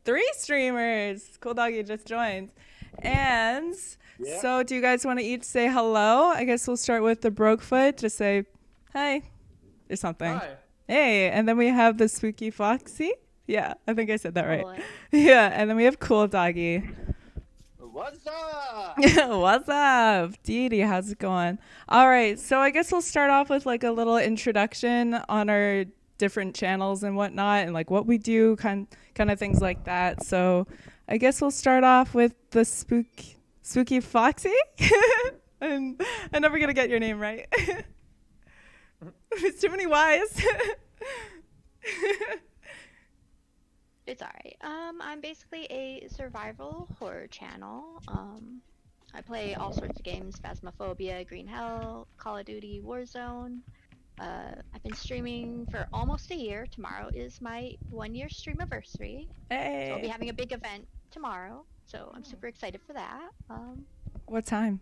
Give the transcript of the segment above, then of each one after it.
3 streamers. Cool Doggy just joined. And so do you guys want to each say hello? I guess we'll start with the Brokefoot. Just say hi or something. Hi. Hey, and then we have the Spooky Foxy. Yeah, I think I said that right. Boy. Yeah, and then we have Cool Doggy. What's up? What's up? Dee Dee, how's it going? All right, so I guess we'll start off with like a little introduction on our different channels and whatnot, and like what we do, kind of things like that. So I guess we'll start off with the Spooky Foxy. And I'm never gonna get your name right. There's too many Y's. It's alright. I'm basically a survival horror channel. I play all sorts of games: Phasmophobia, Green Hell, Call of Duty, Warzone. I've been streaming for almost a year. Tomorrow is my 1-year stream anniversary. Hey. So I'll be having a big event tomorrow. So I'm super excited for that. What time?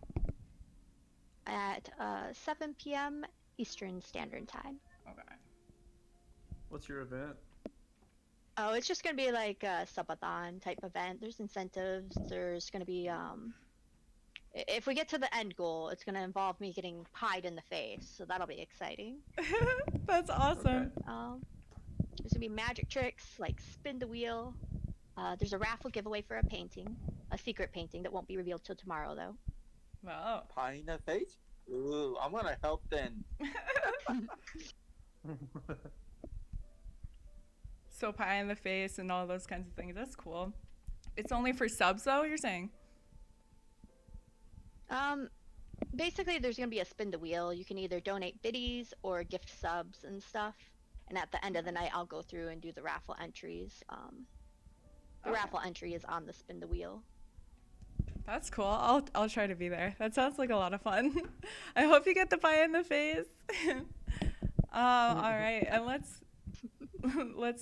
At 7 p.m. Eastern Standard Time. Okay. What's your event? Oh, it's just gonna be like a subathon type event. There's incentives. There's gonna be if we get to the end goal, it's gonna involve me getting pied in the face, so that'll be exciting. That's awesome. Okay. There's gonna be magic tricks like spin the wheel. There's a raffle giveaway for a painting, a secret painting that won't be revealed till tomorrow though. Wow. Pie in the face? Ooh, I'm gonna help then. So pie in the face and all those kinds of things. That's cool. It's only for subs though, you're saying? Basically there's gonna be a spin the wheel. You can either donate biddies or gift subs and stuff. And at the end of the night, I'll go through and do the raffle entries. The raffle entry is on the spin the wheel. That's cool. I'll try to be there. That sounds like a lot of fun. I hope you get the pie in the face. All right, and let's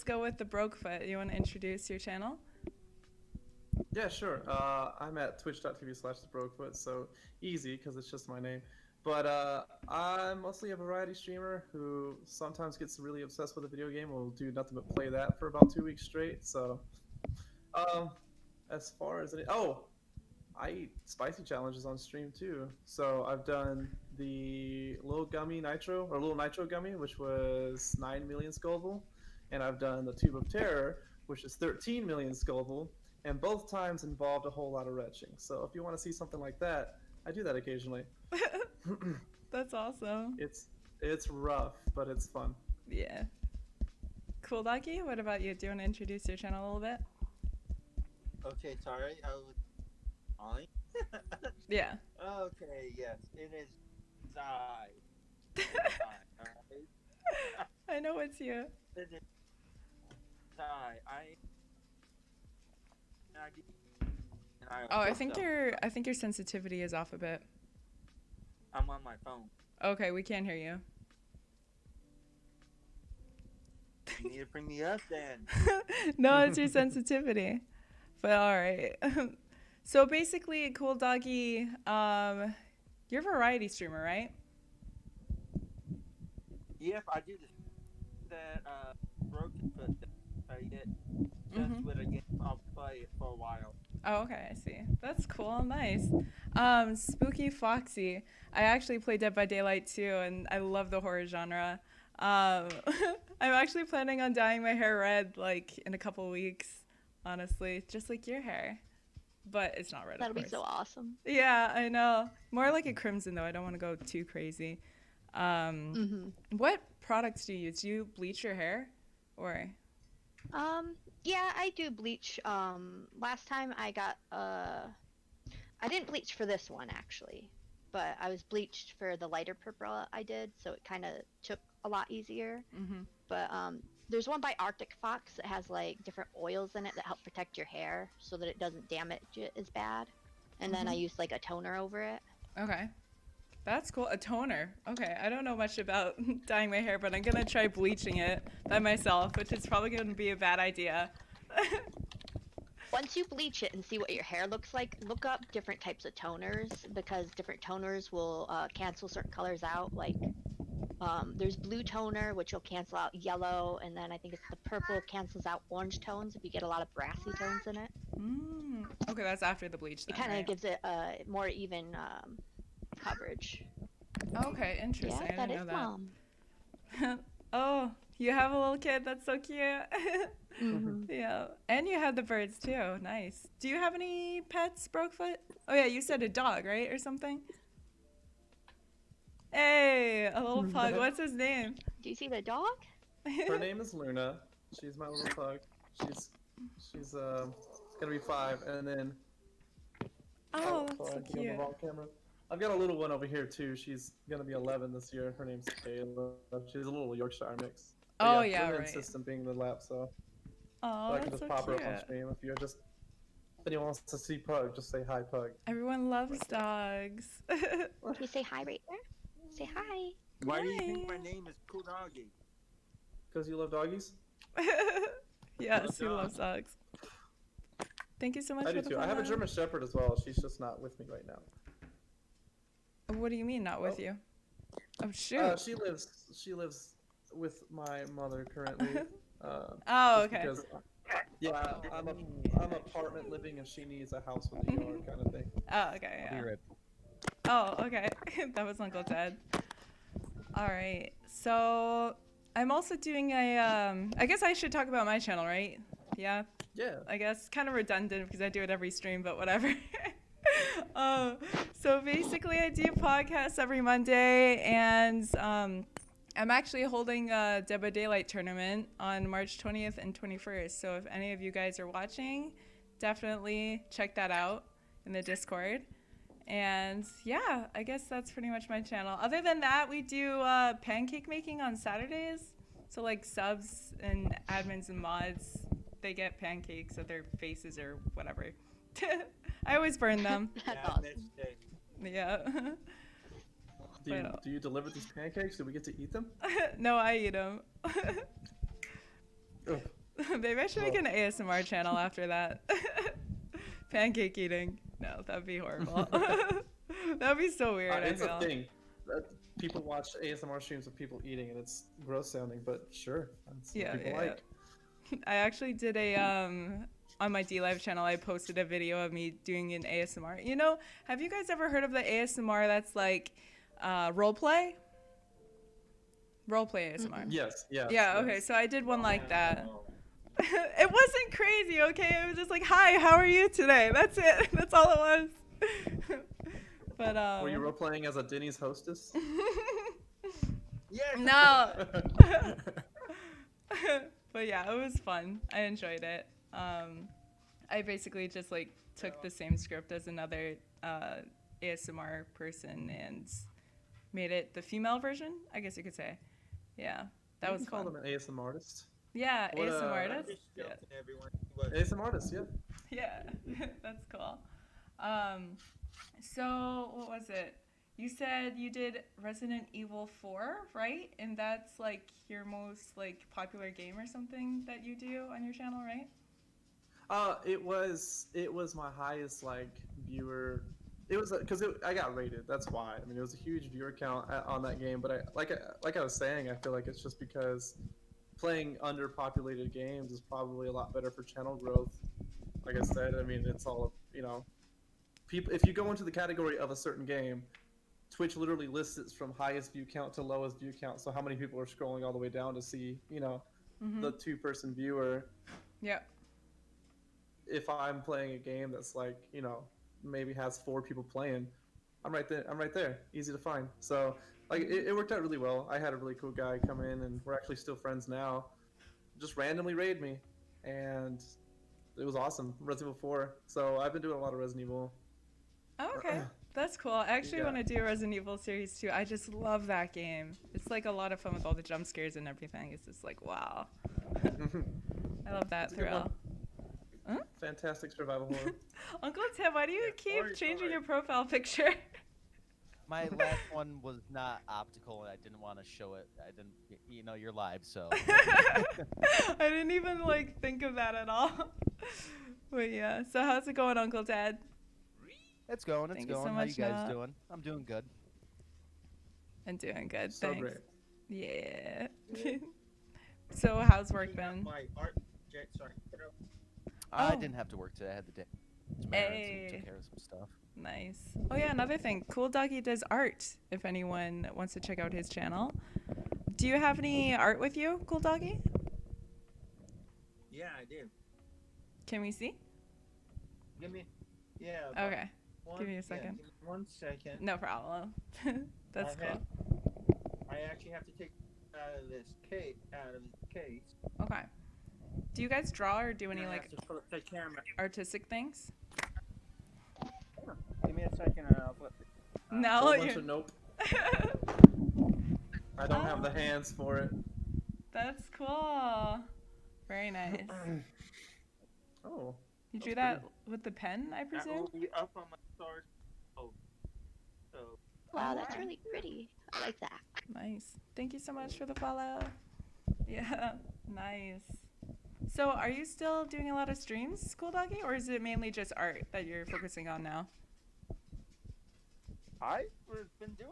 go with the Brokefoot. You want to introduce your channel? Yeah, sure. I'm at twitch.tv/thebrokefoot, so easy because it's just my name. But I'm mostly a variety streamer who sometimes gets really obsessed with a video game. Will do nothing but play that for about 2 weeks straight. So, as far as I eat spicy challenges on stream too. So I've done the little nitro gummy, which was 9 million Scoville, and I've done the tube of terror, which is 13 million Scoville, and both times involved a whole lot of retching. So if you want to see something like that, I do that occasionally. That's awesome. It's rough, but it's fun. Yeah. Cool Doggy, what about you? Do you want to introduce your channel a little bit? Okay, sorry. Ollie? Yeah. Okay, yes, it is Zai. I know it's you. It is Zai. I think your sensitivity is off a bit. I'm on my phone. Okay, we can't hear you. You need to bring me up then. No, it's your sensitivity. But all right. So basically, Cool Doggy, you're a variety streamer, right? Yep, I do that broken foot that I get just with a game. I'll play it for a while. Oh, okay, I see. That's cool, nice. Spooky Foxy. I actually play Dead by Daylight too, and I love the horror genre. I'm actually planning on dyeing my hair red like in a couple weeks, honestly, just like your hair. But it's not red. That'll be so awesome. Yeah, I know. More like a crimson though. I don't want to go too crazy. What products do you use? Do you bleach your hair, or? Yeah, I do bleach. Last time I got I didn't bleach for this one actually, but I was bleached for the lighter purple I did, so it kind of took a lot easier. But there's one by Arctic Fox that has like different oils in it that help protect your hair so that it doesn't damage it as bad. And then I use like a toner over it. Okay. That's cool. A toner. Okay. I don't know much about dyeing my hair, but I'm going to try bleaching it by myself, which is probably going to be a bad idea. Once you bleach it and see what your hair looks like, look up different types of toners because different toners will cancel certain colors out. Like There's blue toner, which will cancel out yellow, and then I think it's the purple cancels out orange tones if you get a lot of brassy tones in it. Okay, that's after the bleach. It Then, kind of right? gives it a more even coverage. Okay, interesting. Yeah, I that didn't is know that. mom. Oh, you have a little kid. That's so cute. Mhm. Yeah, and you have the birds too. Nice. Do you have any pets, Brokefoot? Oh yeah, you said a dog, right, or something? Hey, a little pug. What's his name? Do you see the dog? Her name is Luna. She's my little pug. She's gonna be 5, and then Oh, that's sorry, so I think I'm on the cute. wrong camera. I've got a little one over here too. She's gonna be 11 this year. Her name's Kayla. She's a little Yorkshire mix. But Oh yeah, Luna right. insists on being in the lap, so Oh, I can that's just so pop her cute. up on stream. If anyone wants to see Pug, just say hi, Pug. Everyone loves dogs. Can you say hi right there? Say hi. Why do you think my Nice. name is Cool Doggy? Because you love doggies? Yes, he Love loves dogs. Thank you so much I for do the too. I have a follow. German Shepherd as well. She's just not with me right now. What do you mean not with you? Oh shoot. She lives with my mother currently. Oh, just okay. Because, yeah, I'm apartment living and she needs a house with a yard kind of thing. Oh, okay. Be Yeah. right. Oh, okay. That was Uncle Ted. All right. So I'm also doing a. I guess I should talk about my channel, right? Yeah. Yeah. I guess kind of redundant because I do it every stream, but whatever. So basically, I do podcasts every Monday, and I'm actually holding a Dead by Daylight tournament on March 20th and 21st. So if any of you guys are watching, definitely check that out in the Discord. And yeah, I guess that's pretty much my channel. Other than that, we do pancake making on Saturdays. So like subs and admins and mods, they get pancakes of their faces or whatever. I always burn them. That's Yeah, awesome. next day. Yeah. Do you deliver these pancakes? Do we get to eat them? No, I eat them. Ugh. Maybe I should make an ASMR channel after that. Pancake eating. No, that'd be horrible. That'd be so weird. I It's a feel. thing. People watch ASMR streams of people eating, and it's gross sounding, but sure, that's what Yeah, people yeah, like. I actually did a on my D Live channel. I posted a video of me doing an ASMR. You know, have you guys ever heard of the ASMR that's like roleplay? Roleplay ASMR. Yes, yes. Yeah. yes. Okay. So I did one like that. It wasn't crazy, okay? It was just like, "Hi, how are you today?" That's it. That's all it was. But Were you role playing as a Denny's hostess? Yes. no. But yeah, it was fun. I enjoyed it. I basically just like took the same script as another ASMR person and made it the female version, I guess you could say. Yeah, that was You can call fun. them an ASM artist. Yeah, What, ASMR artist. Just Yeah. joking, everyone. But ASM artist, yeah. Yeah, that's cool. So what was it? You said you did Resident Evil 4, right? And that's like your most like popular game or something that you do on your channel, right? It was my highest like viewer. It was because I got rated. That's why. I mean, it was a huge viewer count on that game. But like I was saying, I feel like it's just because playing underpopulated games is probably a lot better for channel growth. Like I said, I mean, it's all people. If you go into the category of a certain game, Twitch literally lists it from highest view count to lowest view count. So how many people are scrolling all the way down to see, the 2-person viewer? Yeah. If I'm playing a game that's like, maybe has 4 people playing, I'm right there. Easy to find. So like it worked out really well. I had a really cool guy come in, and we're actually still friends now. Just randomly raid me, and it was awesome. Resident Evil 4. So I've been doing a lot of Resident Evil. Oh, okay. That's cool. I actually Yeah. want to do a Resident Evil series too. I just love that game. It's like a lot of fun with all the jump scares and everything. It's just like, wow. I love that It's a good thrill. Fantastic survival horror. Uncle Tim, why do you keep sorry, changing sorry. your profile picture? My last one was not optical, and I didn't want to show it. I didn't, you're live, so. I didn't even like think of that at all. But yeah, so how's it going, Uncle Ted? It's going. Thank you so How much, you guys Noah. doing? I'm doing good. I'm doing good, So thanks. great. Yeah. So how's work Picking up been? my art project, sorry. I Oh. didn't have to work today. I had the day to parents and Hey. took care of some stuff. Nice. Oh yeah, another thing. Cool Doggy does art. If anyone wants to check out his channel. Do you have any art with you, Cool Doggy? Yeah, I do. Can we see? Give me, yeah. But Okay. Give me a second. give me 1 second. No problem. That's I cool. I actually have to take out of this case. Okay. Do you guys draw or do any And I like have to flip the camera. artistic things? Give me a second and I'll flip it. No, Whole bunch you're... of nope. I don't have the hands for it. That's cool. Very nice. Oh. You That's drew that pretty. with the pen, I That presume? will be up on my stars. Oh. So, Wow, that's really pretty. I like that. Nice. Thank you so much for the follow. Yeah, nice. So, are you still doing a lot of streams, Cool Doggy, or is it mainly just art that you're focusing on now? I've been doing.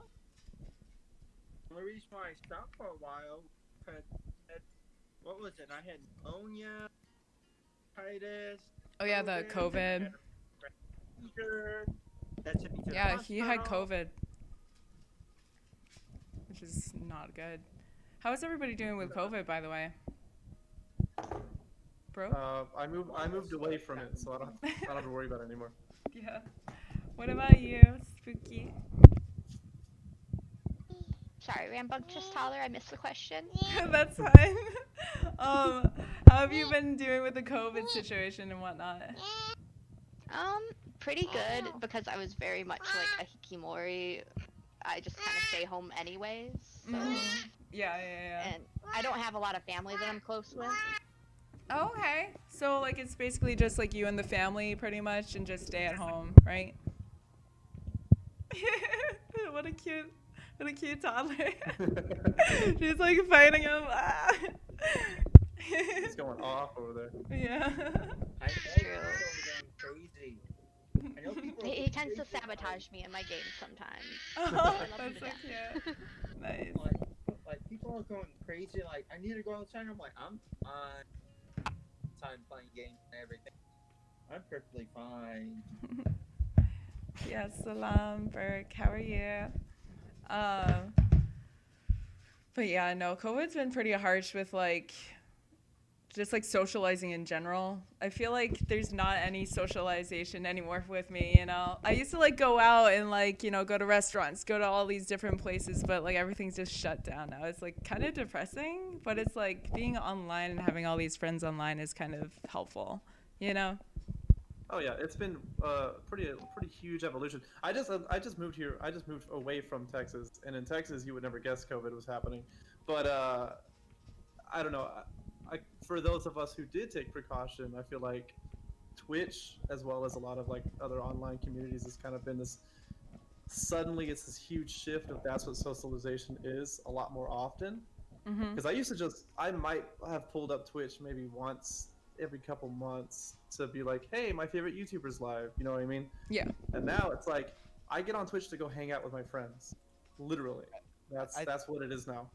The reason why I stopped for a while, because what was it? I had pneumonia, hepatitis. Oh yeah, the COVID. That took me to the Yeah, he had hospital. COVID, which is not good. How is everybody doing with COVID, by the way? Bro? I moved away from it, so I don't have to worry about it anymore. Yeah. What about you, Spooky? Sorry, Rambug, just holler. I missed the question. That's fine. How have you been doing with the COVID situation and whatnot? Pretty good because I was very much like a hikikomori. I just kind of stay home anyways. So, Yeah. and I don't have a lot of family that I'm close with. Oh, okay. So like it's basically just like you and the family pretty much and just stay at home, right? What a cute toddler. She's like fighting him. He's going off over there. Yeah. I know True. people are going crazy. I know people are He going tends to crazy, sabotage me in my games sometimes. Oh, I love him that's to so death. cute. Nice. Like people are going crazy. Like I need to go outside. I'm like I'm fine. Time playing games and everything. I'm perfectly fine. Yes, salam, Burke. How are you? But yeah, no, COVID's been pretty harsh with like just like socializing in general. I feel like there's not any socialization anymore with me, you know. I used to like go out and like, you know, go to restaurants, go to all these different places, but like everything's just shut down now. It's like kind of depressing, but it's like being online and having all these friends online is kind of helpful, you know. Oh yeah, it's been pretty huge evolution. I just moved here. I just moved away from Texas, and in Texas you would never guess COVID was happening. But I don't know. For those of us who did take precaution, I feel like Twitch, as well as a lot of like other online communities, has kind of been this. Suddenly, it's this huge shift of that's what socialization is a lot more often. Because I might have pulled up Twitch maybe once every couple months to be like, hey, my favorite YouTuber's live. You know what I mean? Yeah. And now it's like I get on Twitch to go hang out with my friends. Literally, that's what it is now.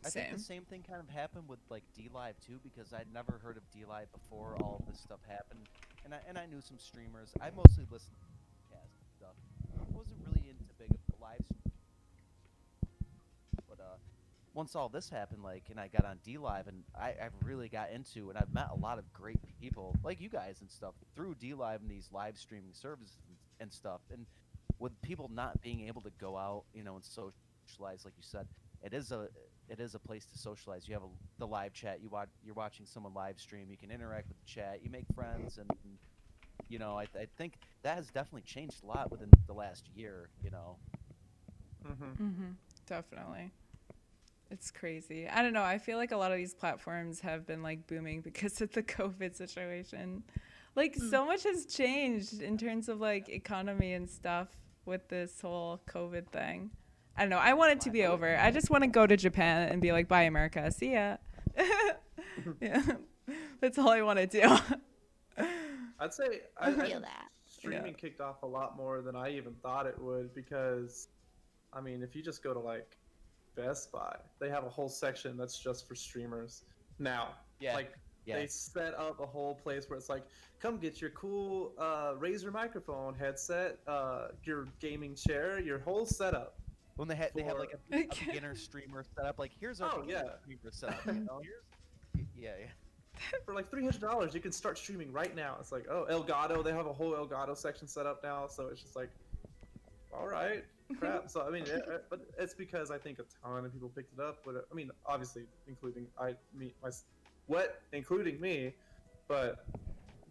I think Same. the same thing kind of happened with like D Live too, because I'd never heard of D Live before all of this stuff happened, and I knew some streamers. I mostly listened to podcasts and stuff. I wasn't really into big of the live stream. But once all this happened, like, and I got on D Live, and I really got into, and I've met a lot of great people like you guys and stuff through D Live and these live streaming services and stuff. And with people not being able to go out, you know, and socialize, like you said, it is a place to socialize. You have the live chat. You're watching someone live stream. You can interact with the chat. You make friends, and you know, I think that has definitely changed a lot within the last year. You know. Definitely. It's crazy. I don't know. I feel like a lot of these platforms have been like booming because of the COVID situation. Like so much has changed in terms of like economy and stuff with this whole COVID thing. I don't know. I want it to be over. I just want to go to Japan and be like, bye, America. See ya. Yeah. That's all I want to do. I'd say I feel that. streaming kicked off a lot more than I even thought it would, because I mean, if you just go to like Best Buy, they have a whole section that's just for streamers now. Yeah. Like Yeah. they set up a whole place where it's like, come get your cool Razer microphone headset, your gaming chair, your whole setup. When they have like a Okay. beginner streamer setup, like here's our Oh, beginner yeah. streamer setup. You know? Yeah. For like $300, you can start streaming right now. It's like, oh, Elgato, they have a whole Elgato section set up now, so it's just like, all right, crap. So I mean, but it's because I think a ton of people picked it up. But I mean, obviously, including including me. But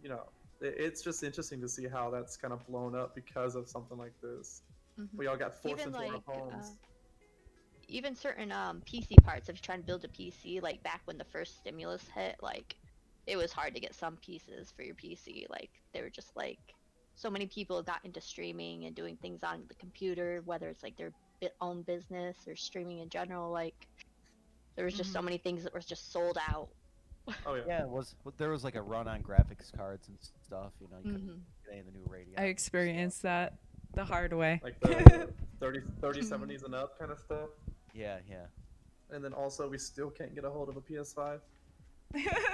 you know, it's just interesting to see how that's kind of blown up because of something like this. Mhm. We all got forced Even into our like, homes. even certain PC parts, if you're trying to build a PC, like back when the first stimulus hit, like it was hard to get some pieces for your PC. Like they were just like so many people got into streaming and doing things on the computer, whether it's like their own business or streaming in general. Like there was just so many things that was just sold out. Oh yeah. Yeah, there was like a run on graphics cards and stuff. You know, you couldn't get any of the new radio. I experienced that the hard way. Like the 3070s and up kind of stuff. Yeah. And then also, we still can't get a hold of a PS5.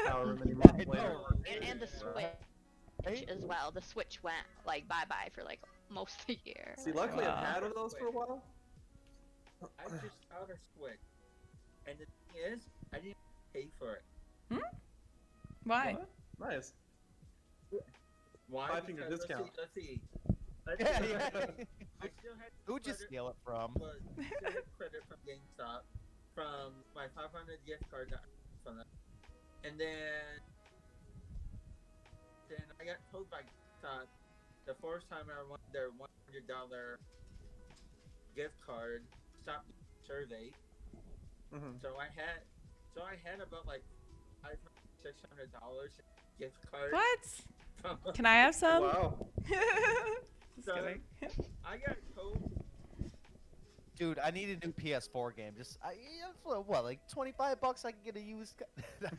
However many I months know. later. And the Switch as well. The Switch went like bye-bye for like most of the year. See, luckily Wow. I've had one of those for a while. I just got a Switch, and the thing is, I didn't pay for it. Why? What? Nice. Why? 5-finger Because discount. Let's see. Yeah, yeah. I still had Who'd you credit- steal it from? was still had credit from GameStop, from my 500 gift card that I got from them, and then I got told by GameStop the first time I won their $100 gift card stopped the survey. Mhm. So I had about like $600 gift card. What? From, Can I have some? Wow. Just So- kidding. I got told. Dude, I need a new PS4 game. For what, like $25? I can get a used.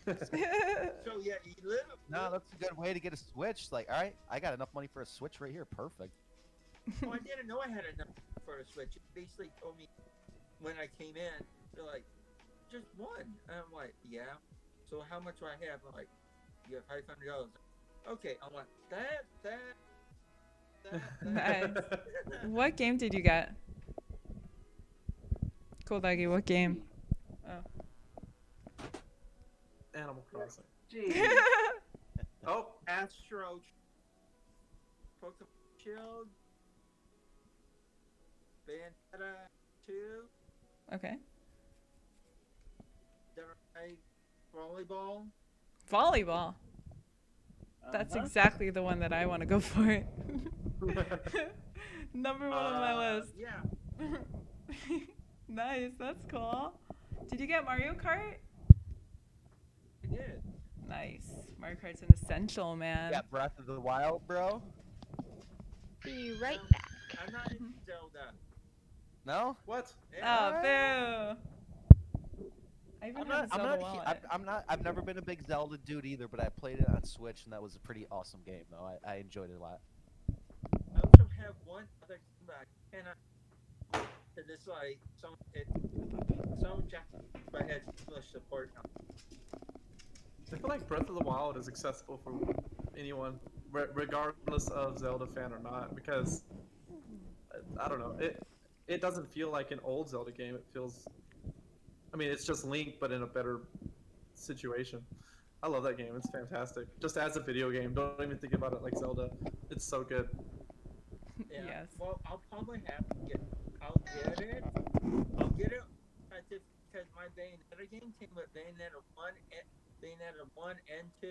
So yeah, you live. No, that's a good way to get a Switch. Like, all right, I got enough money for a Switch right here. Perfect. Well, I didn't know I had enough for a Switch. It basically told me when I came in, they're like, just one. And I'm like, yeah. So how much do I have? I'm like, you have $500. Okay, I'm like, that. Nice. What game did you get? Cool Doggy, what game? Oh. Animal Crossing. Gee. Oh, Astro. Pokemon Shield. Bayonetta 2. Okay. Volleyball. Volleyball. That's exactly the one that I want to go for. Number one on my list. Yeah. Nice, that's cool. Did you get Mario Kart? I did. Nice. Mario Kart's an essential, man. Yeah, Breath of the Wild, bro. Be right back. I'm not in Zelda. No. what? Oh, Yeah. boo. I even I'm have not. a I'm Zelda not. wallet. I'm not. I've never been a big Zelda dude either, but I played it on Switch, and that was a pretty awesome game, though. I enjoyed it a lot. I also have one other game that I cannot. Cause it's like some Japanese but has English support now. I feel like Breath of the Wild is accessible for anyone, regardless of Zelda fan or not, because I don't know, it doesn't feel like an old Zelda game. It feels, I mean, it's just Link, but in a better situation. I love that game. It's fantastic. Just as a video game, don't even think about it like Zelda. It's so good. Yeah. Yes. Well, I'll probably have to get. I'll get it. I'll get it. Because my Bayonetta game came with Bayonetta 1 and 2.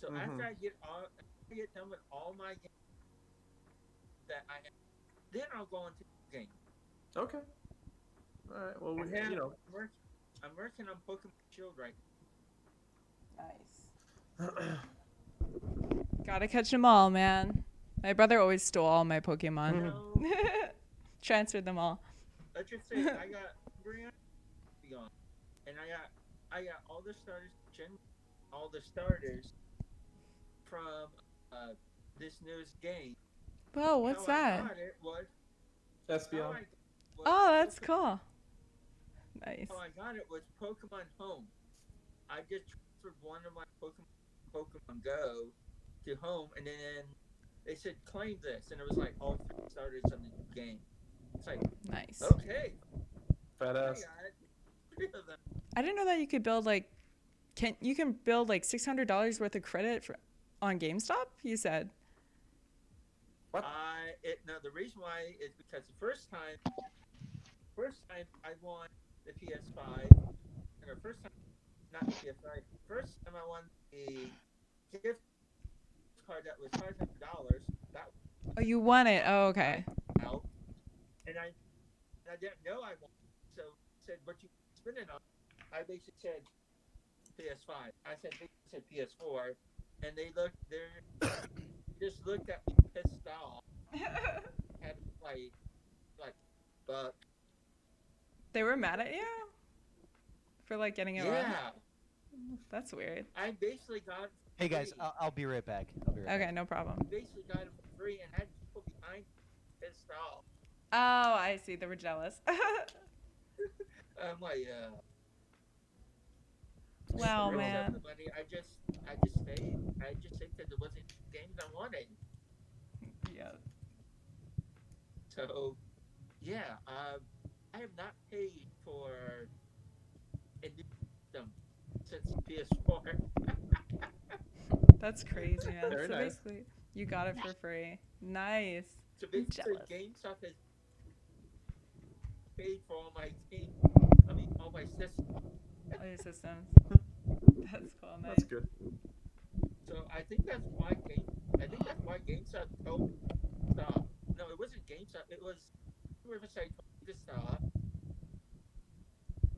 So after I get done with all my games that I have, then I'll go into the game. Okay. All right. Well, we, Yeah, you know. I'm working on Pokemon Shield right Nice. Gotta catch them all, man. My brother always stole all my Pokemon. now. So, Transferred them all. let's just say I got Brian gone, and I got all the starters from this newest game. Whoa, what's How I that? got it was Espeon. how I- was Oh, that's Pokemon- cool. Nice. how I got it was Pokemon Home. I just transferred one of my Pokemon Go to Home, and then they said claim this, and it was like all three starters on the game. It's like, Nice. okay, I Badass. got three of them. I didn't know that you could build like you can build like $600 worth of credit on GameStop, you said. What? No, the reason why is because the first time I won the PS5, or first time, not the PS5, first time I won the gift card that was $500. That Oh, you won it. Oh, okay. was out, and I didn't know I won. So I said, "What you spend it on?" I basically said PS5. I said PS4, and they just looked at me pissed off. Had like buck. They were mad at you for like getting it wrong. Yeah, That's weird. I basically got it for Hey guys, free. I'll be right back. I'll be right Okay, back. no problem. Basically got it for free and had people behind me pissed off. Oh, I see. They were jealous. I'm like, Wow, the man. money. I just stayed. I just stayed because it wasn't games I wanted. Yeah. So, yeah, I have not paid for a new system since PS4. That's crazy, man. Very So nice. basically, you got it for free. Nice. So basically, Jealous. GameStop has paid for all my games. I mean, all my systems. All your systems. That's cool. Nice. That's good. So I think that's why GameStop told me to stop. No, it wasn't GameStop. It was Riverside told me to stop.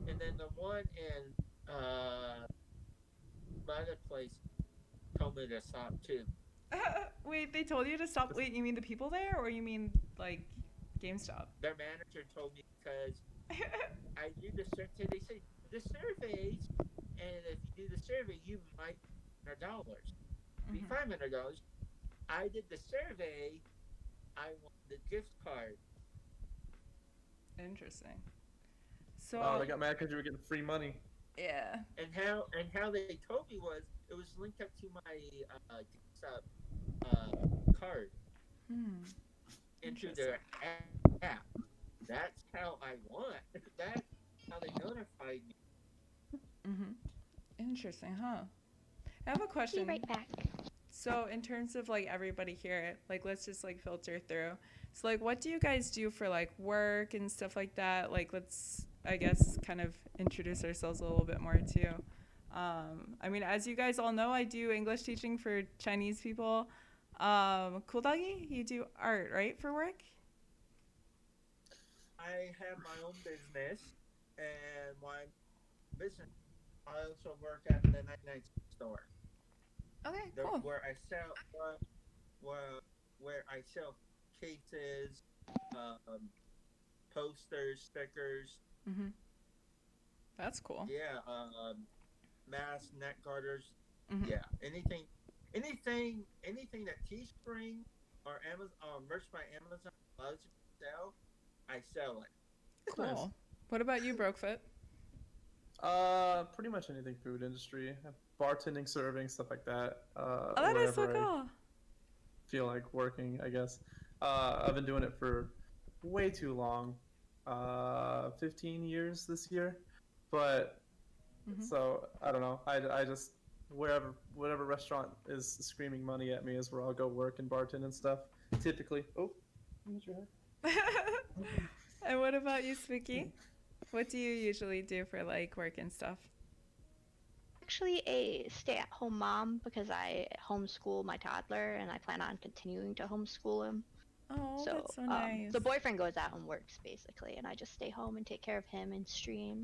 And then the one in my other place told me to stop too. Wait, they told you to stop. Wait, you mean the people there, or you mean like GameStop? Their manager told me because I do the survey. They say the surveys, and if you do the survey, you might $100. Be Mhm. $500. I did the survey. I won the gift card. Interesting. So Oh, they got mad because you were getting free money. yeah. And how they told me was it was linked up to my GameStop card into their app. That's how I won. That's how they notified me. Mhm. Interesting, huh? I have a Be question. right back. So in terms of like everybody here, like let's just like filter through. So like what do you guys do for like work and stuff like that? Like let's I guess kind of introduce ourselves a little bit more too. I mean, as you guys all know, I do English teaching for Chinese people. Cool Doggy, you do art, right, for work? I have my own business, and my business. I also work at the 99 store. Okay, cool. Where I sell where I sell cases, posters, stickers. Mhm. That's cool. Yeah, masks, neck garters. Mhm. Yeah, anything that Teespring or Amazon or merch by Amazon allows you to sell, I sell it. Cool. Nice. What about you, Brokefoot? Pretty much anything food industry, bartending, serving, stuff like that. Oh, that is so wherever I cool. feel like working, I guess. I've been doing it for way too long, 15 years this year, but Mhm. so I don't know. I just whatever restaurant is screaming money at me is where I'll go work and bartend and stuff. Typically. Oh, use your hair. And what about you, Spooky? What do you usually do for like work and stuff? Actually, a stay-at-home mom because I homeschool my toddler and I plan on continuing to homeschool him. Oh, So, that's so nice. the boyfriend goes out and works basically, and I just stay home and take care of him and stream.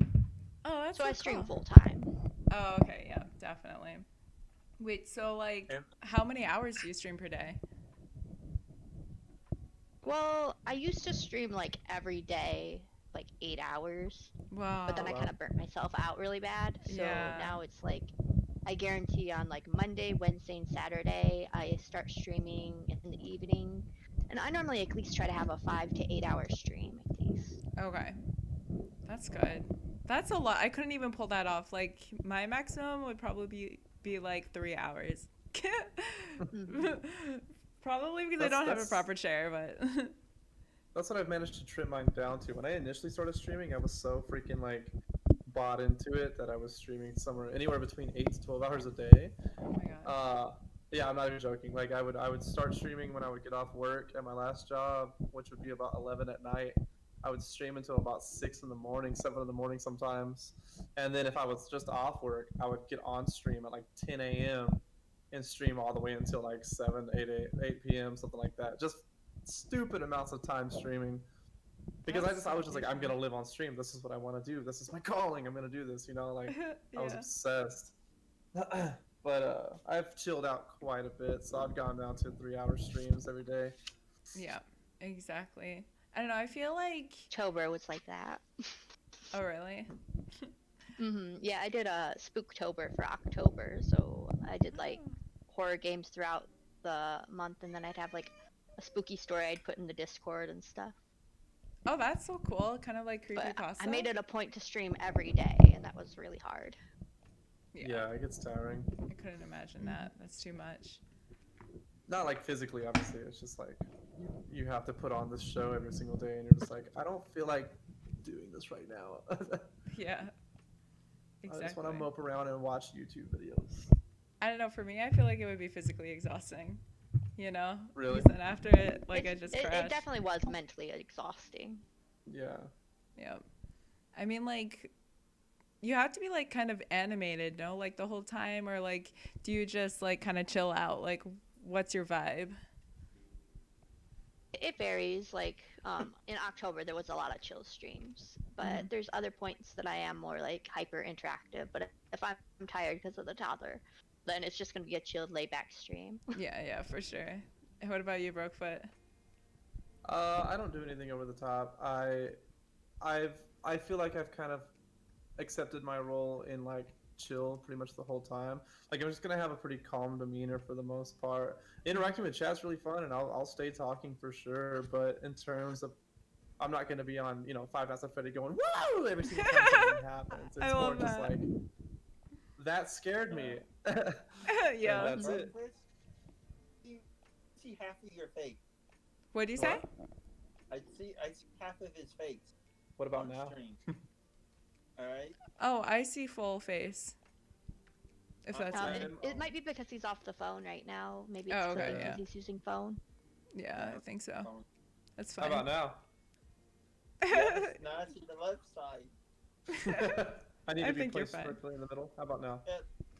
Oh, that's So so I stream cool. full time. Oh, okay, yeah, definitely. Wait, so like, And- how many hours do you stream per day? Well, I used to stream like every day, like 8 hours, Wow. but then I wow. kind of burnt myself out really bad. So Yeah. now it's like I guarantee on like Monday, Wednesday, and Saturday I start streaming in the evening, and I normally at least try to have a 5 to 8 hour stream at least. Okay, that's good. That's a lot. I couldn't even pull that off. Like my maximum would probably be like 3 hours. Probably because I don't have a proper chair, but That's what I've managed to trim mine down to. When I initially started streaming, I was so freaking like bought into it that I was streaming somewhere anywhere between 8 to 12 hours a day. oh my god. Yeah, I'm not even joking. Like I would start streaming when I would get off work at my last job, which would be about 11 at night. I would stream until about 6 in the morning, 7 in the morning sometimes. And then if I was just off work, I would get on stream at like 10 a.m. and stream all the way until like 7, 8 p.m., something like that. Just stupid amounts of time streaming. Because I was just like, I'm gonna live on stream. This is what I want to do. This is my calling. I'm gonna do this. Like Yeah. I was obsessed. But I've chilled out quite a bit, so I've gone down to 3-hour streams every day. Yeah, exactly. I don't know. I feel like. October was like that. Oh really? Yeah, I did a Spooktober for October, so I did like horror games throughout the month, and then I'd have like a spooky story I'd put in the Discord and stuff. Oh, that's so cool. Kind of like But creepypasta. I made it a point to stream every day, and that was really hard. Yeah, it gets tiring. I couldn't imagine that. That's too much. Not like physically, obviously. It's just like you have to put on this show every single day, and you're just like, I don't feel like doing this right now. Yeah. Exactly. I just want to mope around and watch YouTube videos. I don't know. For me, I feel like it would be physically exhausting. Really? And after it, like I just it crashed. definitely was mentally exhausting. Yeah. Yeah. I mean, like, you have to be like kind of animated, no? Like the whole time, or like, do you just like kind of chill out? Like, what's your vibe? It varies. Like in October, there was a lot of chill streams, but there's other points that I am more like hyper interactive. But if I'm tired because of the toddler, then it's just gonna be a chilled, laid back stream. Yeah, for sure. And what about you, Brokefoot? I don't do anything over the top. I feel like I've kind of accepted my role in like chill pretty much the whole time. Like I'm just gonna have a pretty calm demeanor for the most part. Interacting with chat's really fun, and I'll stay talking for sure. But in terms of, I'm not gonna be on Five Nights at Freddy going woo every single time something happens. I It's more love just that. like that scared me. Yeah. And that's it. See half of your face. What do you say? I see half of his face. What about on now? stream. All right. Oh, I see full face. If that's Uh, right. It might be because he's off the phone right now. Maybe it's Oh, okay, because yeah. he's using phone. Yeah, I think so. That's How fine. about now? Yes, now I see the left side. I need I to be think you're placed fine. perfectly in the middle. How about now?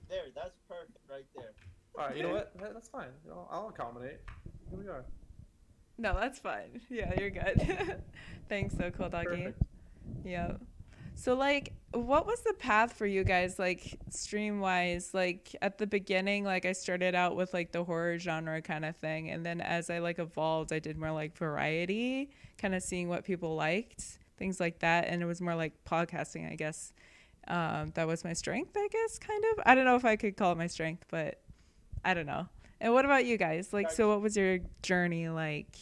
There, that's perfect right there. All right, you know what? That's fine. I'll accommodate. Here we are. No, that's fine. Yeah, you're good. Thanks, so cool, doggy. Perfect. Yeah. So, like, what was the path for you guys, like, stream-wise? Like, at the beginning, like, I started out with, like, the horror genre kind of thing. And then as I, like, evolved, I did more, like, variety, kind of seeing what people liked, things like that. And it was more, like, podcasting, I guess. That was my strength, I guess, kind of. I don't know if I could call it my strength, but I don't know. And what about you guys? Like, so what was your journey like?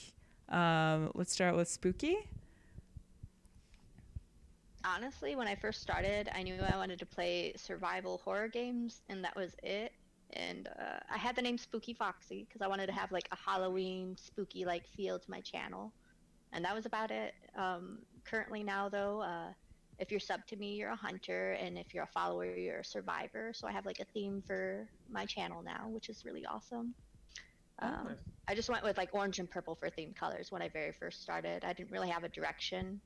Let's start with Spooky. Honestly, when I first started, I knew I wanted to play survival horror games, and that was it. And I had the name Spooky Foxy because I wanted to have like a Halloween spooky like feel to my channel, and that was about it. Currently now though, if you're sub to me, you're a hunter, and if you're a follower, you're a survivor. So I have like a theme for my channel now, which is really awesome. Nice. I just went with like orange and purple for themed colors when I very first started. I didn't really have a direction.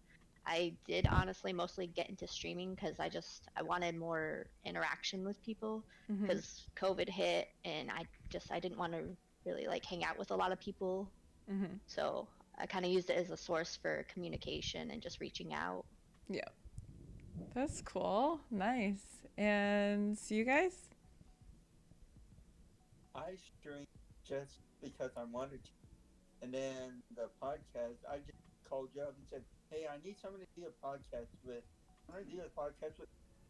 I did honestly mostly get into streaming because I wanted more interaction with people because COVID hit, and I didn't want to really like hang out with a lot of people. So I kind of used it as a source for communication and just reaching out. Yeah. That's cool. Nice. And you guys? I streamed just because I wanted to. And then the podcast, I just called you up and said, hey, I need somebody to do a podcast with. I do a podcast with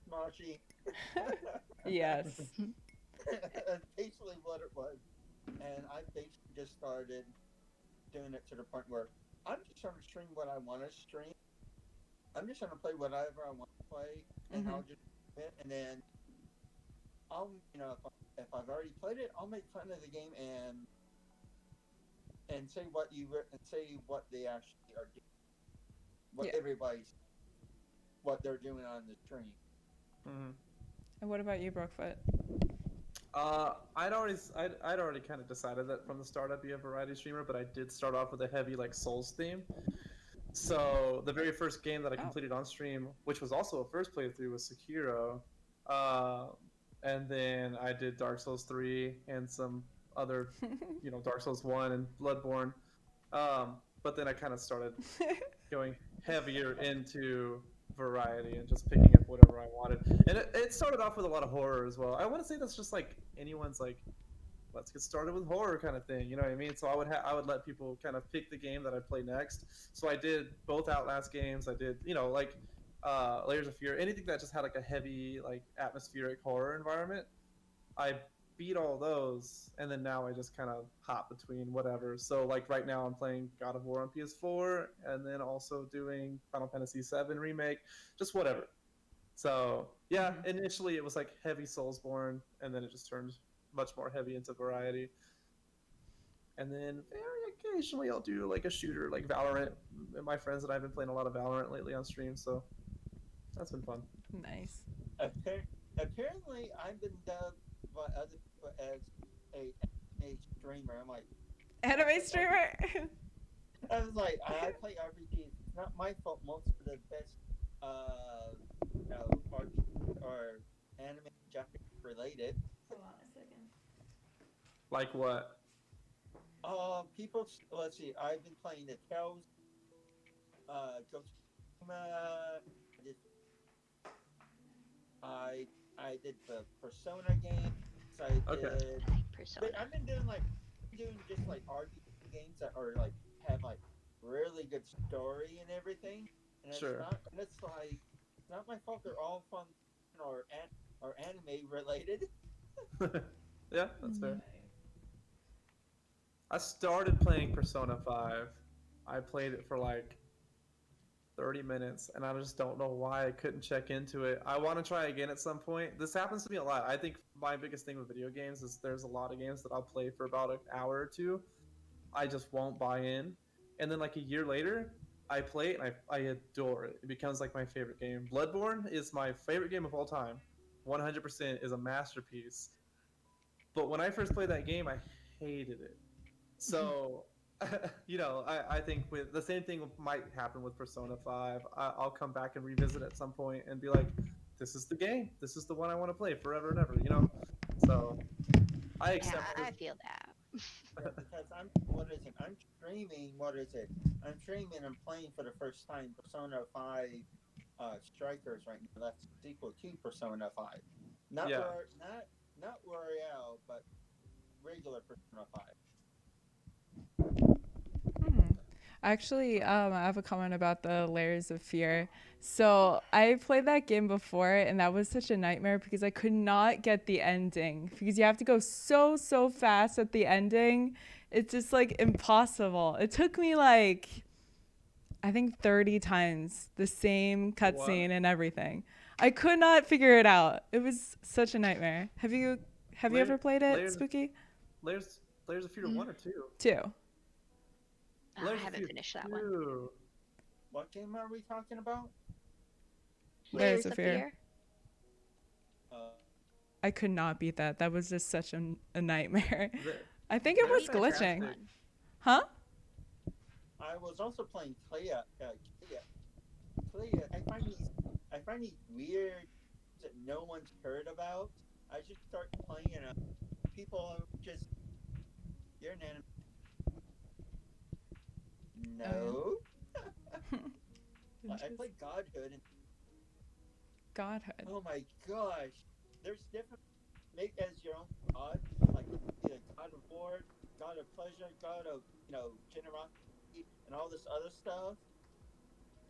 Smashy. Yes. That's basically what it was. And I basically just started doing it to the point where I'm just going to stream what I want to stream. I'm just gonna play whatever I want to play, and I'll just do it, and then I'll, if I've already played it, I'll make fun of the game and say what they actually are doing, what Yeah. everybody's, what they're doing on the stream. Mhm. And what about you, Brokefoot? I'd already kind of decided that from the start I'd be a variety streamer, but I did start off with a heavy like Souls theme. So the very first game that I completed on stream, which was also a first playthrough, was Sekiro. And then I did Dark Souls 3 and some other, Dark Souls 1 and Bloodborne. But then I kind of started going heavier into variety and just picking up whatever I wanted. And it started off with a lot of horror as well. I want to say that's just like anyone's like, let's get started with horror kind of thing. You know what I mean? So I would let people kind of pick the game that I'd play next. So I did both Outlast games. I did, Layers of Fear, anything that just had like a heavy like atmospheric horror environment. I beat all those, and then now I just kind of hop between whatever. So like right now I'm playing God of War on PS4, and then also doing Final Fantasy VII Remake, just whatever. So yeah, initially it was like heavy Soulsborne, and then it just turned much more heavy into variety. And then very occasionally I'll do like a shooter like Valorant. My friends and I have been playing a lot of Valorant lately on stream, so that's been fun. Nice. Apparently, I've been dubbed by other people as a anime streamer. I'm like, Anime streamer. I was like, I play RPGs. It's not my fault. Most of the best, RPG or anime Japanese related. Hold on a second. Like what? People. Let's see. I've been playing the Tales, Ghost of Tsushima. I did the Persona games. I did. Persona. I've been doing just like RPG games that are like have like really good story and everything. And it's Sure. It's not my fault. They're all fun or anime related. Yeah, that's fair. I started playing Persona 5. I played it for like 30 minutes, and I just don't know why I couldn't check into it. I want to try again at some point. This happens to me a lot. I think my biggest thing with video games is there's a lot of games that I'll play for about an hour or two. I just won't buy in. And then like a year later, I play it and I adore it. It becomes like my favorite game. Bloodborne is my favorite game of all time. 100% is a masterpiece. But when I first played that game, I hated it. So, I think with the same thing might happen with Persona 5. I'll come back and revisit at some point and be like, this is the game. This is the one I want to play forever and ever, So, I accept Yeah, I feel that. Because I'm streaming and playing for the first time Persona 5 Strikers right now. That's the sequel to Persona 5. Not Royale, but regular Persona 5. Actually, I have a comment about the Layers of Fear. So I played that game before, and that was such a nightmare because I could not get the ending because you have to go so fast at the ending. It's just like impossible. It took me like, I think 30 times the same cutscene and everything. I could not figure it out. It was such a nightmare. Have you ever played it, Spooky? Layers of Fear 1 or 2? 2. I haven't finished that one. What game are we talking about? Layers of Fear. I could not beat that. That was just such a nightmare. I think it was glitching. Huh? I was also playing Clea. I find these weird that no one's heard about. I just start playing and people just, you're an anime. No. I played Godhood. Godhood. Oh my gosh. There's different. Make as your own god, like the God of War, God of Pleasure, God of generosity, and all this other stuff.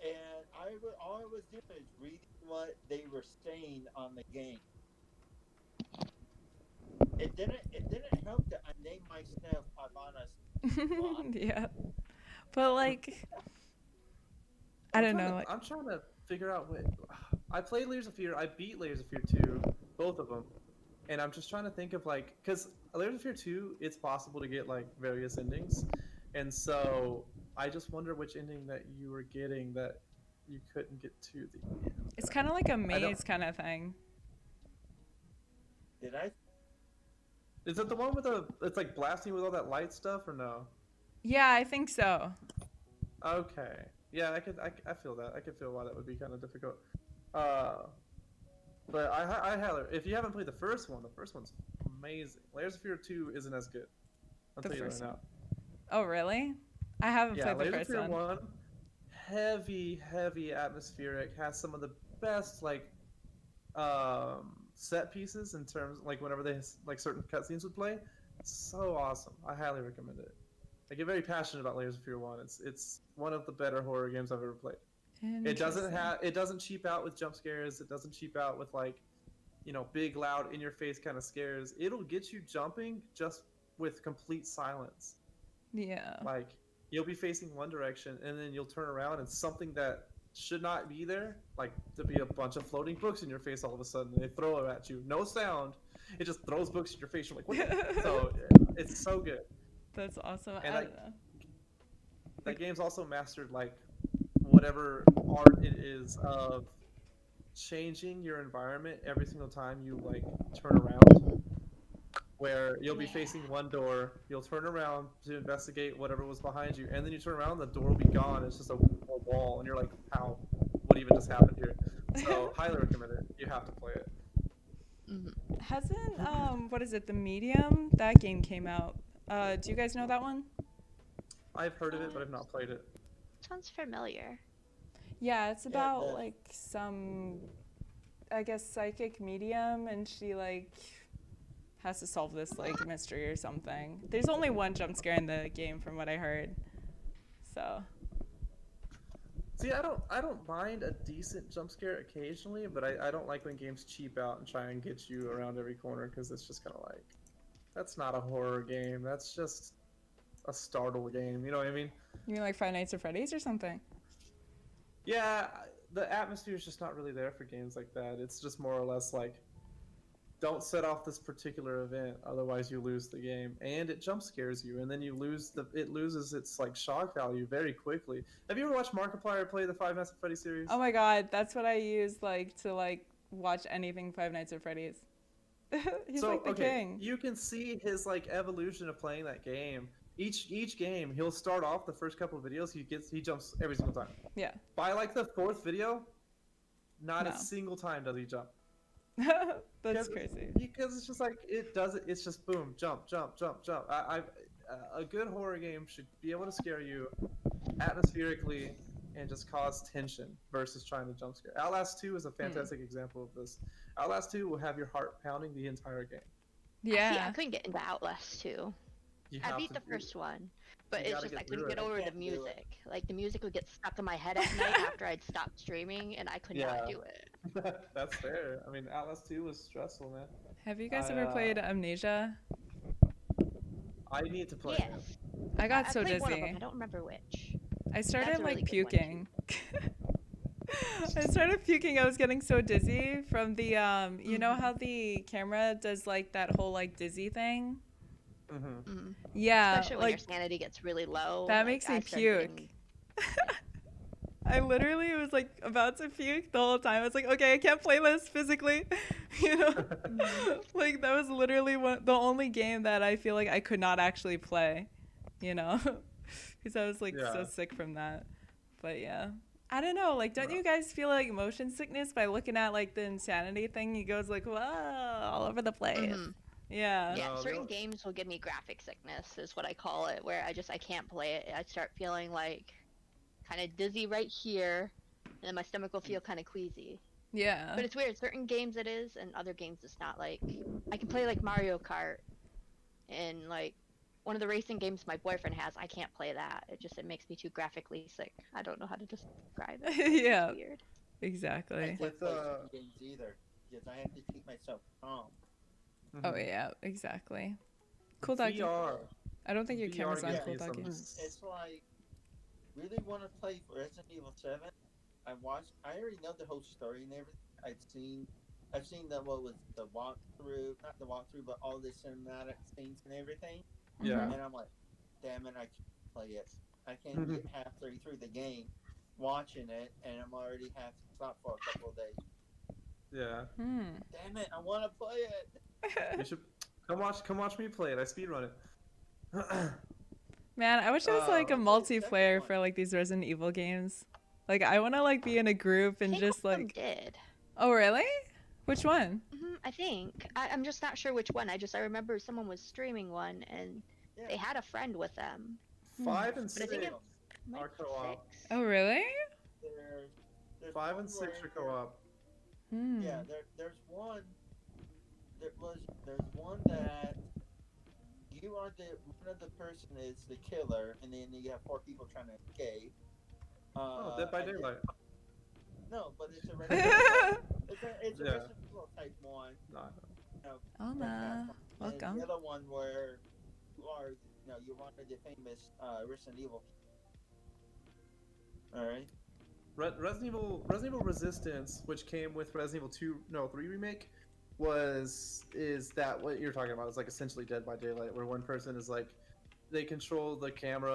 And all I was doing is reading what they were saying on the game. It didn't help that I named myself Ivana. Yeah. But like, I don't know. I'm trying to figure out what. I played Layers of Fear. I beat Layers of Fear 2, both of them, and I'm just trying to think of like, because Layers of Fear 2, it's possible to get like various endings, and so I just wonder which ending that you were getting that you couldn't get to the end. It's kind of like a I don't- maze kind of thing. Did I? Is it the one with it's like blasting with all that light stuff or no? Yeah, I think so. Okay. Yeah, I feel that. I could feel why that would be kind of difficult. But I highly, if you haven't played the first one's amazing. Layers of Fear 2 isn't as good. I'll The tell you right first now. Oh, really? I haven't Yeah, played the Layers of first Fear one. 1, heavy atmospheric, has some of the best like set pieces in terms like whenever they like certain cutscenes would play. It's so awesome. I highly recommend it. I get very passionate about Layers of Fear 1. It's one of the better horror games I've ever played. It doesn't cheap out with jump scares. It doesn't cheap out with like, big, loud, in your face kind of scares. It'll get you jumping just with complete silence. Yeah. Like you'll be facing one direction and then you'll turn around and something that should not be there, like to be a bunch of floating books in your face all of a sudden, and they throw it at you. No sound. It just throws books in your face. You're like, what? So it's so good. That's awesome. And I don't know. That game's also mastered like whatever art it is of changing your environment every single time you like turn around. Where you'll be facing one door, you'll turn around to investigate whatever was behind you, and then you turn around, the door will be gone. It's just a wall, and you're like, "How? What even just happened here?" So, highly recommend it. You have to play it. Hasn't what is it? The Medium? That game came out. Do you guys know that one? I've heard of it, but I've not played it. Sounds familiar. Yeah, it's Yeah, about the- like some, I guess, psychic medium, and she like has to solve this like mystery or something. There's only one jump scare in the game, from what I heard. So. See, I don't mind a decent jump scare occasionally, but I don't like when games cheap out and try and get you around every corner because it's just kind of like, that's not a horror game. That's just a startle game. You know what I mean? You mean like Five Nights at Freddy's or something? Yeah, the atmosphere is just not really there for games like that. It's just more or less like, don't set off this particular event, otherwise you lose the game, and it jump scares you, and then it loses its like shock value very quickly. Have you ever watched Markiplier play the Five Nights at Freddy's series? Oh my god, that's what I use like to like watch anything Five Nights at Freddy's. He's like the king. You can see his like evolution of playing that game. Each game, he'll start off the first couple of videos, he jumps every single time. Yeah. By like the fourth video, not No. a single time does he jump. That's crazy. Because it's just like it's just boom, jump, jump, jump, jump. A good horror game should be able to scare you atmospherically and just cause tension versus trying to jump scare. Outlast 2 is a fantastic example of this. Outlast 2 will have your heart pounding the entire game. Yeah. See, I couldn't get into Outlast 2. You I have beat to the do first it. one, but You it's gotta just get I couldn't through get it. over the Can't do it. music. Like the music would get stuck in my head at night after I'd stopped streaming, and I could not Yeah. do it. That's fair. I mean, Outlast 2 was stressful, man. Have you guys I, ever played Amnesia? I need to play it. Yes, I got so played one of them. dizzy. I don't remember which. I started That's a like really good one, puking. I started puking. I was getting so dizzy from the you know how the camera does like that whole like dizzy thing? Mm-hmm. Mm. Yeah, Especially when your sanity gets really low. that like, makes I me started puke. getting- I literally was like about to puke the whole time. I was like, okay, I can't play this physically, you know. Like that was literally the only game that I feel like I could not actually play, you know, because I was like so Yeah. sick from that. But yeah, I don't know. Like, don't you guys feel like motion sickness by looking at like the insanity thing? He goes like, whoa, all over the place. Mhm. Yeah. Yeah, No, certain the- games will give me graphic sickness, is what I call it, where I can't play it. I start feeling like kind of dizzy right here, and then my stomach will feel kind of queasy. Yeah. But it's weird. Certain games it is, and other games it's not. Like I can play like Mario Kart, and like one of the racing games my boyfriend has, I can't play that. It makes me too graphically sick. I don't know how to describe it. Yeah. It's weird. I Exactly. can't With, play certain games either because I have to keep myself calm. Oh yeah, exactly. Cool doggy. VR. I don't think your VR camera's on, gives cool you some- doggy. It's like really want to play Resident Evil 7. I already know the whole story and everything. I've seen the what was the walkthrough, not the walkthrough, but all the cinematic scenes and everything. Yeah. And I'm like, damn it, I can't play it. I can't get halfway through the game, watching it, and I'm already have to stop for a couple of days. Yeah. Damn it, I want to play it. You should come watch me play it. I speedrun it. Man, I wish it was like a Oh, multiplayer for like these Resident Evil games. Like I want to like be in a group I and think just one of them like. did. Oh really? Which one? I think. I'm just not sure which one. I remember someone was streaming one and Yeah. they had a friend with them. 5 and But I 6 think it might are be co-op. 6. Oh really? There's 5 one and 6 where- are co-op. Yeah, there's one. There's one that you are one of the person is the killer, and then you have 4 people trying to escape. Dead by I did- Daylight. No, but it's a Resident Evil. It's a Yeah. Resident Evil type one. No. You know, Alma, and welcome. the other one where you're one of the famous Resident Evil. All right. Resident Evil Resistance, which came with Resident Evil 3 remake, is that what you're talking about? It's like essentially Dead by Daylight, where one person is like, they control the camera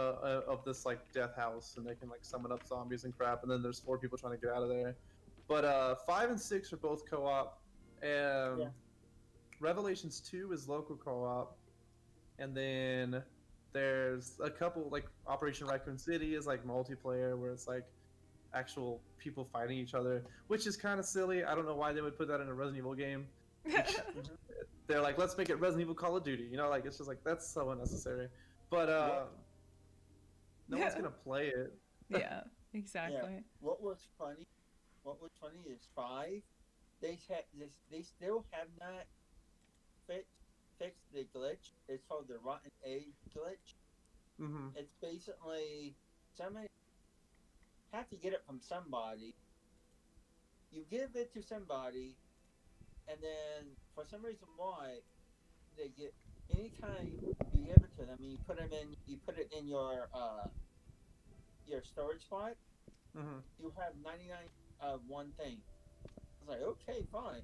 of this like death house, and they can like summon up zombies and crap, and then there's 4 people trying to get out of there. But 5 and 6 are both co-op, and Yeah. Revelations 2 is local co-op, and then there's a couple like Operation Raccoon City is like multiplayer, where it's like actual people fighting each other, which is kind of silly. I don't know why they would put that in a Resident Evil game. They're like, let's make it Resident Evil Call of Duty, you know, like it's just like that's so unnecessary. But no one's gonna play it. Yeah, exactly. What was funny is 5. They still have not fixed the glitch. It's called the rotten egg glitch. Mm-hmm. It's basically somebody have to get it from somebody. You give it to somebody, and then for some reason why they get anytime you give it to them, you put it in your storage spot. Mm-hmm. You have 99 of one thing. I was like, okay, fine.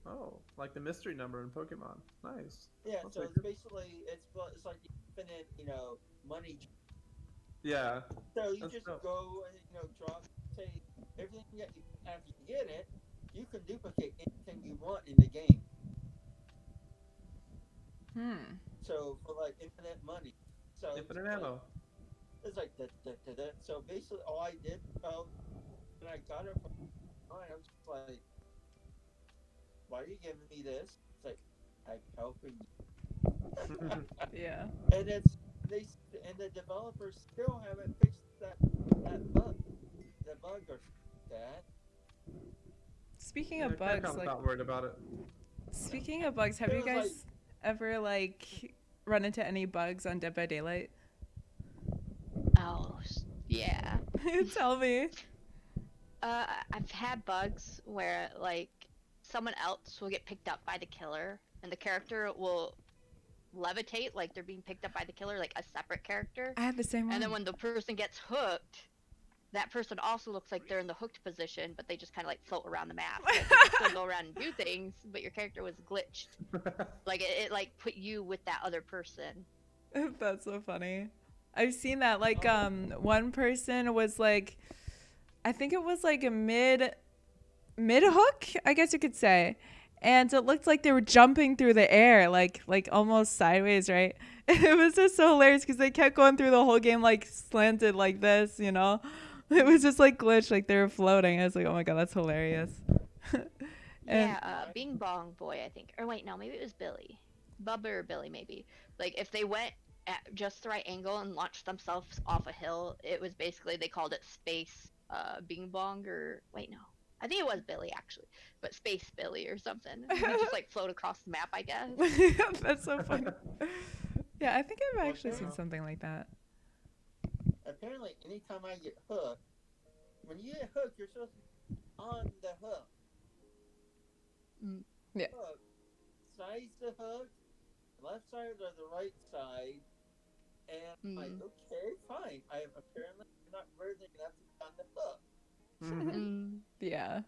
Oh, like the mystery number in Pokemon. Nice. Yeah, That's so like it's basically it's like the infinite, money. Yeah. So you That's just dope. go and drop, say everything that you after you get it, you can duplicate anything you want in the game. So for like infinite money. So Infinite it's like, ammo. It's like da. So basically, all I did, when I got it from mine, I was just like, "Why are you giving me this?" It's like, "I'm helping you." Yeah. And the developers still haven't fixed that bug. The bug or that. Speaking Yeah, of bugs, Capcom's like not worried about it. speaking of bugs, have It you was guys ever like run into any bugs on Dead by Daylight? Oh, yeah. Tell me. I've had bugs where like someone else will get picked up by the killer, and the character will levitate like they're being picked up by the killer, like a separate character. I had the same one. And then when the person gets hooked, that person also looks like they're in the hooked position, but they just kind of like float around the map. Like, you can still go around and do things, but your character was glitched. Like it like put you with that other person. That's so funny. I've seen that. Like, one person was like, I think it was like a mid hook, I guess you could say, and it looked like they were jumping through the air, like almost sideways, right? It was just so hilarious because they kept going through the whole game like slanted like this, you know. It was just like glitched, like they were floating. I was like, oh my god, that's hilarious. Yeah, Bing Bong Boy, I think. Or wait, no, maybe it was Billy. Bubba or Billy, maybe. Like, if they went at just the right angle and launched themselves off a hill, it was basically, they called it Space Bing Bong, or wait, no. I think it was Billy, actually. But Space Billy or something. He just, like, float across the map, I guess. That's so funny. Yeah, I think I've Well, actually there- seen something like that. Apparently, anytime I get hooked, when you get hooked, you're supposed to be on the hook. Yeah. Hook. Side's the hook, left side or the right side, and I'm like, okay, fine. I am apparently not worthy enough to be on the hook. Yeah.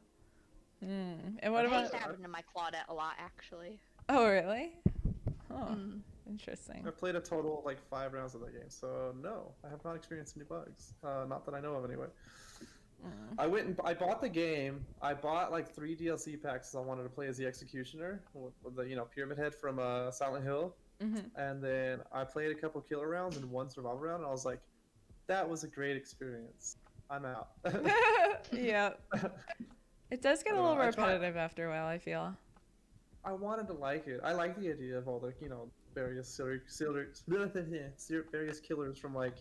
And what That about? used to happen to my Claudette a lot, actually. Oh, really? Oh, Mm. interesting. I've played a total of like 5 rounds of that game, so no, I have not experienced any bugs. Not that I know of, anyway. I went and I bought the game. I bought like 3 DLC packs. I wanted to play as the Executioner, with the Pyramid Head from Silent Hill, and then I played a couple killer rounds and 1 survival round, and I was like, that was a great experience. I'm out. Yeah. It does get a I don't little know, I tried- repetitive after a while, I feel. I wanted to like it. I like the idea of all the various various killers from like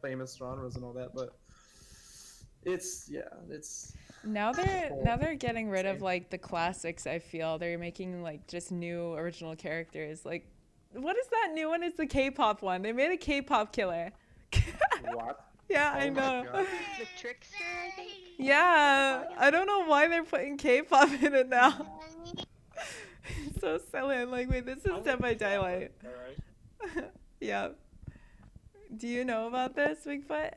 famous genres and all that, but it's Now they're getting rid of Same. like the classics, I feel. They're making like just new original characters. Like what is that new one? It's the K-pop one. They made a K-pop killer. what. Yeah, I Oh my know. God. The Trickster, I think. Yeah, I don't know why they're putting K-pop in it now. It's so silly. I'm like, wait, this is Dead by Daylight. Alright. Yeah. Do you know about this, Bigfoot?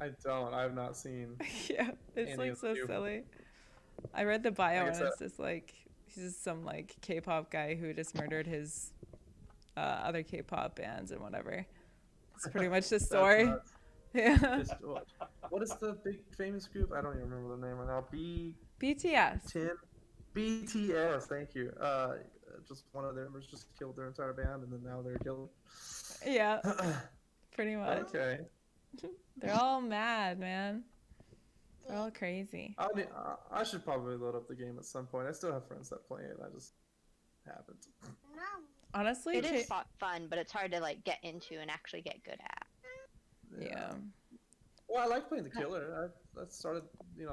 I don't. I've not seen. Yeah, it's Any like of so you. silly. I read the bio Like I and said- it's just like he's just some like K-pop guy who just murdered his other K-pop bands and whatever. It's pretty much the That's story. nuts. Yeah. Just- what is the big famous group? I don't even remember the name right now. BTS. BTS. Thank you. Just one of their members just killed their entire band, and then now they're killed. Yeah, pretty much. Okay. They're all mad, man. They're all crazy. I should probably load up the game at some point. I still have friends that play it. I just haven't. Honestly, It is fun, but it's hard to like get into and actually get good at. yeah. Well, I like playing the killer. I started,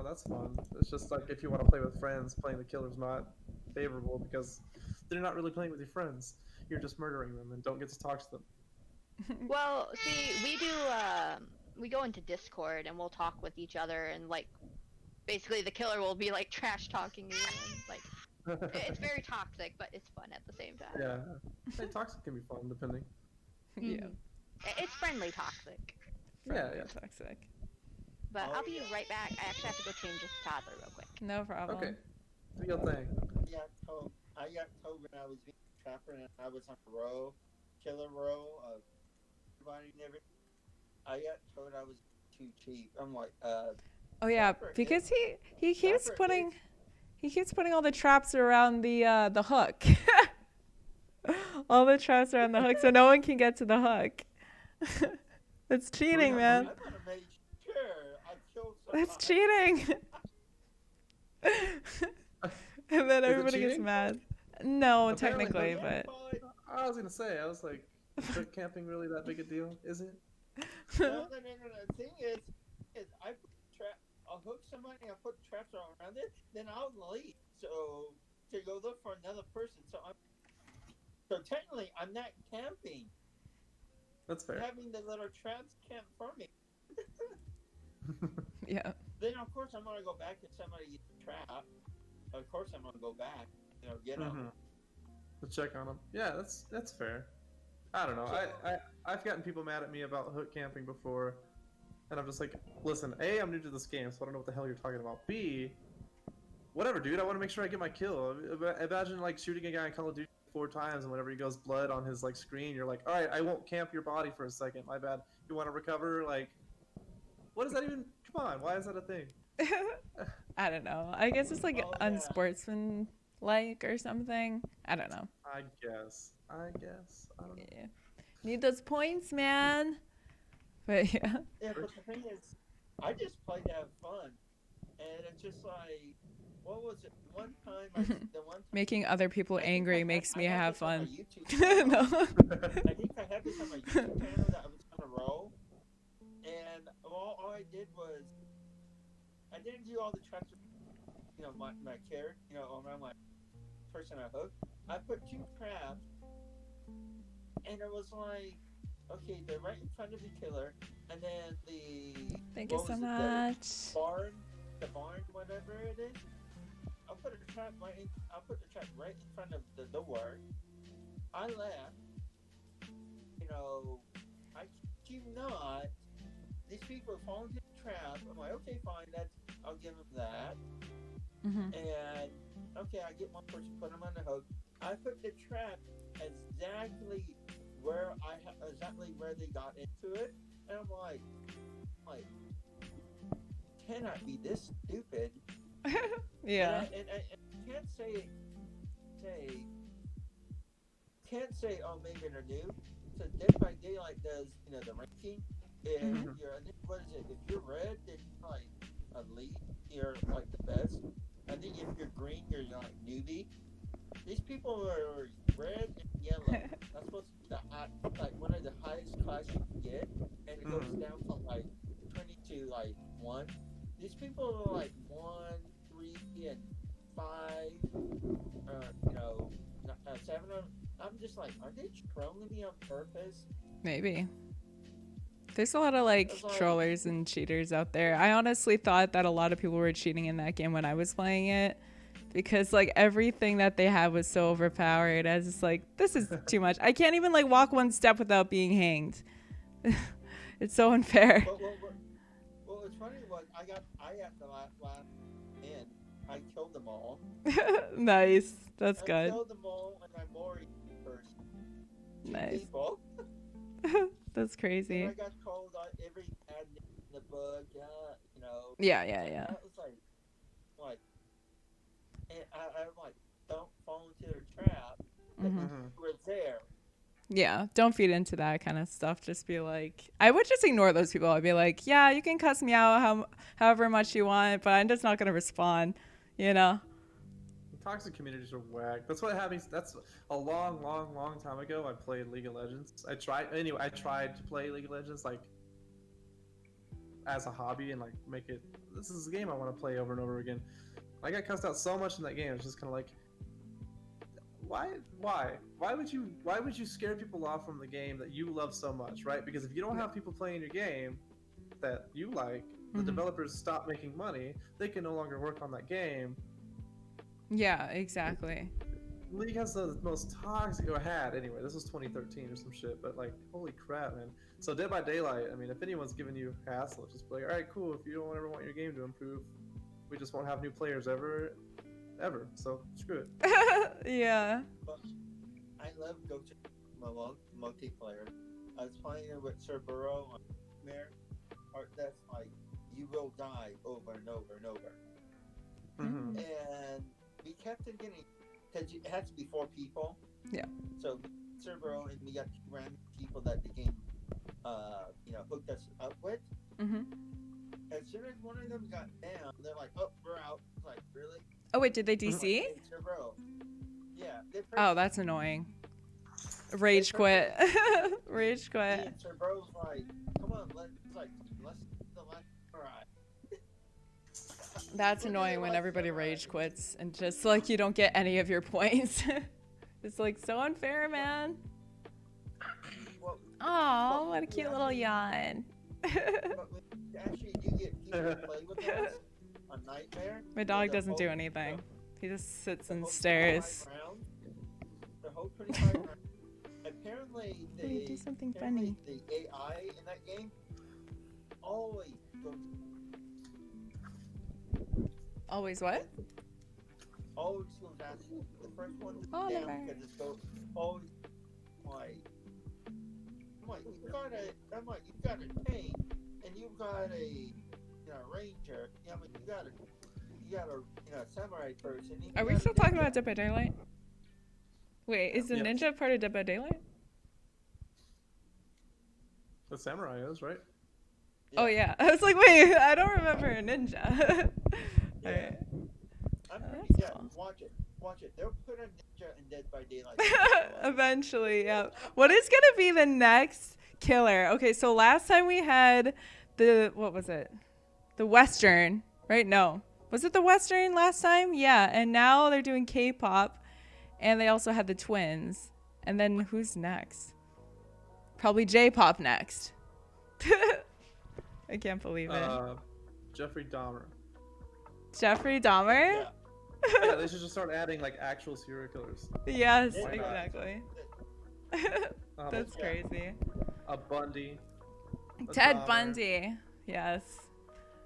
that's fun. It's just like if you want to play with friends, playing the killer's not favorable because they're not really playing with your friends. You're just murdering them and don't get to talk to them. Well, see, we go into Discord and we'll talk with each other, and like basically the killer will be like trash talking you, and like it's very toxic, but it's fun at the same time. Yeah. Hey, toxic can be fun depending. Yeah. It's friendly toxic. Yeah, Friendly yeah. Toxic. But I'll be right back. I actually have to go change this toddler real quick. No problem. Okay. Do your thing. I got told when I was being a trapper and I was on a killer row of everybody and everything. I got told I was too cheap. I'm like, Oh yeah, Trapper because he keeps Trapper putting all the traps around the hook. All the traps around the hook, so no one can get to the hook. That's cheating, Yeah, man. I'm gonna make sure I kill That's somebody. cheating. And then Is it everybody gets cheating? mad. No, Apparently, technically, Yeah, but I was gonna say, I was like, is camping really that big a deal? Is it? No. The thing is I put I'll hook somebody, I'll put traps all around it, then I'll leave. So to go look for another person. So technically, I'm not camping. That's fair. Having the little traps camp for me. yeah. Then of course I'm gonna go back to somebody gets trapped. Of course I'm gonna go back. Get them. To check on them. Yeah, that's fair. I don't know. I've gotten people mad at me about hook camping before, and I'm just like, listen, A, I'm new to this game, so I don't know what the hell you're talking about. B, whatever, dude. I want to make sure I get my kill. Imagine like shooting a guy in Call of Duty 4 times, and whenever he goes blood on his like screen, you're like, all right, I won't camp your body for a second. My bad. You want to recover? Like, what does that even? Come on, why is that a thing? I don't know. I guess it's like Oh, yeah. unsportsmanlike or something. I don't know. I guess. I don't know. Yeah. Need those points, man. But yeah. Yeah, but the thing is, I just play to have fun, and it's just like, what was it? One time, Making other people angry makes me have fun. No. No. I think I had this on my YouTube channel that I was on a roll, and all I did was, I didn't do all the traps, my character, around my person I hooked. I put 2 traps, and it was like, okay, they're right in front of the killer, and then Thank you what so was it, much. the barn, whatever it is. I'll put the trap right in front of the door. I left. I kid you not. These people fall into the trap. I'm like, okay, fine. I'll give them that. Mhm. And okay, I get one person, put them on the hook. I put the trap exactly exactly where they got into it, and I'm like, cannot be this stupid. Yeah. And I can't say, oh, maybe they're new. So Dead by Daylight does, the ranking. If you're, what is it? If you're red, then you're like elite. You're like the best. I think if you're green, you're like newbie. These people are red and yellow. That's supposed to be one of the highest class you can get, and it goes down from like 20 to like 1. These people are like 1, 3, and 5. 7. I'm just like, are they trolling me on purpose? Maybe. There's a lot of like trollers and cheaters out there. I honestly thought that a lot of people were cheating in that game when I was playing it, because like everything that they had was so overpowered. I was just like, this is too much. I can't even like walk one step without being hanged. It's so unfair. Well, it's funny. I had the last in. I killed them all. Nice. That's I good. killed them all, and I moried first. Nice. People. That's crazy. And I got called on every ad in the book. Yeah. I was like, and I'm like, don't fall into their trap. We're there. Yeah, don't feed into that kind of stuff. Just be like, I would just ignore those people. I'd be like, yeah, you can cuss me out however much you want, but I'm just not going to respond, Toxic communities are whack. That's what happened. That's a long time ago. I played League of Legends. I tried to play League of Legends like as a hobby and like make it. This is a game I want to play over and over again. I got cussed out so much in that game. It's just kind of like, why would you scare people off from the game that you love so much, right? Because if you don't have people playing your game that you like, the developers stop making money. They can no longer work on that game. Yeah, exactly. League has the most toxic, or had anyway. This was 2013 or some shit, but like, holy crap, man. So Dead by Daylight, I mean, if anyone's giving you hassle, just be like, all right, cool. If you don't ever want your game to improve, we just won't have new players ever. So screw it. Yeah. But I love Go to multiplayer. I was playing it with Sir Burrow on there. That's like, you will die over and over and over. And we kept it getting, because it has to be 4 people. Yeah. So Cerberus and we got 2 random people that the game, hooked us up with. As soon as one of them got down, they're like, "Oh, we're out." It's like, really? Oh wait, did they DC? Cerberus. Yeah. Oh, that's annoying. Rage quit. Rage quit. And Cerberus was like, "Come on, let's the last try." That's annoying when everybody rage quits and just like you don't get any of your points. It's like so unfair, man. Oh, what a cute little yawn. But we actually do get people to play with us on Nightmare. My dog doesn't do anything. He just sits and stares. The whole 25 round. Apparently, do something funny. The AI in that game always goes. Always what? Always goes down. The first one is Oh, down never. because it goes always like. You've got a tank, and you've got a ranger. You got a samurai person. Are we still talking about Dead by Daylight? Wait, is the ninja part of Dead by Daylight? The samurai is, right? Yeah. Oh yeah, I was like, wait, I don't remember a ninja. Yeah. Alright. I'm pretty, Cool. Watch it. They'll put a ninja in Dead by Daylight. Eventually, yeah. What is gonna be the next killer? Okay, so last time we had what was it? The Western, right? No. Was it the Western last time? Yeah, and now they're doing K-pop, and they also had the twins. And then who's next? Probably J-pop next. I can't believe it. Jeffrey Dahmer. Jeffrey Dahmer? Yeah, they should just start adding like actual serial killers. Yes, Why not? exactly. That's crazy. A Bundy. A Ted Dahmer. Bundy. Yes.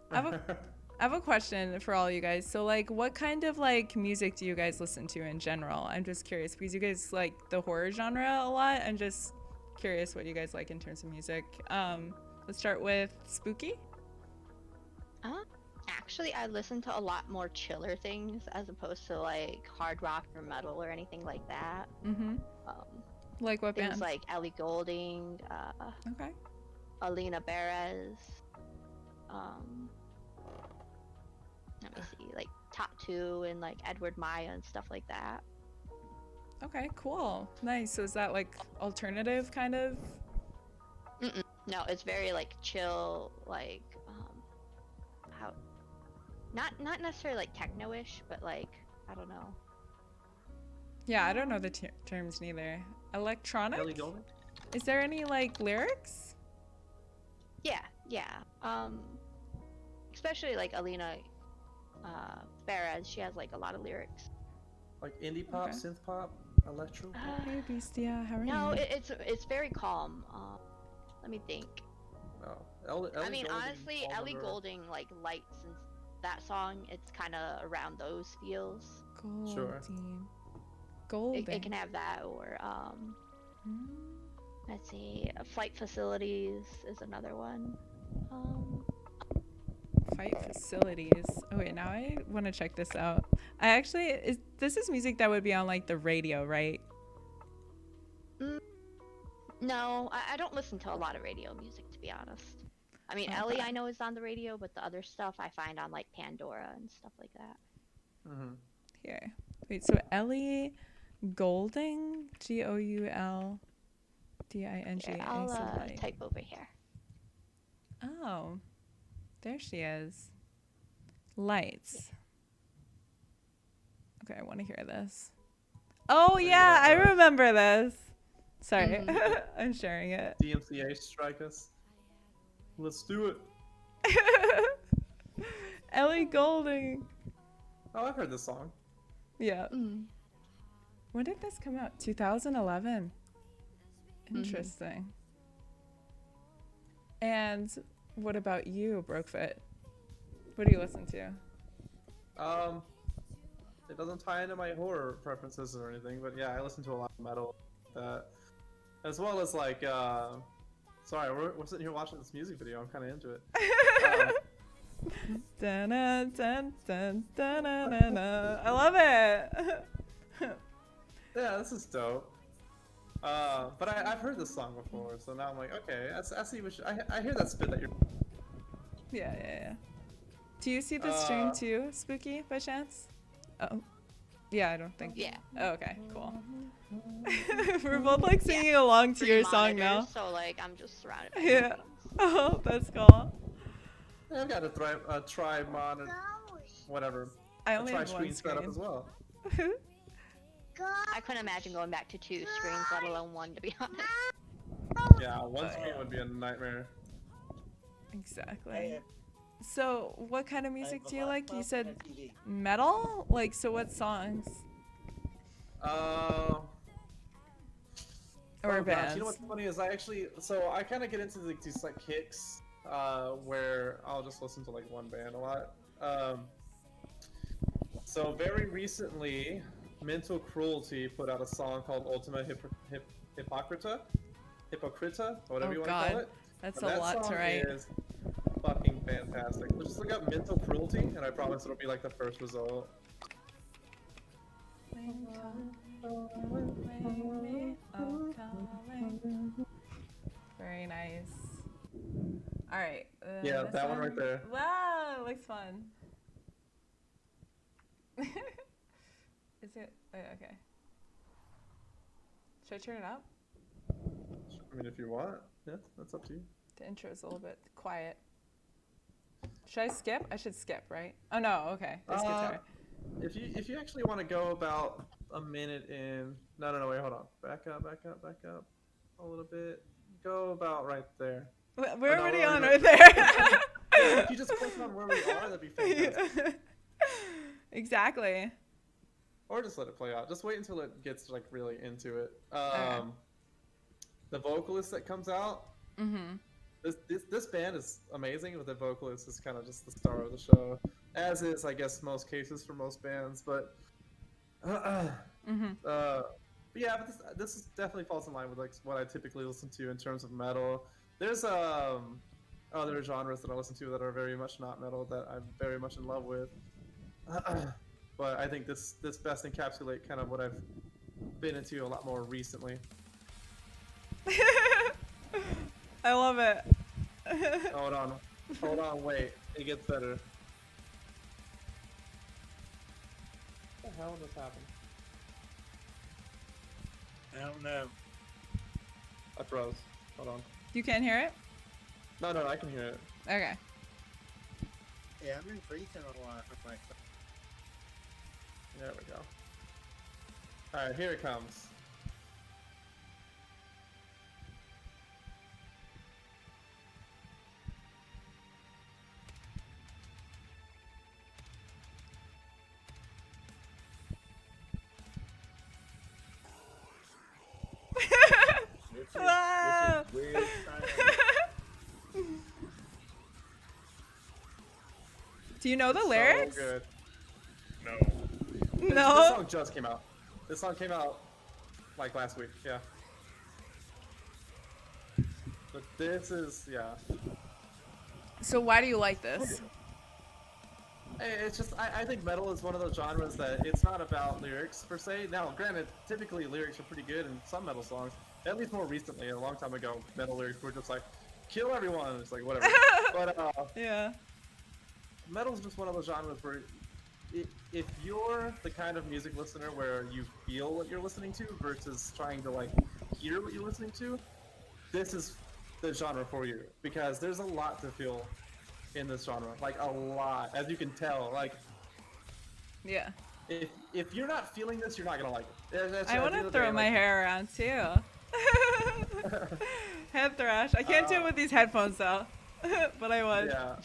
I I have a question for all you guys. So, like, what kind of like music do you guys listen to in general? I'm just curious because you guys like the horror genre a lot. I'm just curious what you guys like in terms of music. Let's start with Spooky. Actually, I listen to a lot more chiller things as opposed to like hard rock or metal or anything like that. Mm-hmm. Um, Like what things band? like Ellie Goulding, Okay. Alina Perez. Let me see, like Tattoo and like Edward Maya and stuff like that. Okay. Cool. Nice. So is that like alternative kind of? No, it's very like chill, like how not necessarily like techno-ish, but like I don't know. Yeah, I don't know the terms neither. Electronic? Ellie Goulding? Is there any like lyrics? Yeah. Especially like Alina Perez, she has like a lot of lyrics. Like indie pop, Okay. synth pop, electro? Hey, Beastia, how are No, you? it's very calm. Let me think. No. I mean, Golding honestly, falls Ellie under- Goulding, like Lights and that song, it's kind of around those feels. Sure. Golding. It can have that, or Hmm. let's see, Flight Facilities is another one. Fight facilities. Oh wait, now I want to check this out. This is music that would be on like the radio, right? No, I don't listen to a lot of radio music, to be honest. I mean, Okay. Ellie I know is on the radio, but the other stuff I find on like Pandora and stuff like that. Mhm. Here. Wait, so Ellie Goulding? Goulding. Here, I'll type over here. Oh, there she is. Lights. Okay, I want to hear this. Oh yeah, I remember this. Sorry, I'm sharing it. DMCA strike us. Let's do it. Ellie Goulding. Oh, I've heard this song. Yeah. When did this come out? 2011. Interesting. And what about you, Brokefoot? What do you listen to? It doesn't tie into my horror preferences or anything, but yeah, I listen to a lot of metal, as well as like, sorry, we're sitting here watching this music video. I'm kind of into it. Dun, dun, dun, dun, dun, dun, dun, dun. I love it. Yeah, this is dope. But I've heard this song before, so now I'm like, okay, I see what I hear that spit that you're. Yeah. Do you see the stream too, Spooky, by chance? Oh. Yeah, I don't think. Yeah. Oh, okay, cool. We're both like singing along to 3 your song now. monitors, so like I'm just surrounded by Yeah. screens. Oh, that's cool. Yeah, I've got a tri monitor, whatever. I A only tri have one screen setup as screen. well. I couldn't imagine going back to 2 screens, let alone 1, to be honest. Yeah, one screen would be a nightmare. Exactly. So, what kind of music do you like? You said metal? Like, so what songs? Or Or bands? You know what's funny is I kind of get into these like kicks where I'll just listen to like one band a lot. So very recently, Mental Cruelty put out a song called Ultima Hypocrita, or whatever Oh, you want God. to call it. That's And a lot to song write. is fucking fantastic. So just look up Mental Cruelty, and I promise it'll be like the first result. Very nice. All right. Yeah, this that one right there. Wow, it looks fun. Is it? Oh, okay. Should I turn it up? I mean, if you want, yeah, that's up to you. The intro is a little bit quiet. Should I skip? I should skip, right? Oh no. Okay. There's guitar. If you actually want to go about a minute in, no, wait, hold on. Back up a little bit. Go about right there. We're no, already we're on already- right there. If you just click on where we are, that'd be fantastic. Exactly. Or just let it play out. Just wait until it gets like really into it. Okay. The vocalist that comes out, Mm-hmm. This band is amazing, but the vocalist is kind of just the star of the show, as is, I guess, most cases for most bands. But Mhm. but yeah, but this is definitely falls in line with like what I typically listen to in terms of metal. There's other genres that I listen to that are very much not metal that I'm very much in love with. But I think this best encapsulate kind of what I've been into a lot more recently. I love it. Hold on, wait, it gets better. What the hell just happened? I don't know. I froze. Hold on. You can't hear it? No, I can hear it. Okay. Yeah, I've been freezing a lot on my phone. There we go. Alright, here it comes. Ah. This is weird silence. Do you know the So lyrics? good. No. This No. song just came out. This song came out like last week, yeah. But this is, yeah. So why do you like this? It's just, I think metal is one of those genres that it's not about lyrics per se. Now, granted, typically lyrics are pretty good in some metal songs. At least more recently, a long time ago, metal lyrics were just like, kill everyone. It's like, whatever. But Yeah. metal's just one of those genres where if you're the kind of music listener where you feel what you're listening to versus trying to like hear what you're listening to, this is the genre for you, because there's a lot to feel in this genre, like a lot, as you can tell. Like Yeah. if you're not feeling this, you're not gonna like it. I want to throw my hair around too. Head thrash. I can't do it with these headphones though, but I would. Yeah.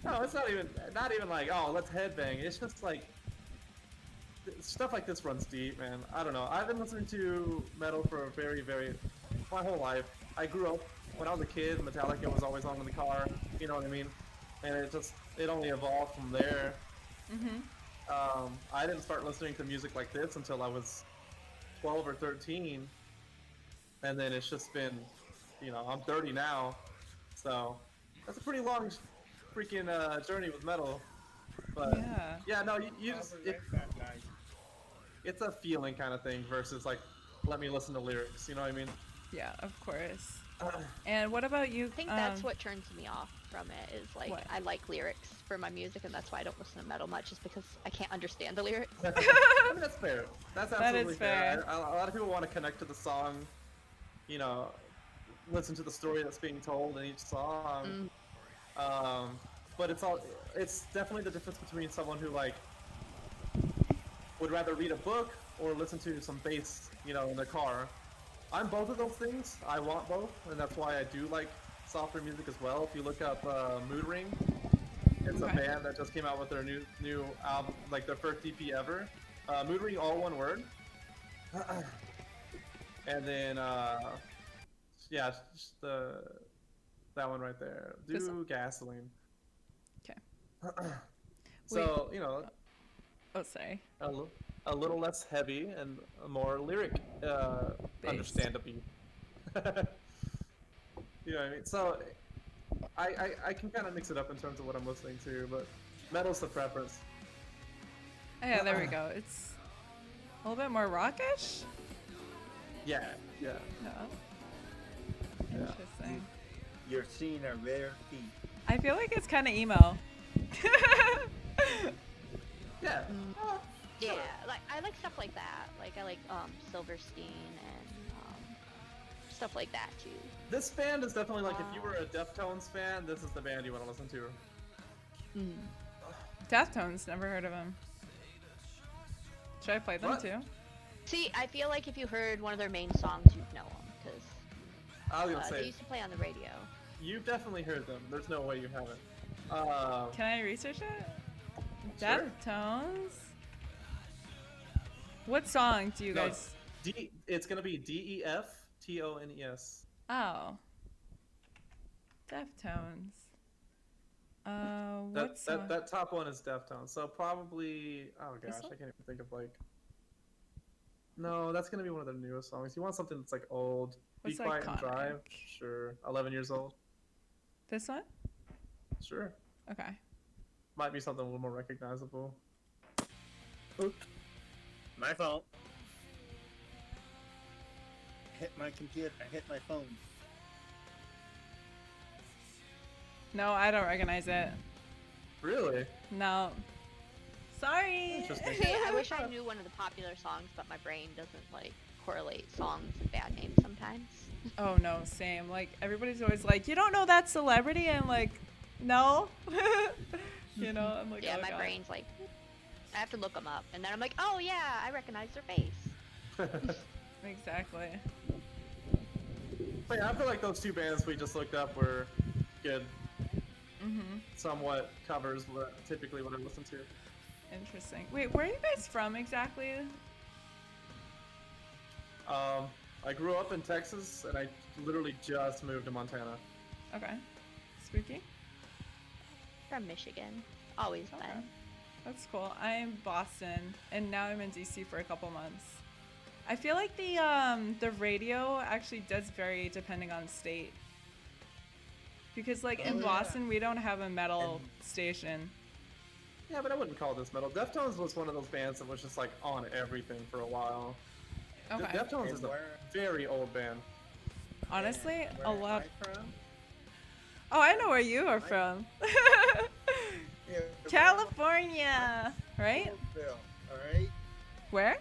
No, it's not even like, oh, let's headbang. It's just like stuff like this runs deep, man. I don't know. I've been listening to metal for my whole life. I grew up when I was a kid. Metallica was always on in the car. You know what I mean? And it only evolved from there. Mhm. I didn't start listening to music like this until I was 12 or 13, and then it's just been, I'm 30 now, so that's a pretty long freaking journey with metal. But Yeah. no, you just it's a feeling kind of thing versus like, let me listen to lyrics. You know what I mean? Yeah, of course. And what about you? I think that's what turns me off from it is like What? I like lyrics for my music, and that's why I don't listen to metal much, is because I can't understand the lyrics. I mean, that's fair. That's That absolutely is fair. fair. A lot of people want to connect to the song, listen to the story that's being told in each song. But it's definitely the difference between someone who like would rather read a book or listen to some bass, in their car. I'm both of those things. I want both, and that's why I do like softer music as well. If you look up Mood Ring, it's a Okay. band that just came out with their new album, like their first EP ever. Mood Ring, all one word. And then yeah, just that one right there. This Do Gasoline. Okay. So Oh, sorry. a little less heavy and a more lyric, understandable. You know what I mean? So I can kind of mix it up in terms of what I'm listening to, but metal's the preference. Oh, yeah, there we go. It's a little bit more rockish. Yeah. Yeah. Interesting. You're seeing a rare feat. I feel like it's kind of emo. Yeah. Yeah, like I like stuff like that. Like I like Silverstein and stuff like that too. This band is definitely like, if you were a Deftones fan, this is the band you want to listen to. Deftones, never heard of them. Should I play them What? too? See, I feel like if you heard one of their main songs, you'd know them because I was gonna they say, used to play on the radio. you've definitely heard them. There's no way you haven't. Can I research it? Sure. Deftones? What song do you No, guys... It's gonna be DEFTONES. Oh. Deftones. That, What's that top one is Deftones. So probably, oh This gosh, I one? can't even think of like. No, that's gonna be one of their newest songs. You want something that's like old. What's Be Quiet and Drive. iconic? Sure. 11 years old. this one? Sure. Okay. Might be something a little more recognizable. Oops. My fault. Hit my computer. I hit my phone. No, I don't recognize it. Really? No. Sorry. Interesting. See, I wish I knew one of the popular songs, but my brain doesn't like correlate songs and band names sometimes. Oh no, same. Like everybody's always like, you don't know that celebrity, and I'm like, no. You know, I'm like, Yeah, oh, my God. brain's like, I have to look them up, and then I'm like, oh yeah, I recognize their face. Exactly. But yeah, I feel like those two bands we just looked up were good. Mhm. Somewhat covers typically what I listen to. Interesting. Wait, where are you guys from exactly? I grew up in Texas, and I literally just moved to Montana. Okay. Spooky. From Michigan, always Okay. been. That's cool. I'm Boston, and now I'm in DC for a couple months. I feel like the radio actually does vary depending on state. Because like in Oh, yeah. Boston, we don't have a metal station. Yeah, but I wouldn't call this metal. Deftones was one of those bands that was just like on everything for a while. Okay. Deftones And is a where- very old band. Honestly, and a where am lot. I from? Oh, I know where you are from. Yeah, California, right? Coolsville, alright? Where?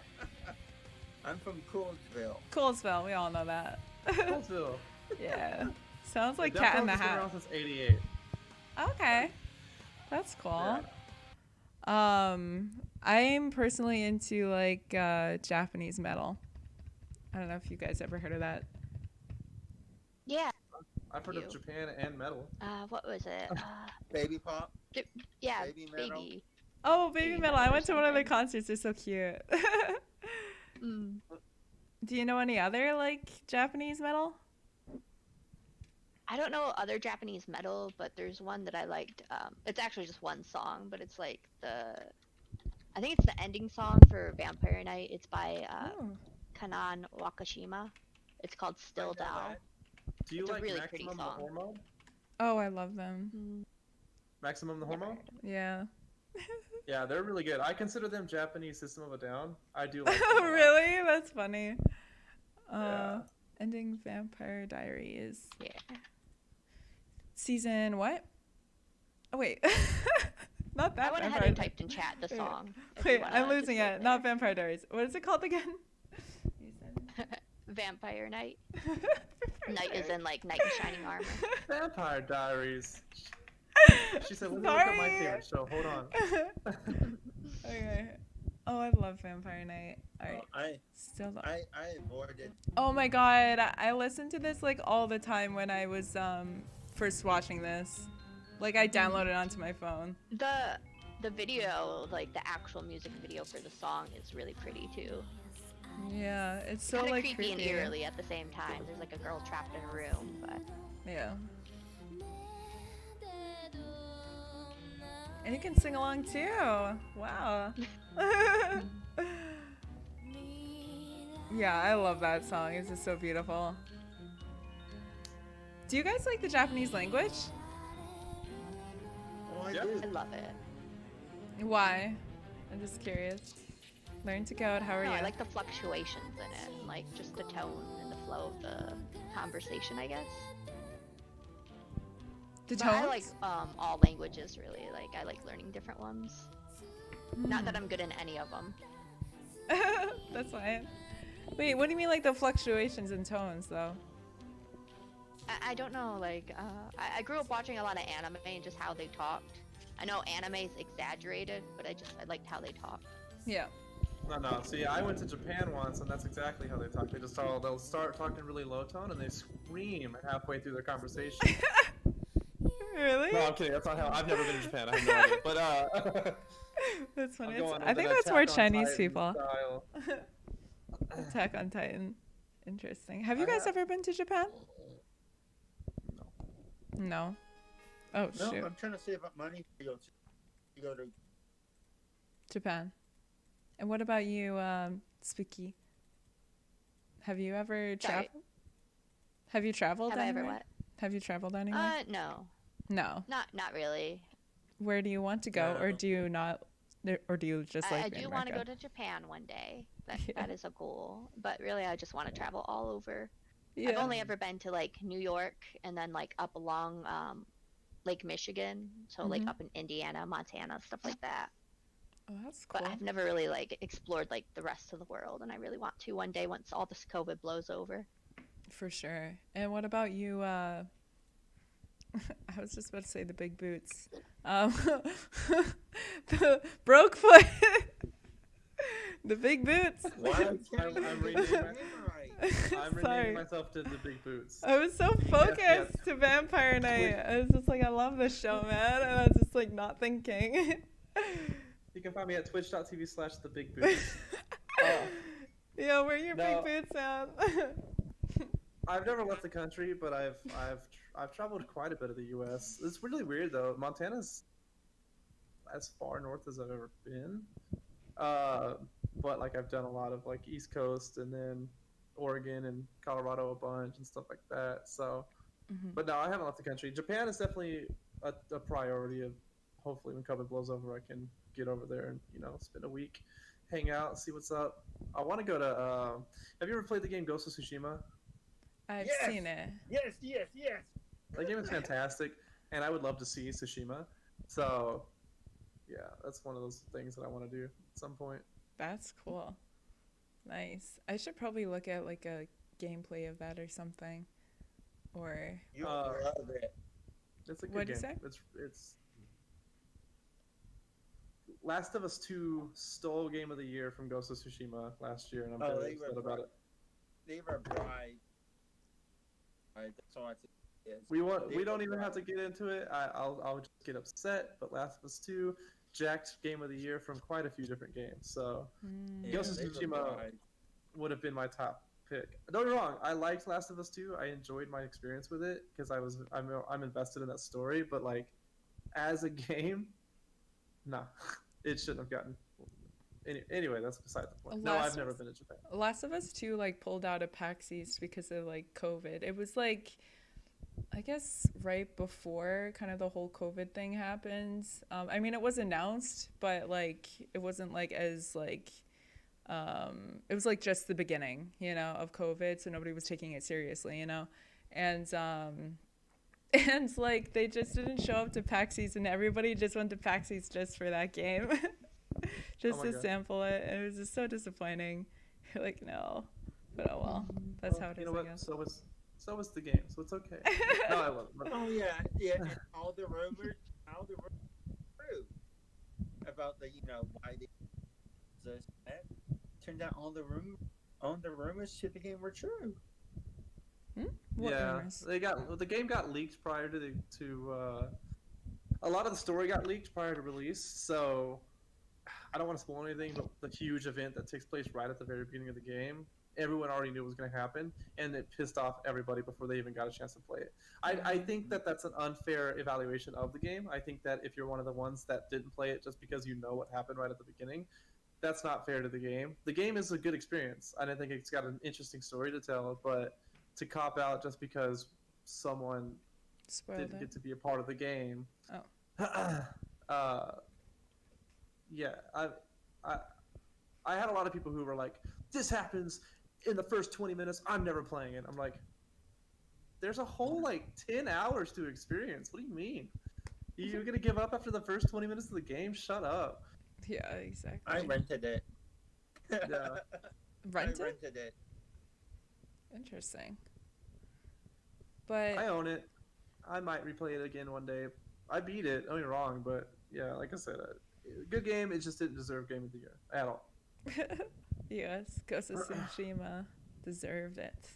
I'm from Coolsville. Coolsville. We all know that. Colesville. Yeah. Sounds like Deftones Cat in the has been Hat. around since '88. Okay. That's cool. Yeah. I'm personally into like Japanese metal. I don't know if you guys ever heard of that. Yeah. I've heard of You. Japan and metal. What was it? Baby pop. Yeah, Baby metal. baby. Oh, baby Baby metal! metal I or went to one of their something. concerts. They're so cute. Mm. Do you know any other like Japanese metal? I don't know other Japanese metal, but there's one that I liked. It's actually just one song, but it's like I think it's the ending song for Vampire Night. It's by Oh. Kanan Wakashima. It's called Still I know Down. that. Do you It's a like really pretty Maximum the song. Hormone? Oh, I love them. Maximum the Never Hormone? heard of it. Yeah. Yeah, they're really good. I consider them Japanese System of a Down. I do like them a lot. Really? That's funny. Yeah. Ending Vampire Diaries. Yeah. Season what? Oh wait. Not that I went ahead Vampire and typed in chat the Wait. song. if you Wait, wanna I'm just losing look it. Not Vampire Diaries. What is it called again? You said- Vampire Night. Night is in like knight in shining armor. Vampire Diaries. She said, let me look at my Sorry. favorite show. Hold on. Okay. Oh, I love Vampire Night. Alright. I Still don't. I avoided. Oh my god, I listened to this like all the time when I was first watching this. Like I downloaded it onto my phone. The video, like the actual music video for the song, is really pretty too. Yeah, it's so Kind of like creepy and eerily at the same time. There's like a girl trapped in a room, but Yeah. And you can sing along too. Wow. Yeah, I love that song. It's just so beautiful. Do you guys like the Japanese language? Oh, I Yep. do. I love it. Why? I'm just curious. Learn to code. How are No, you? I like the fluctuations in it, and like just the tone and the flow of the conversation, I guess. the But tones. I like all languages really. Like I like learning different ones. Not that I'm good in any of them. That's fine. Wait, what do you mean like the fluctuations in tones though? I don't know. Like I grew up watching a lot of anime and just how they talked. I know anime's exaggerated, but I liked how they talked. Yeah. No. See, I went to Japan once, and that's exactly how they talk. They just they'll start talking really low tone, and they scream halfway through their conversation. Really? No, I'm kidding. That's not how. I've never been to Japan. I have no idea. But That's funny. I'm going I with think an that's more Attack on Chinese Titan people. style. Attack on Titan. Interesting. Have you I guys have. ever been to Japan? No. No. Oh No, shoot. I'm trying to save up money to go to. Japan. And what about you, Spooky? Have you ever Sorry. traveled? Have you traveled Have I ever anywhere? what? Have you traveled anywhere? No, No. not really. Where do you want to go, or No. do you not, or do you just like I being do in want to America? go to Japan one day. That Yeah. that is a goal. But really, I just want to travel all over. I've Yeah. only ever been to like New York and then like up along Lake Michigan, so like Mhm. up in Indiana, Montana, stuff like that. Oh, that's cool. But I've never really like explored like the rest of the world, and I really want to one day once all this COVID blows over. For sure. And what about you? I was just about to say the big boots. The broke foot. The big boots. Why I'm Sorry. renaming myself to the Big Boots. I was so focused to Vampire Night. I was just like, I love this show, man. And I was just like not thinking. You can find me at twitch.tv/thebigboots. Yeah, where your No. big boots at? I've never left the country, but I've traveled quite a bit of the U.S. It's really weird though. Montana's as far north as I've ever been, but like I've done a lot of like East Coast and then Oregon and Colorado a bunch and stuff like that. So, Mhm. but no, I haven't left the country. Japan is definitely a priority. Of hopefully when COVID blows over, I can get over there and spend a week, hang out, see what's up. I want to go to. Have you ever played the game Ghost of Tsushima? I've Yes. seen it. Yes. That game is fantastic, and I would love to see Tsushima. So, yeah, that's one of those things that I want to do at some point. That's cool. Nice. I should probably look at like a gameplay of that or something. Or You Uh, love it. It's a good What'd game. you say? It's Last of Us 2 stole Game of the Year from Ghost of Tsushima last year, and I'm Oh, very they were upset about it. They were bright. That's all I think. Yes. We They don't were even have to bright. get into it. I'll just get upset. But Last of Us 2 jacked Game of the Year from quite a few different games. So mm, Yeah, Ghost of they were Tsushima bright. would have been my top pick. Don't get me wrong, I liked Last of Us 2. I enjoyed my experience with it because I'm invested in that story. But like as a game, nah, it shouldn't have gotten. Anyway, that's beside the point. No, Last I've of never Us- been to Japan. Last of Us 2 like pulled out of PAX East because of like COVID. It was like I guess right before kind of the whole COVID thing happened. I mean it was announced, but like it wasn't like as like it was like just the beginning, of COVID, so nobody was taking it seriously, And and like they just didn't show up to PAX East, and everybody just went to PAX East just for that game. Just Oh my to God. sample it, and it was just so disappointing. Like no, but oh well, that's how it is. You know I what? guess. So was the game, so it's okay. No, I love it. But Oh yeah, and all the rumors true about why they just that. Turned out all the rumors to the game were true. What yeah, rumors? the game got leaked prior to a lot of the story got leaked prior to release. So I don't want to spoil anything, but the huge event that takes place right at the very beginning of the game, everyone already knew was going to happen, and it pissed off everybody before they even got a chance to play it. I think that that's an unfair evaluation of the game. I think that if you're one of the ones that didn't play it just because you know what happened right at the beginning, that's not fair to the game. The game is a good experience. I don't think it's got an interesting story to tell, but to cop out just because someone Spoiled didn't it. get to be a part of the game. Oh. Yeah, I had a lot of people who were like, "This happens in the first 20 minutes. I'm never playing it." I'm like, "There's a whole like 10 hours to experience. What do you mean? You're gonna give up after the first 20 minutes of the game? Shut up." Yeah, exactly. I rented it. Yeah. Rented? I rented it. Interesting. But I own it. I might replay it again one day. I beat it. Don't get me wrong, but yeah, like I said, good game. It just didn't deserve Game of the Year at all. yes, Ghost of Tsushima deserved it.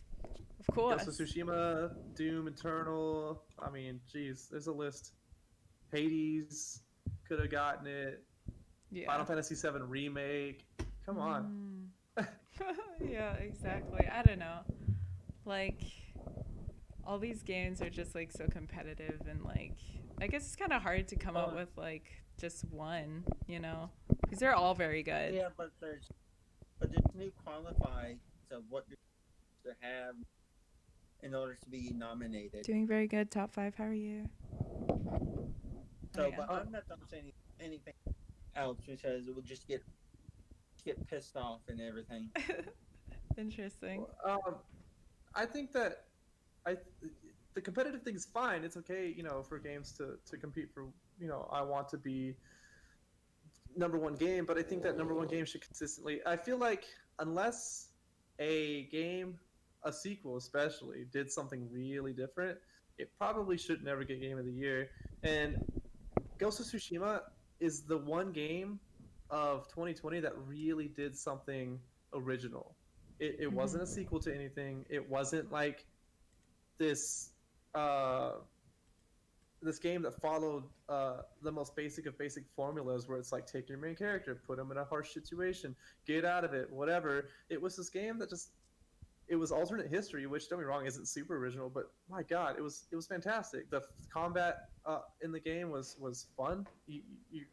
Of course. Ghost of Tsushima, Doom Eternal. I mean, geez, there's a list. Hades could have gotten it. Yeah. Final Fantasy VII Remake. Come on. Yeah, exactly. I don't know. Like, all these games are just like so competitive, and like I guess it's kind of hard to come up with like just one, you know, because they're all very good. Yeah, but there's new qualifiers of what you're supposed to have in order to be nominated. Doing very good. Top 5. How are you? So, Oh, yeah. but I'm not going to say anything else because it will just get pissed off and everything. Interesting. I think that the competitive thing is fine. It's okay, you know, for games to compete for, you know, I want to be #1 game, but I think that #1 game should consistently. I feel like unless a game, a sequel especially, did something really different, it probably should never get Game of the Year. And Ghost of Tsushima is the one game of 2020 that really did something original. It wasn't a sequel to anything. It wasn't like this this game that followed the most basic of basic formulas, where it's like, take your main character, put him in a harsh situation, get out of it, whatever. It was this game that just, it was alternate history, which, don't be wrong, isn't super original, but my god, it was fantastic. The combat in the game was fun. You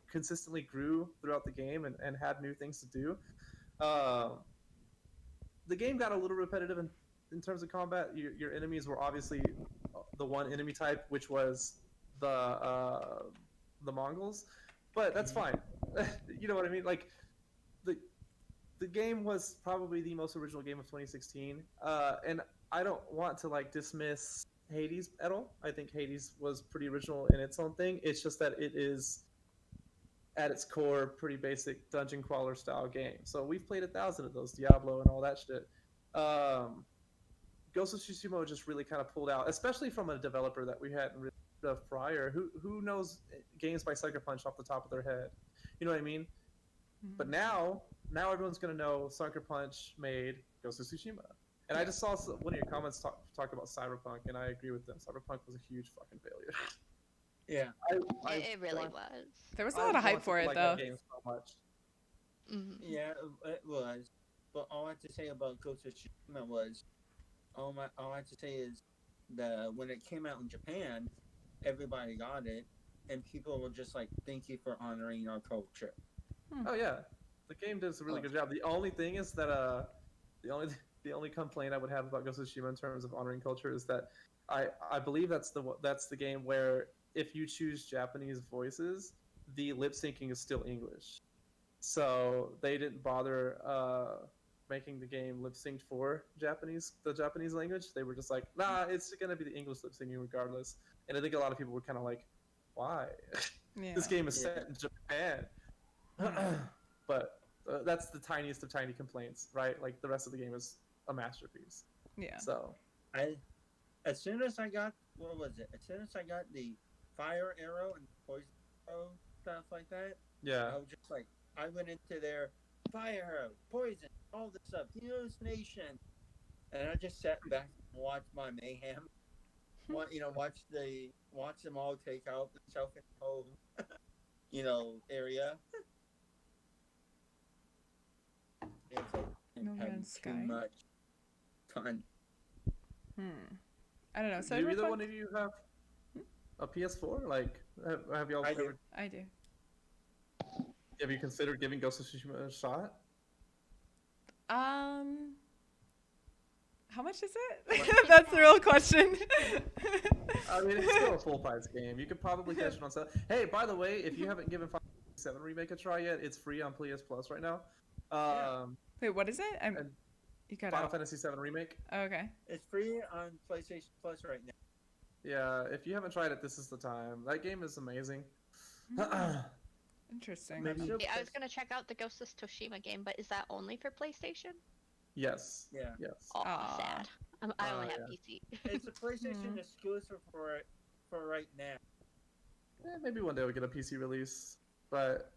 consistently grew throughout the game and had new things to do. The game got a little repetitive in terms of combat. Your enemies were obviously the one enemy type, which was the Mongols, but that's fine. You know what I mean? Like, the game was probably the most original game of 2016, and I don't want to like dismiss Hades at all. I think Hades was pretty original in its own thing. It's just that it is, at its core, pretty basic dungeon crawler style game. So we've played 1,000 of those, Diablo and all that shit. Ghost of Tsushima just really kind of pulled out, especially from a developer that we hadn't really heard of prior. Who knows games by Sucker Punch off the top of their head? You know what I mean? Mm-hmm. But now everyone's gonna know Sucker Punch made Ghost of Tsushima. And I just saw one of your comments talk about Cyberpunk, and I agree with them. Cyberpunk was a huge fucking failure. Yeah, it really was. There was a lot of hype for it, though. That game so much. Mm-hmm. Yeah, it was. But all I have to say about Ghost of Tsushima was, all I have to say is that when it came out in Japan, everybody got it, and people were just like, "Thank you for honoring our culture." Oh yeah, the game does a really good job. The only thing is that the only complaint I would have about Ghost of Tsushima in terms of honoring culture is that I believe that's the game where if you choose Japanese voices, the lip syncing is still English. So they didn't bother making the game lip synced for the Japanese language. They were just like, nah, it's gonna be the English lip syncing regardless. And I think a lot of people were kind of like, why? Yeah. This game is set in Japan. But that's the tiniest of tiny complaints, right? Like, the rest of the game is a masterpiece. Yeah. So as soon as I got the fire arrow and poison arrow, stuff like that, yeah, I was just like, I went into their fire arrow, poison, all this stuff, hallucination, and I just sat back and watched my mayhem. Watch them all take out the self-control, area. It's like having too much fun. I don't know. So do either one of you have a PS4? Like, have y'all ever? I do. Have you considered giving Ghost of Tsushima a shot? How much is it? That's the real question. I mean, it's still a full-price game. You could probably catch it on sale. Hey, by the way, if you haven't given Final Fantasy VII Remake a try yet, it's free on PS Plus right now. Wait, what is it? You got Final Fantasy VII Remake. Oh, okay. It's free on PlayStation Plus right now. Yeah, if you haven't tried it, this is the time. That game is amazing. Interesting. Yeah, I was gonna check out the Ghost of Tsushima game, but is that only for PlayStation? Yes. Yeah. Yes. Oh, sad. I only have PC. It's a PlayStation exclusive for right now. Maybe one day we'll get a PC release, but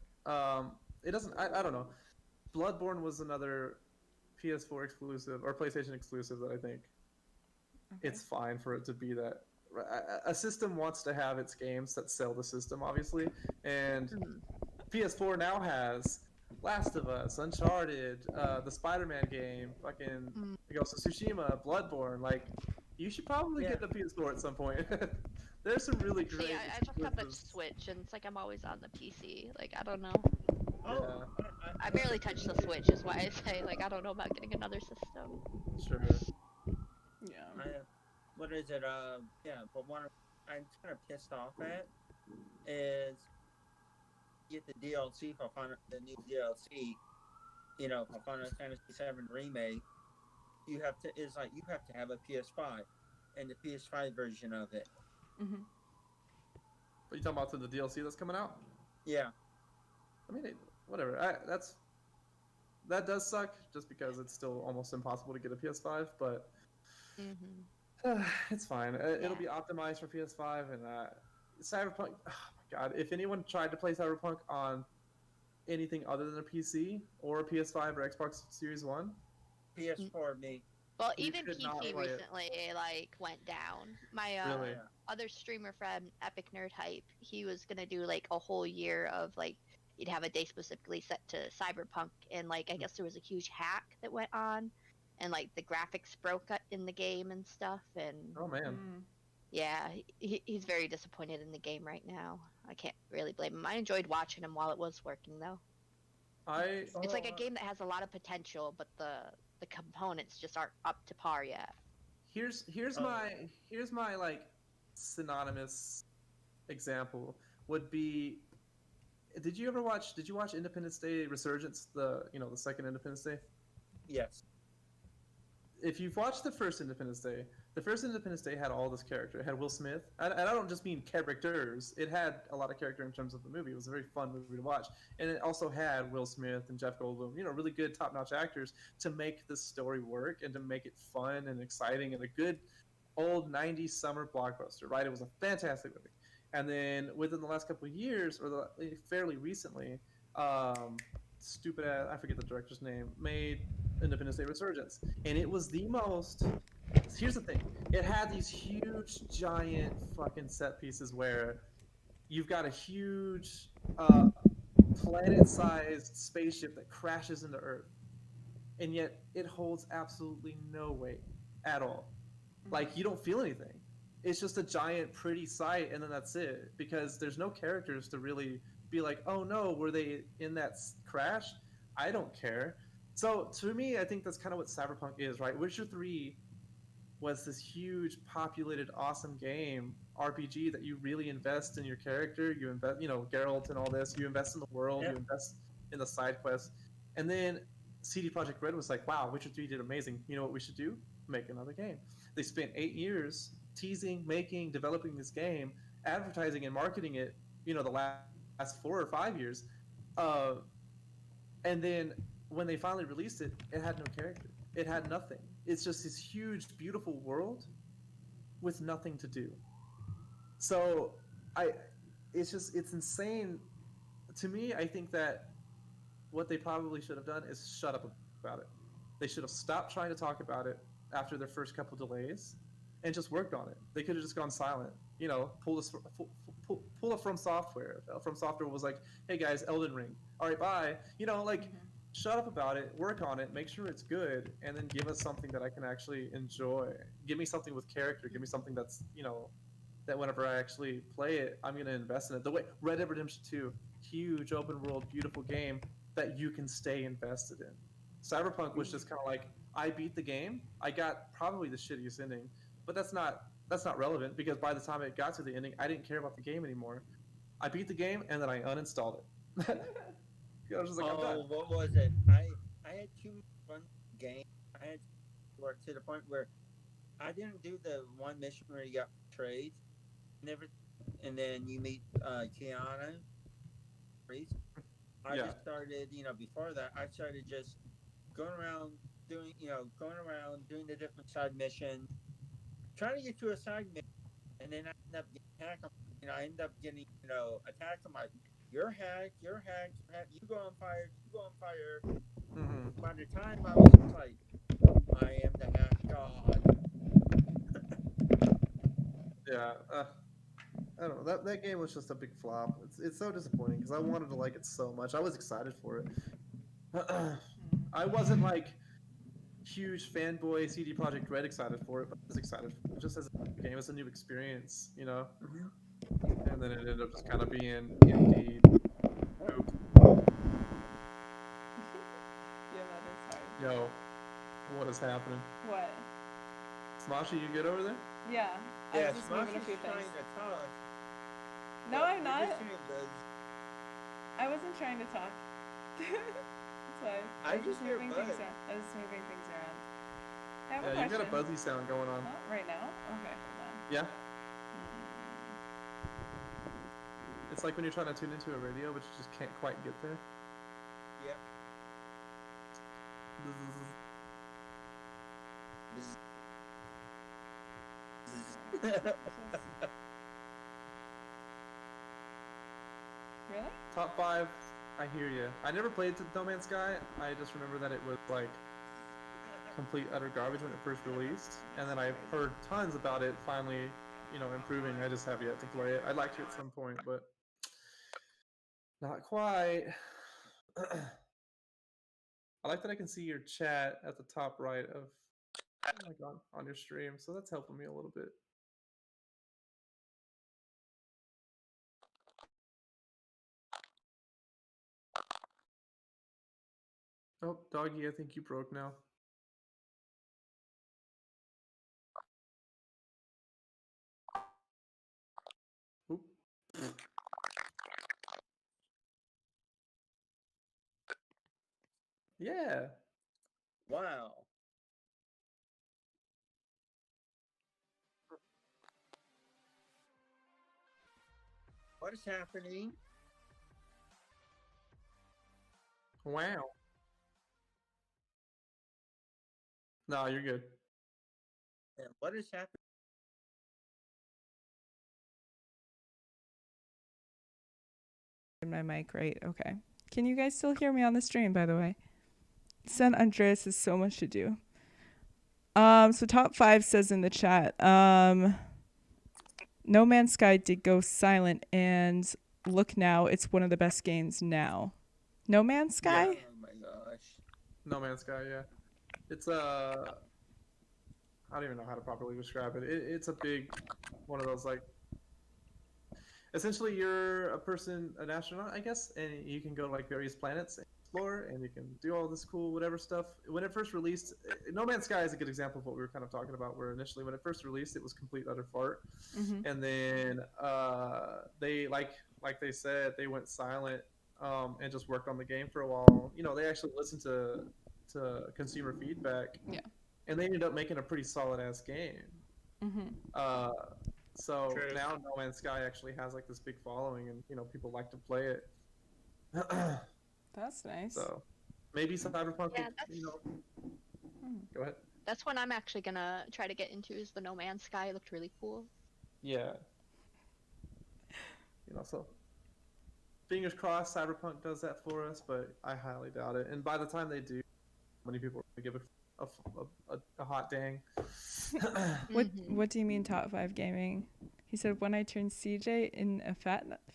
it doesn't. I don't know. Bloodborne was another PS4 exclusive or PlayStation exclusive that I think it's fine for it to be that. A system wants to have its games that sell the system, obviously, and PS4 now has Last of Us, Uncharted, the Spider-Man game, fucking Ghost of Tsushima, Bloodborne. Like, You should probably Yeah. get the PS4 at some point. There's some really great. See, I just have the exclusives. Switch, and it's like I'm always on the PC. Like, I don't know. Oh, I barely touch the Switch, is why I say, like, I don't know about getting another system. Sure. Yeah. What is it? Yeah, but one I'm kind of pissed off at is get the DLC for the new DLC. You know, for Final Fantasy VII Remake. You have to have a PS5 and the PS5 version of it. Mm-hmm. What are you talking about to the DLC that's coming out? Yeah. I mean, whatever. That does suck, just because it's still almost impossible to get a PS5. But it's fine. It'll be optimized for PS5 and Cyberpunk. Oh my god! If anyone tried to play Cyberpunk on anything other than a PC or a PS5 or Xbox Series One, PS4 me. Well, You even could not PC play it. recently, like, went down. My Really? other streamer friend, Epic Nerd Hype, he was gonna do, like, a whole year of, like, you'd have a day specifically set to Cyberpunk, and, like, I guess there was a huge hack that went on, and, like, the graphics broke in the game and stuff, and Oh man. yeah, he's very disappointed in the game right now. I can't really blame him. I enjoyed watching him while it was working, though. It's like a game that has a lot of potential, but the components just aren't up to par yet. Here's my like synonymous example would be. Did you watch Independence Day Resurgence, the second Independence Day? Yes. If you've watched the first Independence Day had all this character. It had Will Smith, and I don't just mean characters. It had a lot of character in terms of the movie. It was a very fun movie to watch, and it also had Will Smith and Jeff Goldblum, really good top-notch actors to make this story work and to make it fun and exciting and a good old '90s summer blockbuster. Right? It was a fantastic movie. And then within the last couple of years, or fairly recently, stupid ass, I forget the director's name, made Independence Day Resurgence, and it was the most. Here's the thing: it had these huge, giant, fucking set pieces where you've got a huge, planet-sized spaceship that crashes into Earth, and yet it holds absolutely no weight at all. Like, you don't feel anything. It's just a giant, pretty sight, and then that's it. Because there's no characters to really be like, oh no, were they in that crash? I don't care. So to me, I think that's kind of what Cyberpunk is, right? Witcher 3 was this huge, populated, awesome game, RPG, that you really invest in your character. You invest, Geralt and all this. You invest in the world. Yeah. You invest in the side quests. And then CD Projekt Red was like, wow, Witcher 3 did amazing. You know what we should do? Make another game. They spent 8 years teasing, making, developing this game, advertising and marketing it, the last 4 or 5 years. And then when they finally released it, it had no character. It had nothing. It's just this huge, beautiful world with nothing to do. So it's insane. To me, I think that what they probably should have done is shut up about it. They should have stopped trying to talk about it after their first couple delays and just worked on it. They could have just gone silent. Pull it from software. From software was like, hey guys, Elden Ring. All right, bye. Shut up about it, work on it, make sure it's good, and then give us something that I can actually enjoy. Give me something with character. Give me something that's, that whenever I actually play it, I'm going to invest in it. The way Red Dead Redemption 2, huge open world, beautiful game that you can stay invested in. Cyberpunk was just kind of like, I beat the game. I got probably the shittiest ending, but that's not relevant, because by the time it got to the ending, I didn't care about the game anymore. I beat the game and then I uninstalled it. I was just like, I'm done. What was it? I had too fun game. I had work to the point where I didn't do the one mission where you got betrayed, and then you meet Keanu Reeves. I just started, before that, I started just going around doing the different side missions, trying to get to a side mission, and then I end up getting hacked. I end up getting, attacked. I'm like, you're hacked, you go on fire, Mm-hmm. By the time I was just like, I am the hack god. Yeah, I don't know. That game was just a big flop. It's so disappointing because I wanted to like it so much. I was excited for it. I wasn't like huge fanboy CD Projekt Red excited for it, but I was excited for it just as a game, as a new experience, you know. And then it ended up just kind of being indie. Yeah, that is hard. Yo, what is happening? What? Smashy, you good over there? Yeah. I Yeah, was just moving a Smashy's few trying things. to talk. No, but I'm we're not. just hearing buzz. I wasn't trying to talk. That's why. I was just hear moving things buzz. around. I was moving things around. I have a Yeah, you've got a question. buzzy sound going on. Oh, right now? Okay, hold on. Yeah, it's like when you're trying to tune into a radio, but you just can't quite get there. Yep. Really? Top 5, I hear you. I never played No Man's Sky. I just remember that it was like complete utter garbage when it first released, and then I've heard tons about it finally, you know, improving. I just have yet to play it. I'd like to at some point, but not quite. I like that I can see your chat at the top right of like on your stream, so that's helping me a little bit. Oh, doggy, I think you broke now. Oop. Yeah. Wow. What is happening? Wow. No, you're good. And what is happening? My mic right. Okay. Can you guys still hear me on the stream, by the way? San Andreas has so much to do. So top 5 says in the chat, No Man's Sky did go silent, and look now, it's one of the best games now. No Man's Sky? Oh my gosh. No Man's Sky, yeah. It's I don't even know how to properly describe it. It's a big one of those, like, essentially you're a person, an astronaut, I guess, and you can go to like various planets and explore, and you can do all this cool whatever stuff. When it first released, No Man's Sky is a good example of what we were kind of talking about, where initially when it first released it was complete utter fart. And then they like they said, they went silent and just worked on the game for a while. You know, they actually listened to consumer feedback. Yeah. And they ended up making a pretty solid ass game. So True. now No Man's Sky actually has like this big following, and you know, people like to play it. That's nice. So maybe Cyberpunk. Yeah, will, you know. Go ahead. That's one I'm actually gonna try to get into, is the No Man's Sky. It looked really cool. Yeah. You know, so fingers crossed Cyberpunk does that for us, but I highly doubt it. And by the time they do, many people are gonna give it a hot dang. What do you mean top 5 gaming? He said when I turned CJ in a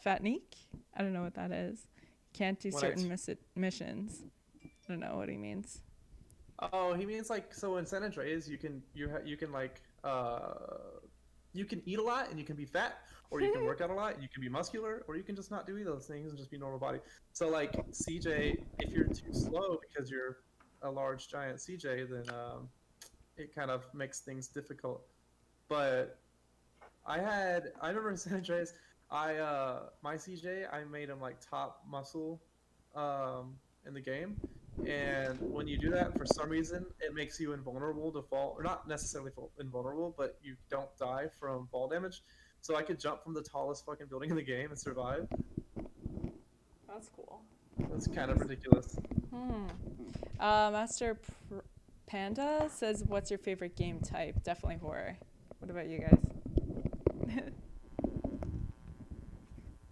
fatnik. I don't know what that is. Can't do When certain missions. I don't know what he means. Oh, he means like, so in San Andreas you can like you can eat a lot and you can be fat, or you can work out a lot and you can be muscular, or you can just not do either of those things and just be normal body. So like CJ, if you're too slow because you're a large giant CJ, then it kind of makes things difficult. But I remember in San Andreas, my CJ, I made him like top muscle in the game, and when you do that, for some reason it makes you invulnerable to fall, or not necessarily invulnerable, but you don't die from fall damage. So I could jump from the tallest fucking building in the game and survive. That's cool. That's kind of ridiculous. Master Panda says, what's your favorite game type? Definitely horror. What about you guys?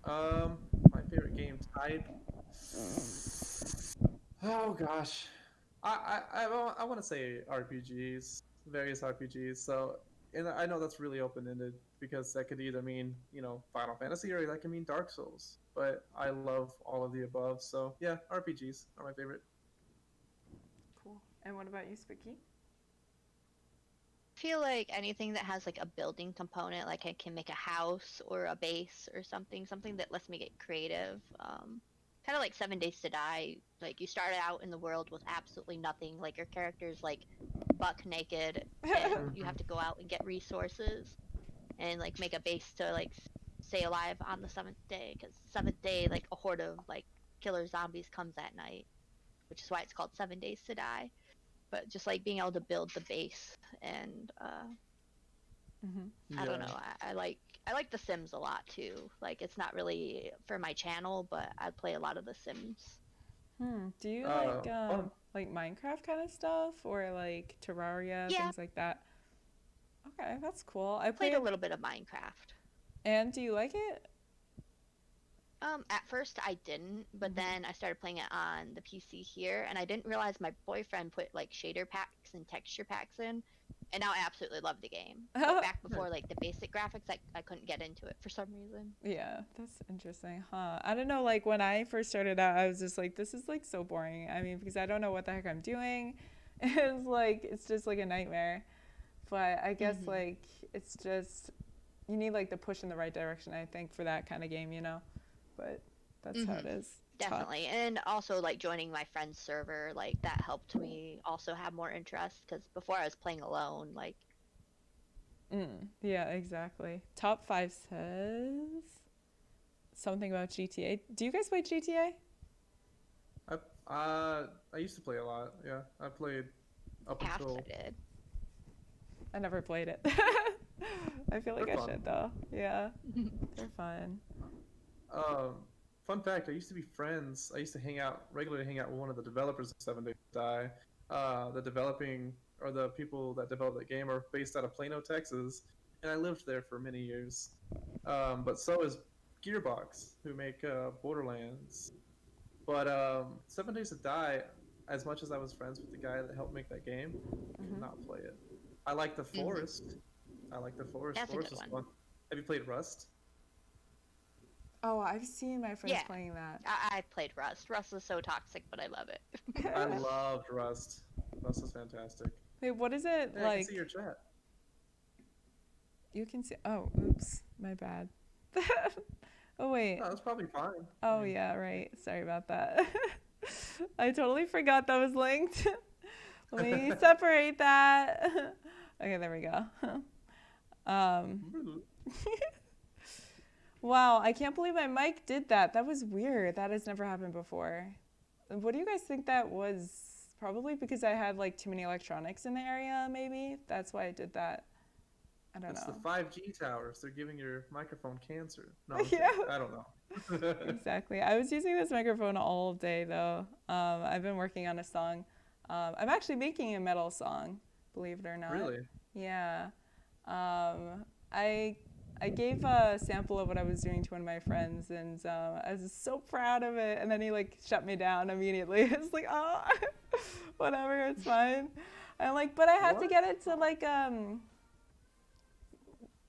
My favorite game type. Oh gosh, I want to say RPGs, various RPGs. So, and I know that's really open-ended, because that could either mean, you know, Final Fantasy, or that can mean Dark Souls. But I love all of the above. So yeah, RPGs are my favorite. Cool. And what about you, Spooky? feel like anything that has like a building component, like I can make a house or a base or something that lets me get creative. Kind of like 7 Days to Die. Like you start out in the world with absolutely nothing. Like your character's like buck naked, and you have to go out and get resources and like make a base to like stay alive on the seventh day. Because seventh day, like a horde of like killer zombies comes at night, which is why it's called 7 Days to Die. But just like being able to build the base and I don't know. I like The Sims a lot too. Like it's not really for my channel, but I play a lot of The Sims. Do you like Minecraft kind of stuff or like Terraria, Yeah. things like that? Okay, that's cool. I Played a little bit of Minecraft. And do you like it? At first I didn't, but then I started playing it on the PC here, and I didn't realize my boyfriend put like shader packs and texture packs in, and now I absolutely love the game. But back before like the basic graphics, I couldn't get into it for some reason. Yeah, that's interesting, huh? I don't know, like when I first started out, I was just like, this is like so boring. I mean, because I don't know what the heck I'm doing. It's just like a nightmare. But I guess like it's just, you need like the push in the right direction, I think, for that kind of game, you know? But that's how it is. Definitely. And also like joining my friend's server, like that helped me also have more interest, because before I was playing alone, like yeah, exactly. Top 5 says something about GTA. Do you guys play GTA? I used to play a lot. Yeah, I played up half until. I did. I never played it. I feel like They're I fun. should though. Yeah, they're fun. Fun fact: I used to be friends. I used to regularly hang out with one of the developers of 7 Days to Die. The people that developed that game are based out of Plano, Texas, and I lived there for many years. But so is Gearbox, who make Borderlands. But 7 Days to Die, as much as I was friends with the guy that helped make that game, I could not play it. I like the Forest. I like the Forest. That's a Forest good is one. fun. Have you played Rust? Oh, I've seen my friends Yeah. playing that. I played Rust. Rust is so toxic, but I love it. I loved Rust. Rust is fantastic. Wait, what is it Yeah, I like? can see your chat. You can see. Oh, oops, my bad. Oh wait. No, that's probably fine. Oh yeah, right. Sorry about that. I totally forgot that was linked. Let me separate that. Okay, there we go. Wow, I can't believe my mic did that. That was weird. That has never happened before. What do you guys think that was? Probably because I had like too many electronics in the area, maybe. That's why I did that. I don't It's know. the 5G towers. They're giving your microphone cancer. No, I'm Yeah. kidding. I don't know. Exactly. I was using this microphone all day though. I've been working on a song. I'm actually making a metal song, believe it or not. Really? Yeah. I gave a sample of what I was doing to one of my friends, and I was so proud of it. And then he like shut me down immediately. It's like, oh, whatever, it's fine. I'm like, but I have to What? get it to like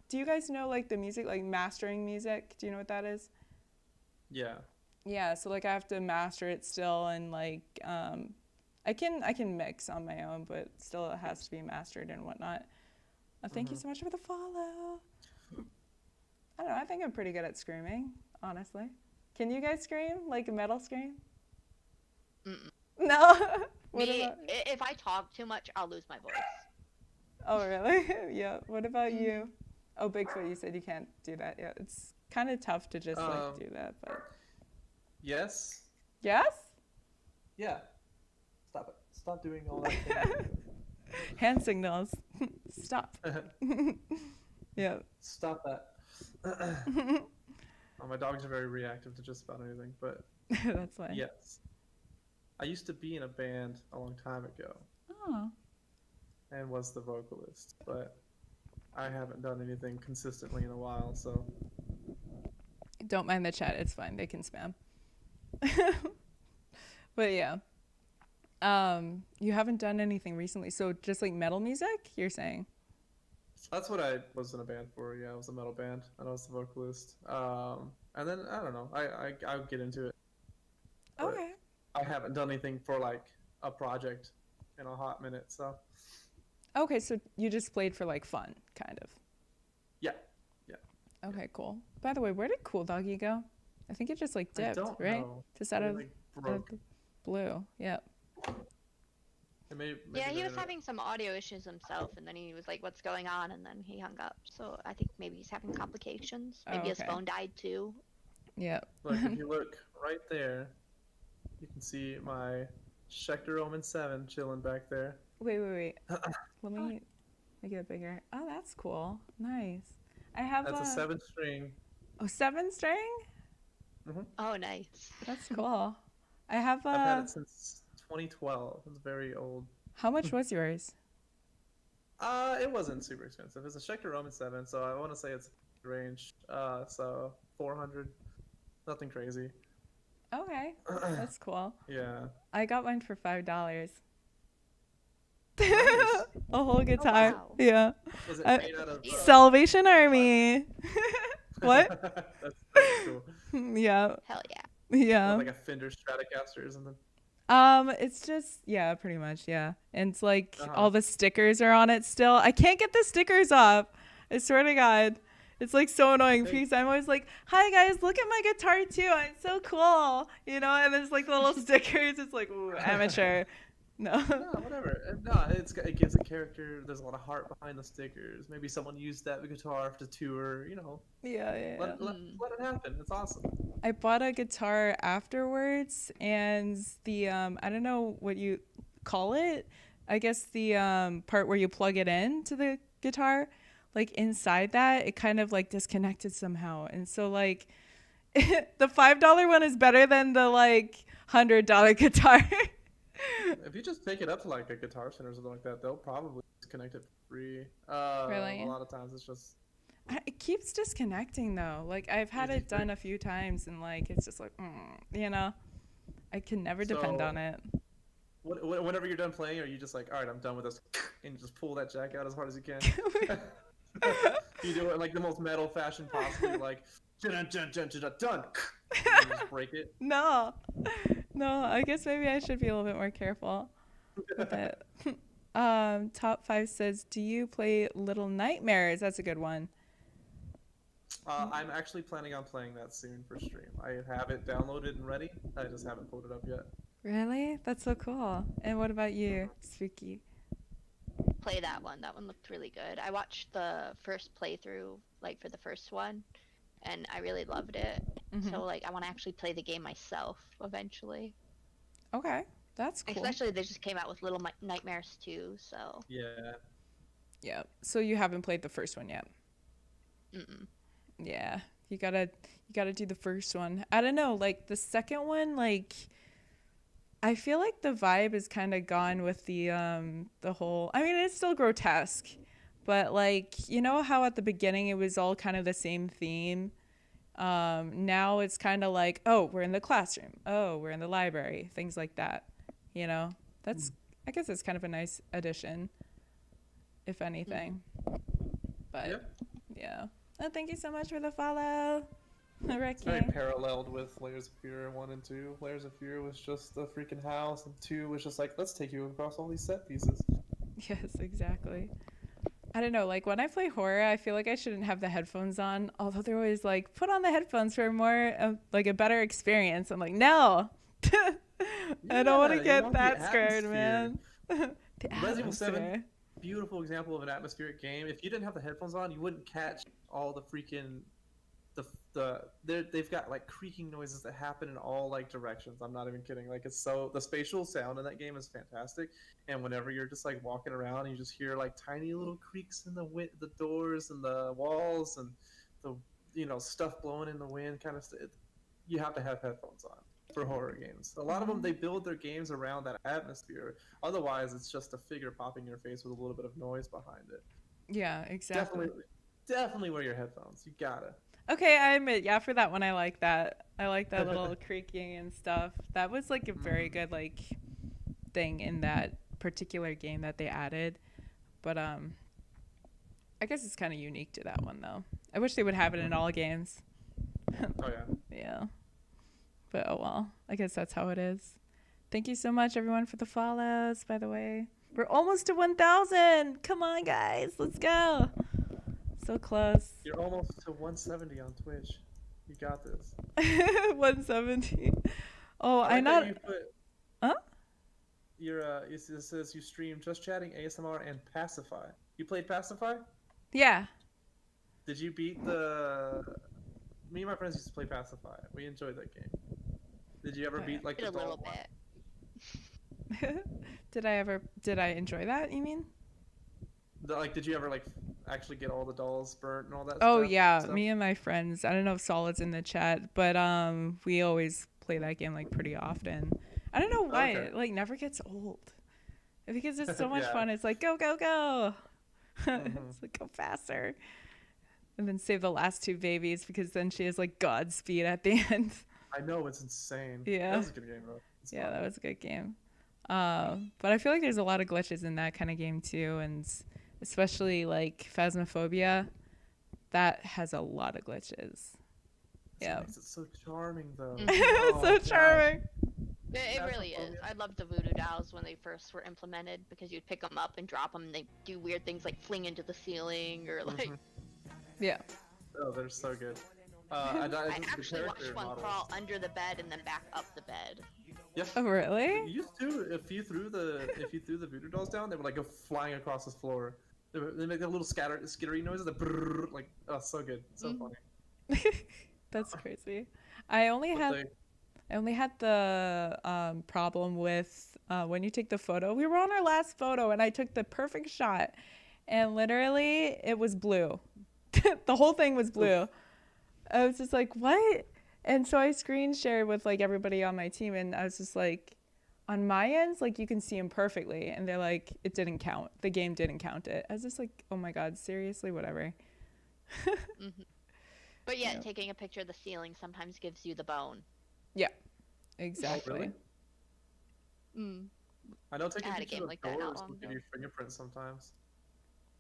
Do you guys know like the music, like mastering music? Do you know what that is? Yeah. Yeah, so like I have to master it still, and like I can mix on my own, but still it has to be mastered and whatnot. Thank you so much for the follow. I don't know, I think I'm pretty good at screaming, honestly. Can you guys scream? Like a metal scream? No? What Me, about... if I talk too much, I'll lose my voice. Oh, really? Yeah. What about you? Oh, Bigfoot, you said you can't do that. Yeah, it's kind of tough to just like do that, but... Yes. Yes? Yeah. Stop it. Stop doing all that. Thing. Hand signals. Stop. Yeah. Stop that. My dogs are very reactive to just about anything, but That's fine. yes. I used to be in a band a long time ago Oh. and was the vocalist, but I haven't done anything consistently in a while, so Don't mind the chat. It's fine. They can spam. But yeah. You haven't done anything recently. So just like metal music, you're saying? that's what I was in a band for. Yeah, I was a metal band and I was the vocalist. And then I don't know. I'll get into it. But Okay. I haven't done anything for like a project in a hot minute, so Okay, so you just played for like fun, kind of. Yeah. Okay, cool. By the way, where did Cool Doggy go? I think it just like I dipped, don't right? know. Just out It, of, like, out broke. of the blue. Yep. Maybe Yeah, he the was internet- having some audio issues himself, and then he was like, "What's going on?" And then he hung up. So I think maybe he's having complications. Maybe his okay. phone died too. Yep. Look, if you look right there, you can see my Schecter Omen 7 chilling back there. Wait. Let me make it bigger. Oh, that's cool. Nice. I have That's a 7-string. Oh, 7-string? Oh, nice. That's cool. I have I've had it since 2012. It's very old. How much was yours? It wasn't super expensive. It's a Schecter Omen 7, so I want to say it's range. So 400. Nothing crazy. Okay. That's cool. Yeah. I got mine for $5. Nice. A whole guitar. wow. Yeah. Was it I- made out of? Salvation Army. What? That's cool. Yeah. Hell yeah. Yeah. Like a Fender Stratocaster or something. It's just, yeah, pretty much, yeah. And it's like Uh-huh. all the stickers are on it still. I can't get the stickers off. I swear to God. It's like so annoying Hey. because I'm always like, hi guys, look at my guitar too. It's so cool. You know, and there's like the little stickers. It's like, ooh, amateur. No. No, whatever. No, it gives a character. There's a lot of heart behind the stickers. Maybe someone used that guitar to tour. You know, Yeah. let it happen. It's awesome. I bought a guitar afterwards, and the I don't know what you call it. I guess the part where you plug it in to the guitar, like inside that, it kind of like disconnected somehow. And so like the $5 one is better than the like $100 guitar. If you just take it up to like a Guitar Center or something like that, they'll probably disconnect it for free. Really? A lot of times it's just. It keeps disconnecting though. Like I've had Easy it done fix. a few times, and like it's just like, you know, I can never depend So- on it. Whenever you're done playing, are you just like, all right, I'm done with this, and you just pull that jack out as hard as you can? You do it in like the most metal fashion possible, like dun dun dun dun dun dun. And you just break it. No, I guess maybe I should be a little bit more careful with it. Top 5 says, do you play Little Nightmares? That's a good one. I'm actually planning on playing that soon for stream. I have it downloaded and ready. I just haven't pulled it up yet. Really? That's so cool. And what about you, Spooky? Play that one. That one looked really good. I watched the first playthrough, like for the first one, and I really loved it. Mhm. So like, I want to actually play the game myself eventually. Okay, that's cool. Especially they just came out with Little Nightmares 2, so. Yeah. Yeah. So you haven't played the first one yet? Mm-mm. Yeah. You gotta do the first one. I don't know, like the second one, like I feel like the vibe is kind of gone with the whole. I mean, it's still grotesque, but like you know how at the beginning it was all kind of the same theme. Now it's kind of like, oh, we're in the classroom. Oh, we're in the library. Things like that. You know, that's I guess it's kind of a nice addition, if anything. But Yep. yeah. Oh, thank you so much for the follow, It's very Ricky. paralleled with Layers of Fear 1 and 2. Layers of Fear was just a freaking house, and 2 was just like, let's take you across all these set pieces. Yes, exactly. I don't know, like when I play horror, I feel like I shouldn't have the headphones on. Although they're always like, put on the headphones for a more, like a better experience. I'm like, no, I don't want Yeah, to you get want the that scared, man. The Resident Evil 7 atmosphere. Beautiful example of an atmospheric game. If you didn't have the headphones on, you wouldn't catch all the freaking they've got like creaking noises that happen in all like directions. I'm not even kidding. Like it's so the spatial sound in that game is fantastic. And whenever you're just like walking around and you just hear like tiny little creaks in the doors and the walls and the stuff blowing in the wind kind of you have to have headphones on for horror games. A lot of them they build their games around that atmosphere. Otherwise, it's just a figure popping in your face with a little bit of noise behind it. Yeah, exactly. Definitely wear your headphones. You gotta. Okay, I admit, yeah, for that one, I like that. I like that little creaking and stuff. That was like a very good like thing in that particular game that they added. But I guess it's kind of unique to that one though. I wish they would have it in all games. Oh yeah. Yeah. But oh well, I guess that's how it is. Thank you so much everyone for the follows, by the way. We're almost to 1,000. Come on, guys. Let's go. So close. You're almost to 170 on Twitch. You got this. 170. Oh, I I like that not. you put Huh? your it says you stream just chatting, ASMR, and Pacify. You played Pacify? Yeah. Did you beat the? Me and my friends used to play Pacify. We enjoyed that game. Did you ever Oh, beat like Did the a little dog one? bit. Did I enjoy that, you mean? Did you ever like actually get all the dolls burnt and all that Oh stuff? yeah, stuff? me and my friends. I don't know if Solid's in the chat, but we always play that game like pretty often. I don't know why Okay. it like never gets old. Because it's so much Yeah. fun. It's like go go go. Mhm. It's like go faster. And then save the last two babies because then she has like Godspeed at the end. I know, it's insane. Yeah. That was a good game though. It's Yeah, fun. that was a good game. But I feel like there's a lot of glitches in that kind of game too, and especially like Phasmophobia, that has a lot of glitches. That's Yeah. what makes it so charming though. Mhm. It's Oh, so gosh. charming. It really is. Phasmophobia. I loved the voodoo dolls when they first were implemented because you'd pick them up and drop them and they do weird things like fling into the ceiling or like. Mhm. Yeah. Oh, they're so good. I the actually watched character one models. crawl under the bed and then back up the bed. Yep. Oh really? You used to, if you threw the voodoo dolls down, they would like go flying across the floor. They make that little skittery noises, the brrrr, like oh, so good, so Mhm. funny. That's crazy. I only But had the problem with when you take the photo. We were on our last photo and I took the perfect shot, and literally it was blue. The whole thing was blue. I was just like, what? And so I screen shared with like everybody on my team, and I was just like, on my ends, like you can see him perfectly, and they're like, it didn't count. The game didn't count it. I was just like, oh my god, seriously, whatever. But yet, Yeah. taking a picture of the ceiling sometimes gives you the bone. Exactly. really? Mm. I know taking I had a pictures game of like that not doors long will give ago. you fingerprints sometimes.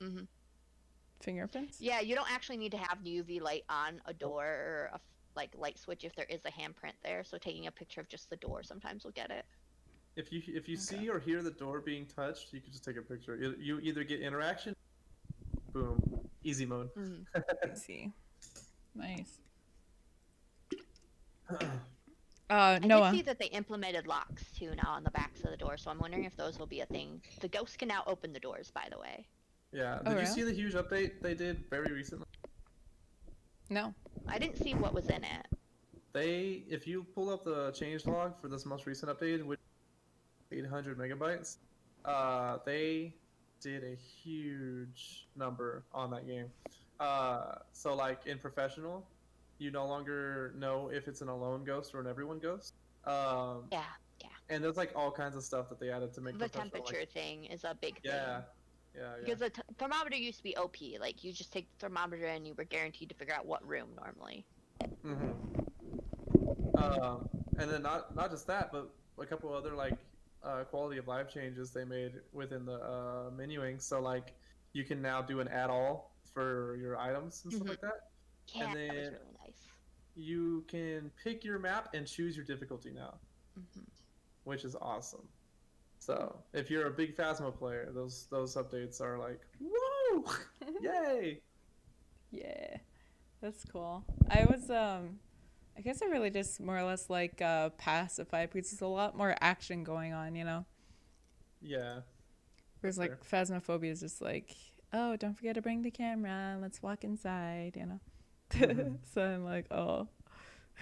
Hmm. Fingerprints? Yeah, you don't actually need to have UV light on a door or a like light switch if there is a handprint there. So taking a picture of just the door sometimes will get it. If you see or hear the door being touched, you can just take a picture. You either get interaction, boom, easy mode. Mm. I see. Nice. I Noah. did see that they implemented locks too now on the backs of the door, so I'm wondering if those will be a thing. The ghosts can now open the doors, by the way. Yeah. Oh, Did you really? see the huge update they did very recently? No. I didn't see what was in it. If you pull up the change log for this most recent update, which 800 megabytes, they did a huge number on that game. So like in professional, you no longer know if it's an alone ghost or an everyone ghost. Yeah, And there's like all kinds of stuff that they added to make the professional, temperature like, thing is a big thing. yeah. Because the thermometer used to be OP. Like you just take the thermometer and you were guaranteed to figure out what room normally. And then not just that, but a couple other like quality of life changes they made within the menuing. So like you can now do an add all for your items and stuff Mhm. like that. Yeah, And that was then- really nice. You can pick your map and choose your difficulty now, Hmm. which is awesome. So if you're a big Phasmo player, those updates are like, woo, yay! Yeah. That's cool. I was I guess I really just more or less like Pacify because there's a lot more action going on, you know? Yeah. Whereas Fair. like Phasmophobia is just like, oh, don't forget to bring the camera, let's walk inside, you know? Mhm. So I'm like, oh.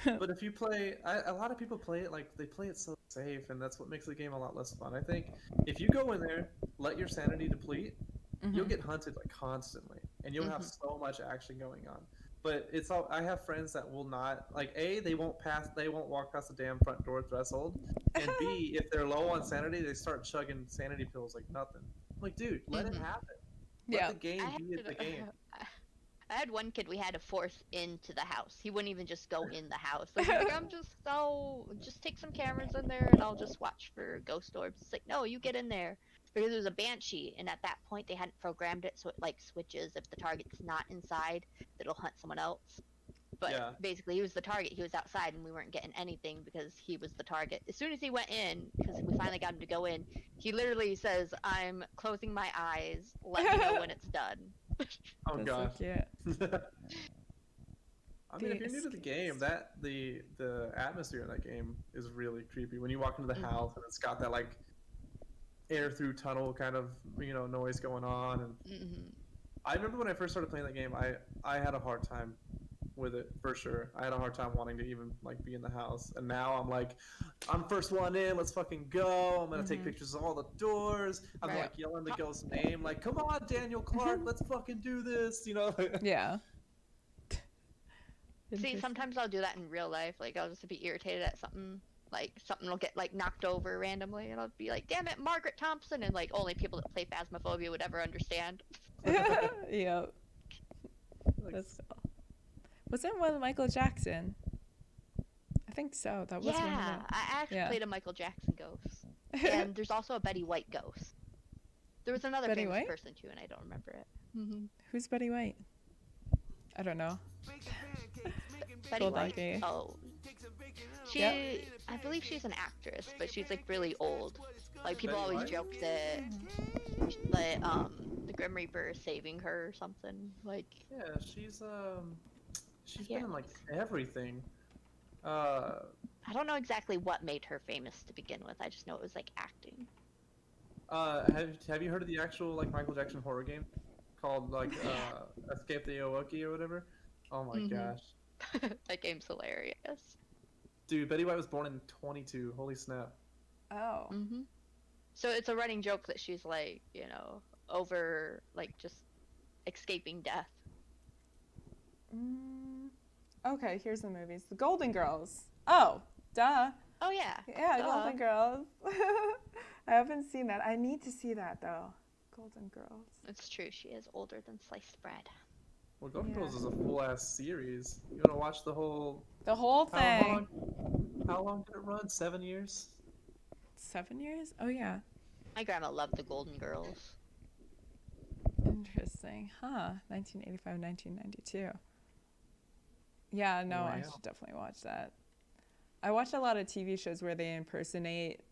But if you play, a lot of people play it like they play it so safe, and that's what makes the game a lot less fun. I think if you go in there, let your sanity deplete, you'll Mhm. get hunted like constantly, and you'll have so much action going on. But it's all I have friends that will not like they won't walk past the damn front door threshold, and B, if they're low on sanity, they start chugging sanity pills like nothing. I'm like, dude, let it Mhm. happen. Let Yeah. the game I be had, the game. I had one kid we had to force into the house. He wouldn't even just go in the house. Like, he's like just take some cameras in there and I'll just watch for ghost orbs. It's like, no, you get in there. Because there's a banshee, and at that point they hadn't programmed it so it like switches if the target's not inside, it'll hunt someone else. But Yeah. basically, he was the target. He was outside, and we weren't getting anything because he was the target. As soon as he went in, because we finally got him to go in, he literally says, "I'm closing my eyes. Let me know when it's done." Oh That's gosh. so cute. I mean, The if you're new to the game, escapist. that the atmosphere in that game is really creepy. When you walk into the Mhm. house and it's got that like air through tunnel kind of noise going on, and Hmm. I remember when I first started playing that game, I had a hard time with it for sure. I had a hard time wanting to even like be in the house, and now I'm like, I'm first one in. Let's fucking go! I'm gonna take Mhm. pictures of all the doors. I'm Right. like yelling the ghost's name, like, "Come on, Daniel Clark, let's fucking do this!" You know? Yeah. See, Interesting. sometimes I'll do that in real life. Like, I'll just be irritated at something. Like, something will get, like, knocked over randomly, and I'll be like, damn it, Margaret Thompson! And, like, only people that play Phasmophobia would ever understand. Yep. Like, That's cool. Wasn't one of Michael Jackson? I think so. That was one of Yeah, them. I actually Yeah. played a Michael Jackson ghost. And there's also a Betty White ghost. There was another Betty famous White? person, too, and I don't remember it. Mm-hmm. Who's Betty White? I don't know. Betty Gold White? Monkey. Oh. She, Yep. I believe she's an actress, but she's, like, really old. Like, people Betty always White? joke that, the Grim Reaper is saving her or something. Like, yeah, she's Yeah. been in like everything. I don't know exactly what made her famous to begin with. I just know it was, like, acting. Have you heard of the actual like Michael Jackson horror game called like Escape the Aoki or whatever? Oh my Mhm. gosh, That game's hilarious. dude! Betty White was born in 22. Holy snap! Oh. Hmm. So it's a running joke that she's, like, over, like, just escaping death. Okay, here's the movies. The Golden Girls. Oh, duh. Oh, yeah. Yeah, Duh. Golden Girls. I haven't seen that. I need to see that though. Golden Girls. It's true. She is older than sliced bread. Well, Golden Yeah. Girls is a full ass series. You wanna watch the whole? The whole How thing. long? How long did it run? 7 years. 7 years? Oh yeah. My grandma loved the Golden Girls. Interesting. Huh. 1985, 1992. Yeah, no, I Wow. should definitely watch that. I watch a lot of TV shows where they impersonate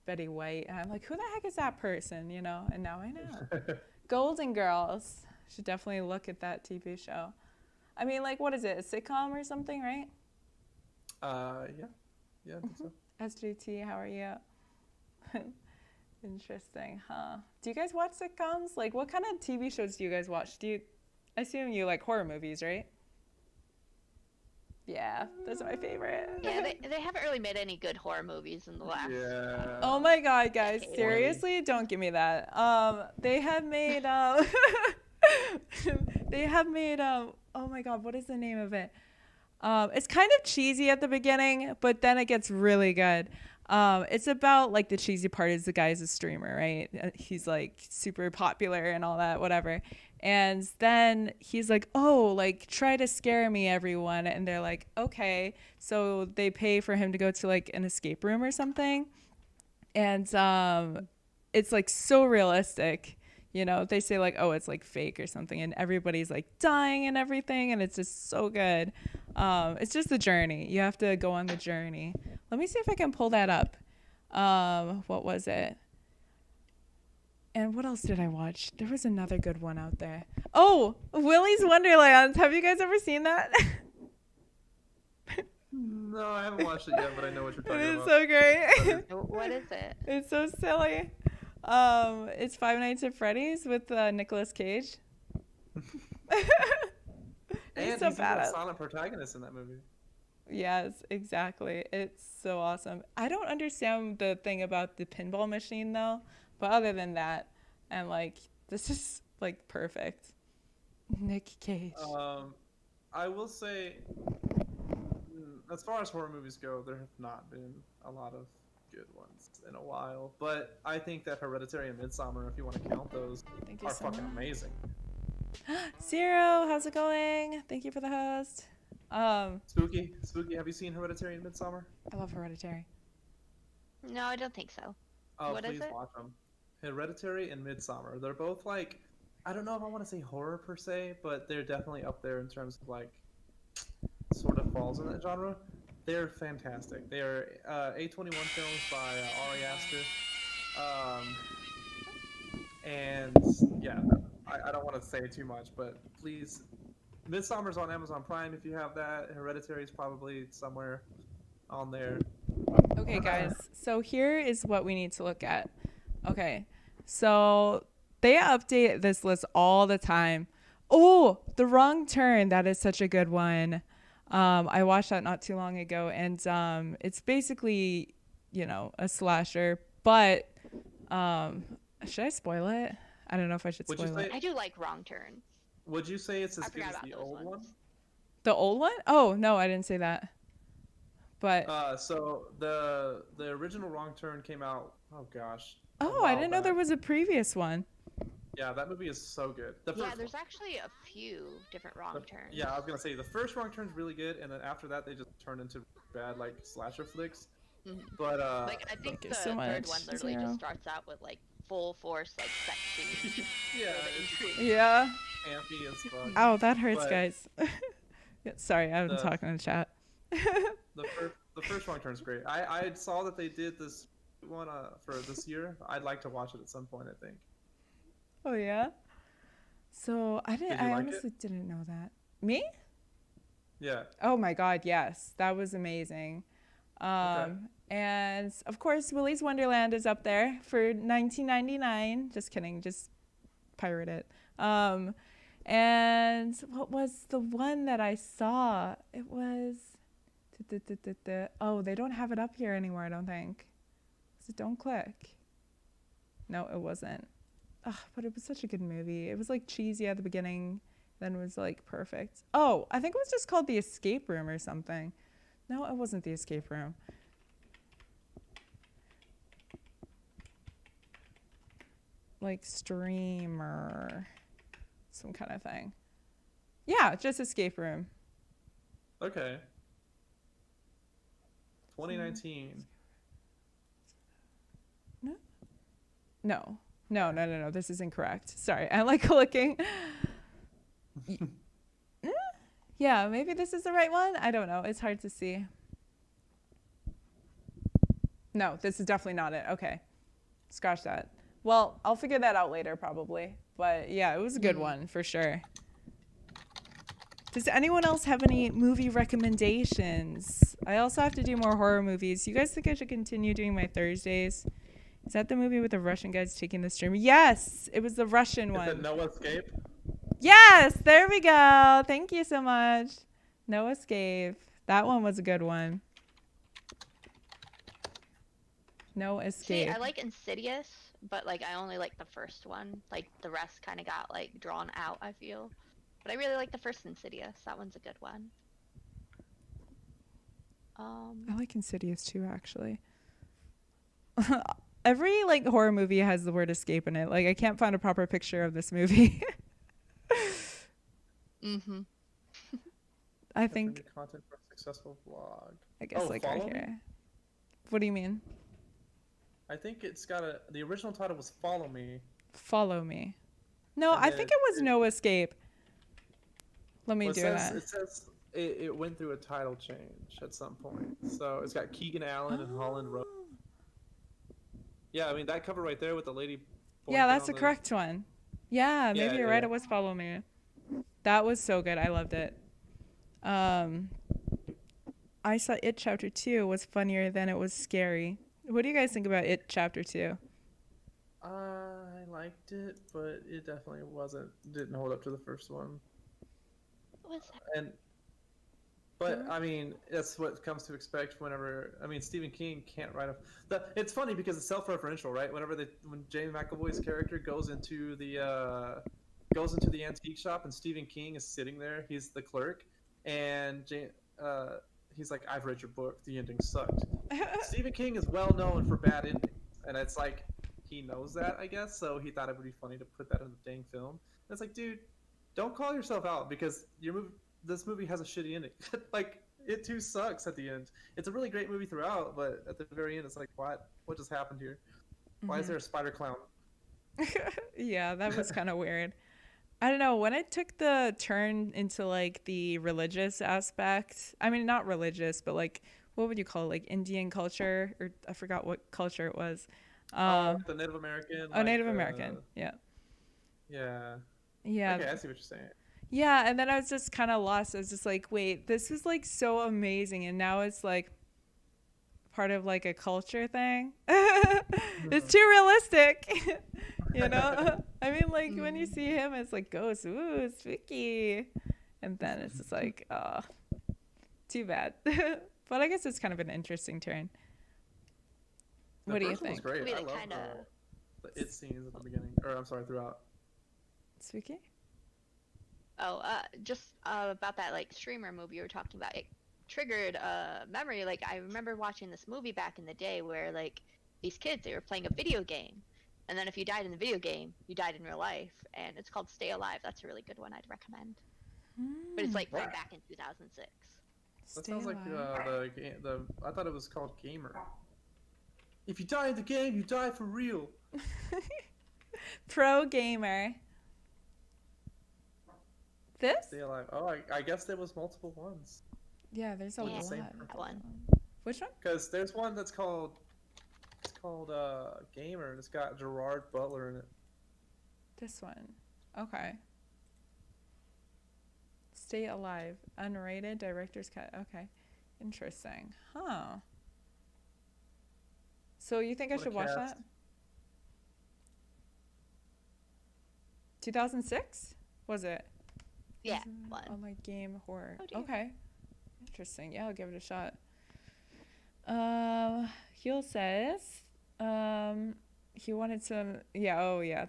Betty White. And I'm like, who the heck is that person? And now I know. Golden Girls. Should definitely look at that TV show. I mean, like, what is it? A sitcom or something, right? Yeah, I think so. SGT, how are you? Interesting, huh? Do you guys watch sitcoms? Like, what kind of TV shows do you guys watch? I assume you like horror movies, right? Yeah, those are my favorite. Yeah, they haven't really made any good horror movies in the last. Yeah. Oh my god, guys, Okay. seriously, don't give me that. They have made oh my god, what is the name of it? It's kind of cheesy at the beginning, but then it gets really good. It's about, like, the cheesy part is the guy's a streamer, right? He's like super popular and all that, whatever. And then he's like, oh, like, try to scare me, everyone. And they're like, okay. So they pay for him to go to like an escape room or something. And it's like so realistic. They say like, oh, it's like fake or something, and everybody's like dying and everything, and it's just so good. It's just the journey. You have to go on the journey. Let me see if I can pull that up. What was it? And what else did I watch? There was another good one out there. Oh, Willy's Wonderland. Have you guys ever seen that? No, I haven't watched it yet, but I know what you're It talking is about. so great. What is it? It's so silly. It's Five Nights at Freddy's with Nicolas Cage. And He's so he's even a badass. silent protagonist in that movie. Yes, exactly. It's so awesome. I don't understand the thing about the pinball machine though, but other than that, and like, this is like perfect. Nick Cage. I will say, as far as horror movies go, there have not been a lot of good ones in a while. But I think that Hereditary and Midsommar, if you want to count those, Thank you are so fucking much. amazing. Zero, how's it going? Thank you for the host. Spooky, have you seen Hereditary and Midsommar? I love Hereditary. No, I don't think so. Oh, What is please it? watch them. Hereditary and Midsommar. They're both like, I don't know if I want to say horror per se, but they're definitely up there in terms of like sort of falls in that genre. They're fantastic. They are A21 films by Ari Aster. Um, and yeah, I don't want to say too much, but please, Midsommar's on Amazon Prime if you have that. Hereditary is probably somewhere on there. Okay, guys. So here is what we need to look at. Okay. So they update this list all the time. Oh, The Wrong Turn. That is such a good one. I watched that not too long ago, and it's basically, a slasher. But should I spoil it? I don't know if I should Would you spoil say- it. I do like Wrong Turn. Would you say it's I as good forgot as about the those old one? ones. The old one? Oh, no, I didn't say that. But So the original Wrong Turn came out. Oh gosh. a oh, I while didn't know there back. was a previous one. Yeah, that movie is so good. The Yeah, first there's one. actually a few different Wrong Turns. Yeah, I was gonna say the first Wrong Turn's really good, and then after that they just turned into bad like slasher flicks. Mhm. But Like I think Thank you the so third much, one literally Zero. just starts out with like full force like sex scenes. yeah, for the it's intrigue. Yeah. campy as fuck. Ow, that hurts, But- guys. Yeah, sorry, I've been The- talking in chat. The first Wrong Turn's great. I saw that they did this one for this year. I'd like to watch it at some point. I think. Oh yeah. So I didn't. Did you I like it? honestly didn't know that. Me? Yeah. Oh my God, yes, that was amazing. And of course, Willy's Wonderland is up there for 1999. Just kidding, just pirate it. And what was the one that I saw? It was. Oh, they don't have it up here anymore. I don't think. So don't click. No, it wasn't. But it was such a good movie. It was like cheesy at the beginning, then it was like perfect. Oh, I think it was just called The Escape Room or something. No, it wasn't The Escape Room. Like Stream or some kind of thing. Yeah, just Escape Room. Okay. 2019. No. This is incorrect. Sorry, I like looking. Yeah, maybe this is the right one. I don't know. It's hard to see. No, this is definitely not it. Okay. Scratch that. Well, I'll figure that out later probably. But yeah, it was a good one for sure. Does anyone else have any movie recommendations? I also have to do more horror movies. You guys think I should continue doing my Thursdays? Is that the movie with the Russian guys taking the stream? Yes, it was the Russian Is it one. No Escape? Yes, there we go. Thank you so much. No Escape. That one was a good one. No See, Escape. I like Insidious, but like I only like the first one. Like the rest kind of got like drawn out, I feel. But I really like the first Insidious. That one's a good one. I like Insidious too, actually. Every like horror movie has the word escape in it. Like I can't find a proper picture of this movie. Mm-hmm. I think Content for a successful vlog. I guess Oh, like right Follow Me? here. What do you mean? I think it's got the original title was Follow Me. Follow me. No, And I then think it was No Escape. Let me Well, do it that. says it went through a title change at some point. So it's got Keegan Allen and Holland Rowe. Yeah, I mean that cover right there with the lady. Yeah, pointing that's on the correct one. Yeah, maybe Yeah, you're yeah, right. yeah. It was Follow Me. That was so good. I loved it. I saw It Chapter 2 was funnier than it was scary. What do you guys think about It Chapter 2? I liked it, but it definitely didn't hold up to the first one. What was that? But I mean, that's what comes to expect whenever. I mean, Stephen King can't write it's funny because it's self-referential, right? When James McAvoy's character goes into the antique shop and Stephen King is sitting there, he's the clerk, and he's like, "I've read your book. The ending sucked." Stephen King is well known for bad endings, and it's like he knows that, I guess. So he thought it would be funny to put that in the dang film. And it's like, dude, don't call yourself out because this movie has a shitty ending. Like, it too sucks at the end. It's a really great movie throughout, but at the very end, it's like, what just happened here? Why is there a spider clown? Yeah, that was kind of weird. I don't know, when it took the turn into like the religious aspect, I mean, not religious, but like, what would you call it? Like Indian culture, or I forgot what culture it was. The Native American. Oh, Like, Native American. Yeah. Yeah. Yeah. Okay, I see what you're saying. Yeah. And then I was just kind of lost. I was just like, wait, this is like so amazing. And now it's like part of like a culture thing. It's too realistic. You know? I mean, like when you see him, it's like ghosts, ooh, spooky. And then it's just like, oh, too bad. But I guess it's kind of an interesting turn. What do you first one was think? great. Maybe I they love kinda- the it scenes at the beginning, or I'm sorry, throughout. Spooky? Oh, just about that like streamer movie you were talking about. It triggered a memory. Like I remember watching this movie back in the day where like these kids they were playing a video game, and then if you died in the video game, you died in real life, and it's called Stay Alive. That's a really good one. I'd recommend. But it's like from back in 2006. That sounds like the I thought it was called Gamer. If you die in the game, you die for real. Pro gamer. This? Stay alive. Oh, I guess there was multiple ones. Yeah, there's a Yeah, lot. same that one. Which one? Because there's one that's called Gamer, and it's got Gerard Butler in it. This one. Okay. Stay Alive. Unrated. Director's cut. Okay. Interesting. Huh. So you think I What a should watch cast. that? 2006? Was it? Yeah, Oh one. my game horror. Oh, dear. Okay. Interesting. Yeah, I'll give it a shot. Heel says, he wanted some. Yeah. Oh yeah.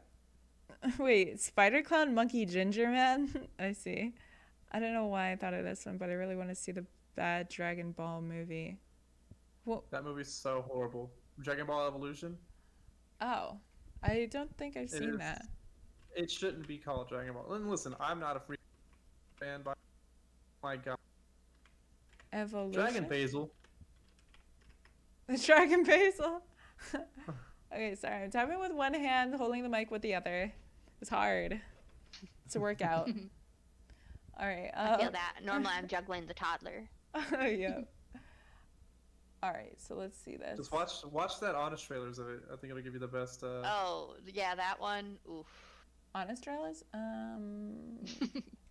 Wait, Spider Clown Monkey Ginger Man. I see. I don't know why I thought of this one, but I really want to see the bad Dragon Ball movie. Well, That movie's so horrible. Dragon Ball Evolution. oh, I don't think I've It seen is- that. It shouldn't be called Dragon Ball. And listen, I'm not a free fan, but my God, Evolution. Dragon Basil. The Dragon Basil. Okay, sorry. I'm tapping with one hand, holding the mic with the other. It's hard. It's a workout. All right. I feel that. Normally I'm juggling the toddler. Yeah. All right. So let's see this. Just watch that honest trailers of it. I think it'll give you the best. Oh, yeah, that one. Oof. Honest trailers.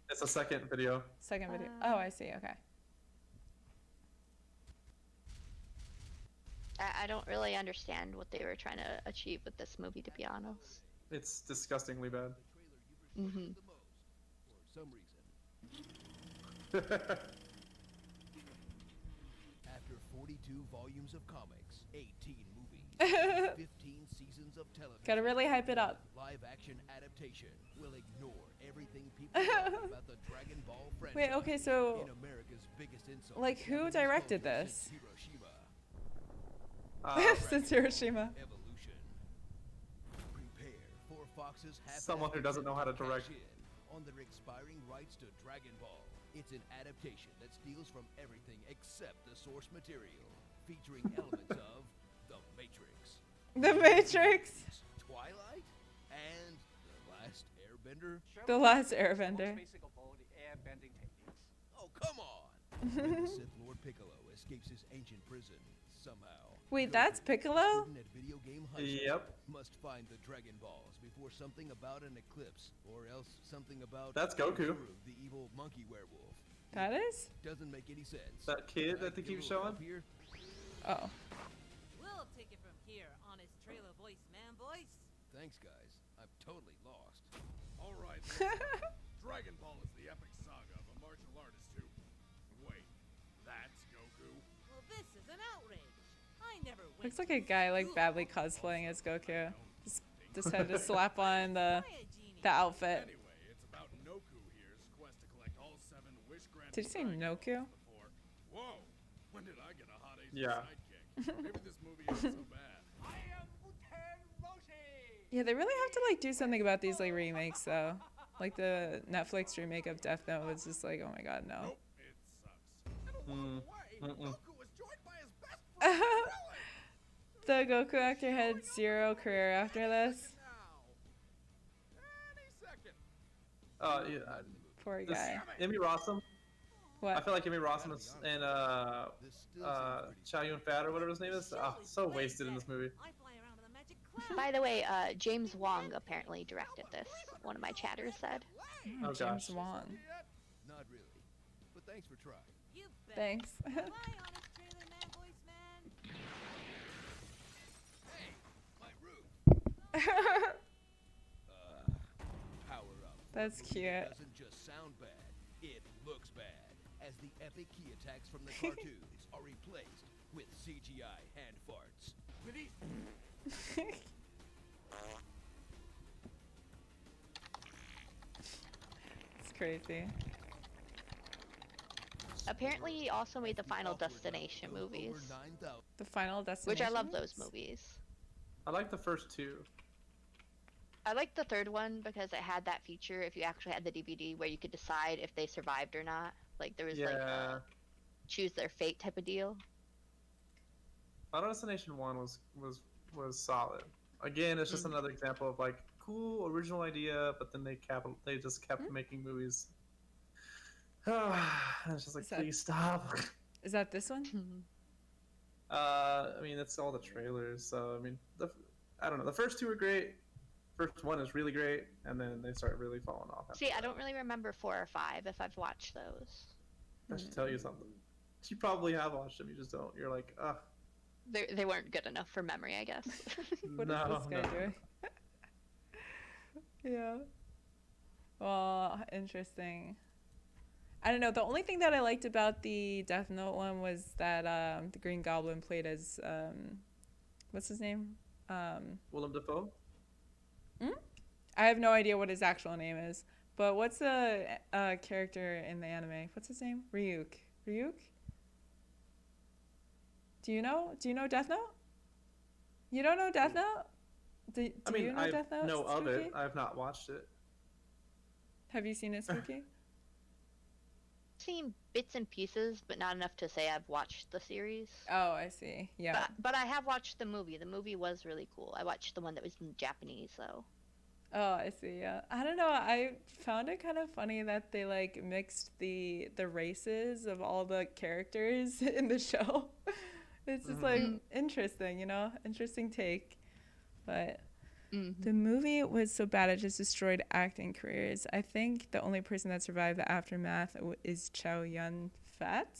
It's a second video. Second video. Oh, I see. Okay. I don't really understand what they were trying to achieve with this movie, to be honest. It's disgustingly bad. Mm-hmm. For some reason. After 42 volumes of comics, 18 movies, 15 seasons of television, Gotta really hype it up. live action adaptation will ignore everything people know about the Dragon Ball franchise. Wait. Okay. So, In America's biggest insult like, to who Japanese directed culture this? since Hiroshima. since Hiroshima. Evolution. Prepare for Fox's Someone who doesn't know how to direct. on their expiring rights to Dragon Ball. It's an adaptation that steals from everything except the source material, featuring elements of The Matrix, The Matrix. Twilight, and The Last Airbender. The Last Airbender. Oh, come on! The Sith Lord Piccolo escapes his ancient prison somehow. Wait, Goku, that's Piccolo? student at video game high school, Yep. must find the Dragon Balls before something about an eclipse, or else something about That's Goku. Zuru, the evil monkey werewolf. That is? Doesn't make any sense. That kid that they Can I keep give a showing? rub here? Oh. We'll take it from here, honest trailer voice, man voice. Thanks, guys. I'm totally lost. All right. Dragon Ball is the epic saga of a martial artist who. Wait, that's Goku? Well, this is an outrage. I never went Looks like a guy like badly cosplaying as Goku. Just had to slap on the outfit. Anyway, it's about Noku here's quest to collect all 7 wish granting. Did you say Noku? Before. Whoa! When did I get a hot Asian Yeah. sidekick? Maybe this movie isn't so bad. Yeah, they really have to like do something about these like remakes though. Like the Netflix remake of Death Note was just like, oh my god, no. Nope, it sucks. Mm. Mm-mm. Goku was joined by his best friend. Krillin. The Goku actor had zero career after this. Now. Any second. Yeah, Poor this guy. Emmy Rossum. I What? feel like Emmy Rossum and Chow Yun Fat or whatever his name is. So wasted in this movie. I fly around with a magic cloud. By the way, James Wong apparently directed this. One of my chatters said. Oh, James gosh. Wan. Not really. But thanks for trying. You bet. Thanks. Bye, honest trailer man, voice man. Hey, my roof. Power up. That's cute. It doesn't just sound bad, it looks bad. As the epic key attacks from the cartoons are replaced with CGI hand farts. It's crazy. Apparently, he also made the Final Destination Over movies, 9,000. The Final which Destination. I love those movies. I like the first two. I liked the third one because it had that feature if you actually had the DVD where you could decide if they survived or not. Like there was like Yeah. a choose their fate type of deal. Final Destination 1 was solid. Again, it's just another example of like cool original idea, but then they just kept making movies. It's just like, Is that- please stop. Is that this one? I mean, it's all the trailers, so I mean, I don't know. The first two are great. First one is really great, and then they start really falling off. after See, I that. don't really remember 4 or 5 if I've watched those. That should tell you something. You probably have watched them. You just don't. You're like, ugh. They weren't good enough for memory, I guess. What no, is this guy no. doing? Yeah. Well, interesting. I don't know. The only thing that I liked about the Death Note one was that the Green Goblin played as what's his name? Willem Dafoe. I have no idea what his actual name is. But what's the character in the anime? What's his name? Ryuk. Ryuk? Do you know? Do you know Death Note? You don't know Death Note? Do I mean, you know I Death Note? know of it. Spooky? I have not watched it. Have you seen it, Spooky? Seen bits and pieces, but not enough to say I've watched the series. Oh, I see. Yeah. But I have watched the movie. The movie was really cool. I watched the one that was in Japanese, though. Oh, I see. Yeah. I don't know. I found it kind of funny that they like mixed the races of all the characters in the show. It's just like interesting, you know, interesting take. But the movie was so bad it just destroyed acting careers. I think the only person that survived the aftermath is Chow Yun Fat.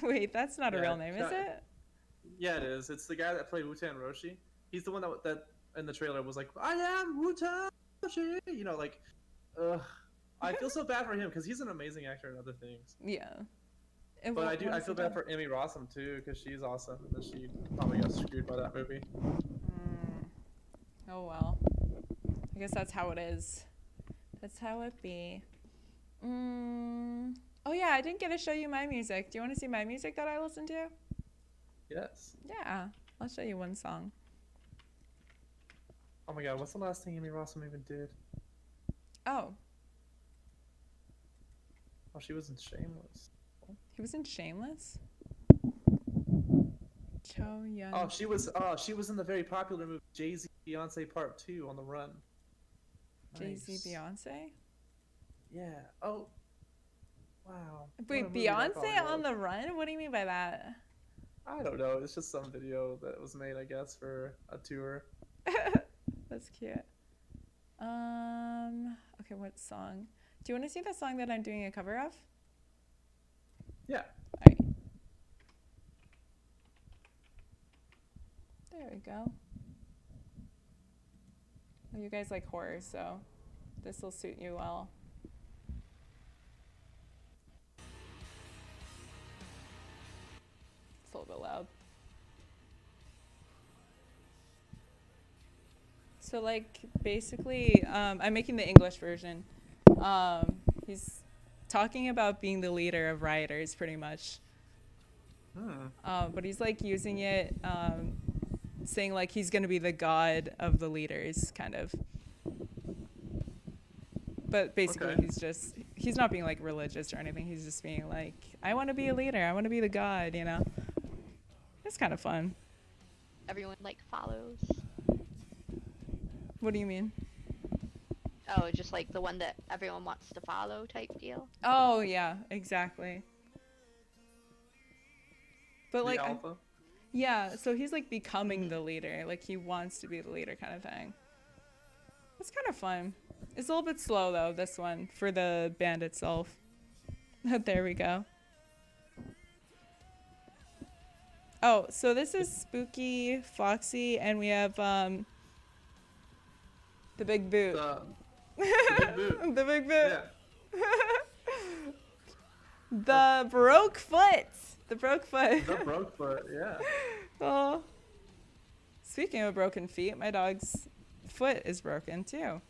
Wait, that's not a real name, is it? Yeah, it is. It's the guy that played Wu-Tan Roshi. He's the one that in the trailer was like, I am Wu-Tan Roshi. You know, like, I feel so bad for him because he's an amazing actor in other things. Yeah. And But what- I what I has feel he bad done? for Emmy Rossum too because she's awesome and then she probably got screwed by that movie. Oh well. I guess that's how it is. That's how it be. Oh yeah, I didn't get to show you my music. Do you want to see my music that I listen to? Yes. Yeah, I'll show you one song. Oh my god, what's the last thing Emmy Rossum even did? Oh, Oh, she was in Shameless. he was in Shameless. Cho Yun. Oh, she was in the very popular movie Jay-Z Beyonce Part 2 on the Run. Jay-Z Nice. Beyonce. Yeah. Oh. Wow. What a Wait, movie that Beyonce probably on was. the Run? What do you mean by that? I don't know. It's just some video that was made, I guess, for a tour. That's cute. Okay, what song? Do you want to see the song that I'm doing a cover of? Yeah. Alright. There we go. Well, you guys like horror, so this will suit you well. It's a little bit loud. So like basically, I'm making the English version. He's talking about being the leader of rioters, pretty much. But he's like using it, saying like he's gonna be the god of the leaders, kind of. But basically, Okay. he's not being like religious or anything. He's just being like, I want to be a leader. I want to be the god, you know. It's kind of fun. Everyone like follows. What do you mean? Oh, just like the one that everyone wants to follow type deal. Oh yeah, exactly. But The like, alpha. yeah, so he's like becoming the leader. Like he wants to be the leader, kind of thing. It's kind of fun. It's a little bit slow though, this one, for the band itself. There we go. Oh, so this is Spooky Foxy, and we have the big boot. The big boot. The big boot. Yeah. The broke foot. The broke foot. The Brokefoot. Yeah. Oh. Speaking of broken feet, my dog's foot is broken too.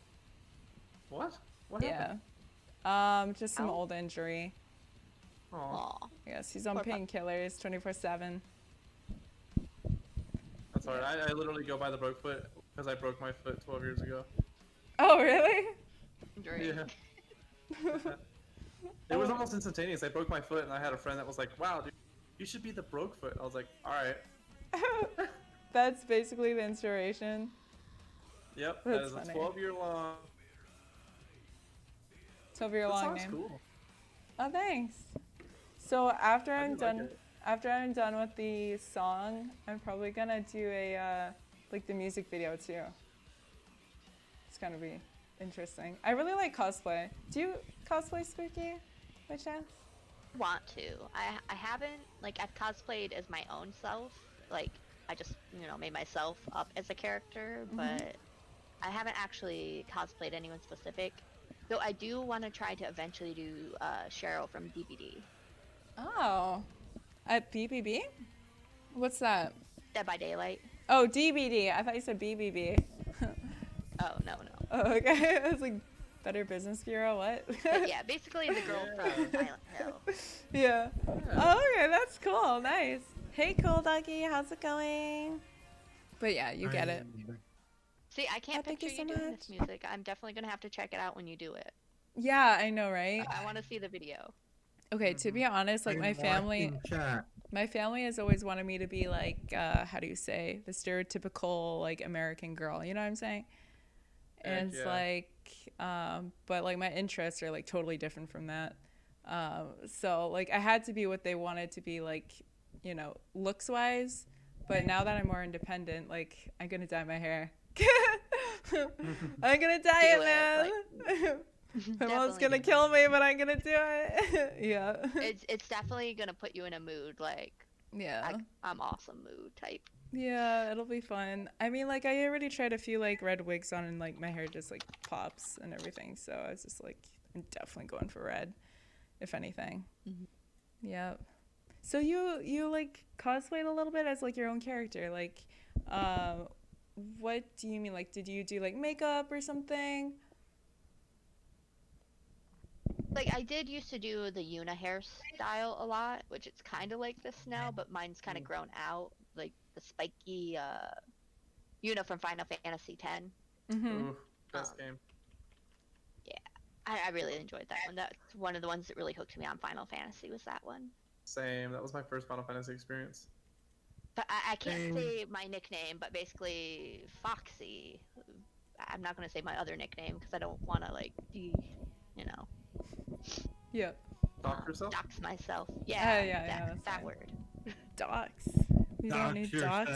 What? What Yeah. happened? Just some Ow. old injury. Aw. Aw. Yes, he's on Poor pup. painkillers 24/7. That's alright. I literally go by the Brokefoot because I broke my foot 12 years ago. Oh, really? Great. Yeah. It was almost instantaneous. I broke my foot, and I had a friend that was like, "Wow, dude, you should be the Brokefoot." I was like, "All right." That's basically the inspiration. Yep. That That's is a funny. 12-year long. 12-year That long sounds name. cool. Oh, thanks. So after I I'm do like done, it. after I'm done with the song, I'm probably gonna do a like the music video too. It's gonna be interesting. I really like cosplay. Do you cosplay Spooky by chance? Want to. I haven't, like, I've cosplayed as my own self. Like, I just, made myself up as a character, but I haven't actually cosplayed anyone specific. Though I do want to try to eventually do Cheryl from DBD. Oh, at BBB? What's that? Dead by Daylight. Oh, DBD. I thought you said BBB. Oh, no. Oh, okay. I was like, Better Business Bureau. What? But yeah, basically the girl from Silent Hill. Yeah. Oh, okay, that's cool. Nice. Hey, cool doggy. How's it going? But yeah, you get it. See, I can't Oh, thank picture you you so doing much. this music. I'm definitely gonna have to check it out when you do it. Yeah, I know, right? I want to see the video. Okay, to be honest, like my family has always wanted me to be like, how do you say, the stereotypical like American girl. You know what I'm saying? And it's yeah. like, but like my interests are like totally different from that. So like I had to be what they wanted to be, like, looks wise. But now that I'm more independent, like I'm gonna dye my hair. I'm gonna dye Do it, man. My mom's Definitely gonna do kill me, but I'm gonna do it. Yeah. It's definitely gonna put you in a mood, like Yeah. I'm awesome mood type. Yeah, it'll be fun. I mean, like, I already tried a few, like, red wigs on, and, like, my hair just, like, pops and everything. So I was just like, I'm definitely going for red, if anything. Yeah. So you, like, cosplayed a little bit as, like, your own character. Like, what do you mean? Like, did you do, like, makeup or something? Like, I did used to do the Yuna hairstyle a lot, which it's kind of like this now, but mine's kind of grown out, like the spiky Yuna from Final Fantasy X. Mm-hmm. Ooh, best game. I really enjoyed that one. That's one of the ones that really hooked me on Final Fantasy, was that one. Same. That was my first Final Fantasy experience. But I can't say my nickname, but basically Foxy. I'm not going to say my other nickname because I don't want to, like, Yeah. Dock yourself? dox myself. Yeah, yeah, that's that fine. word. Docs. We don't need docs.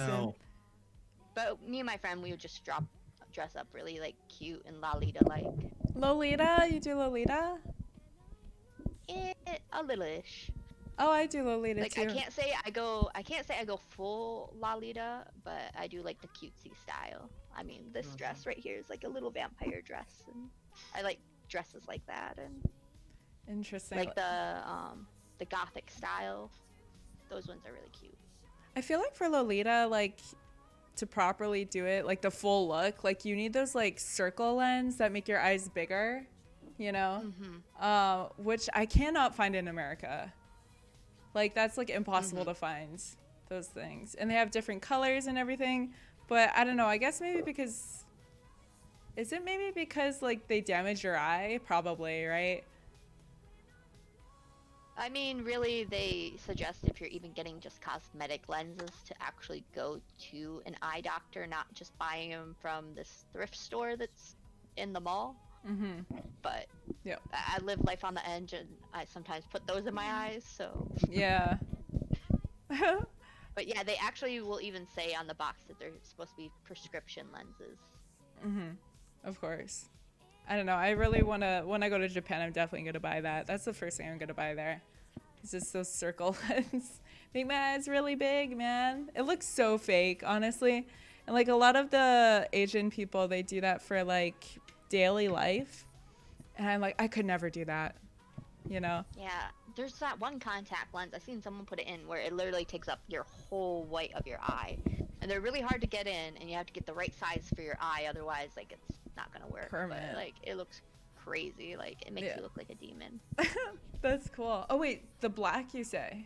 But me and my friend, we would just dress up really, like, cute and Lolita-like. Lolita? You do Lolita? A little-ish. Oh, I do Lolita Like, too. I can't say I go full Lolita, but I do like the cutesy style. I mean, this dress right here is like a little vampire dress, and I like dresses like that, and Interesting. like the gothic style. Those ones are really cute. I feel like for Lolita, like, to properly do it, like the full look, like you need those like circle lens that make your eyes bigger, which I cannot find in America. Like that's like impossible to find those things, and they have different colors and everything. But I don't know. I guess maybe because like they damage your eye? Probably, right? I mean, really, they suggest if you're even getting just cosmetic lenses to actually go to an eye doctor, not just buying them from this thrift store that's in the mall. Mhm. But Yep. I live life on the edge, and I sometimes put those in my eyes. So, Yeah. but yeah, they actually will even say on the box that they're supposed to be prescription lenses. Mhm. Of course. I don't know. I really want to. When I go to Japan, I'm definitely gonna buy that. That's the first thing I'm gonna buy there. It's just those circle lens. Make my eyes really big, man. It looks so fake, honestly. And like a lot of the Asian people, they do that for like daily life, and I'm like, I could never do that. You know? Yeah, there's that one contact lens. I've seen someone put it in where it literally takes up your whole white of your eye, and they're really hard to get in, and you have to get the right size for your eye. Otherwise, like it's not gonna work. Permanent. But like it looks crazy. Like it makes Yeah. you look like a demon. That's cool. Oh wait, the black you say,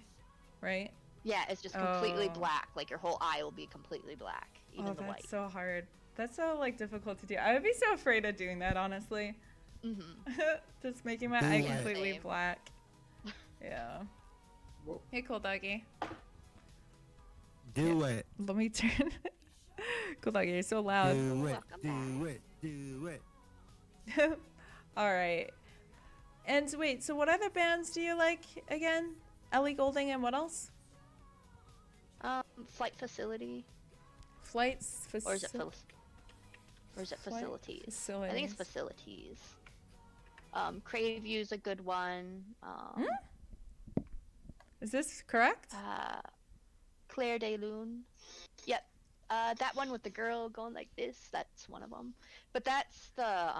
right? Yeah, it's just completely Oh. black. Like your whole eye will be completely black, even Oh, the that's white. so hard. That's so like difficult to do. I would be so afraid of doing that, honestly. Just making my eye Do it. completely Same. black. Yeah. Whoa. Hey, cool doggy. Do it. Let me turn. Cool doggy, you're so loud. Do it. Welcome Do it. Do it. All right. And wait, so what other bands do you like again? Ellie Goulding and what else? Flight facility, Flights. or is it facilities? I think it's Facilities. facilities. Crave You's a good one. Is this correct? Claire de Lune. Yep. That one with the girl going like this, that's one of them. But that's the,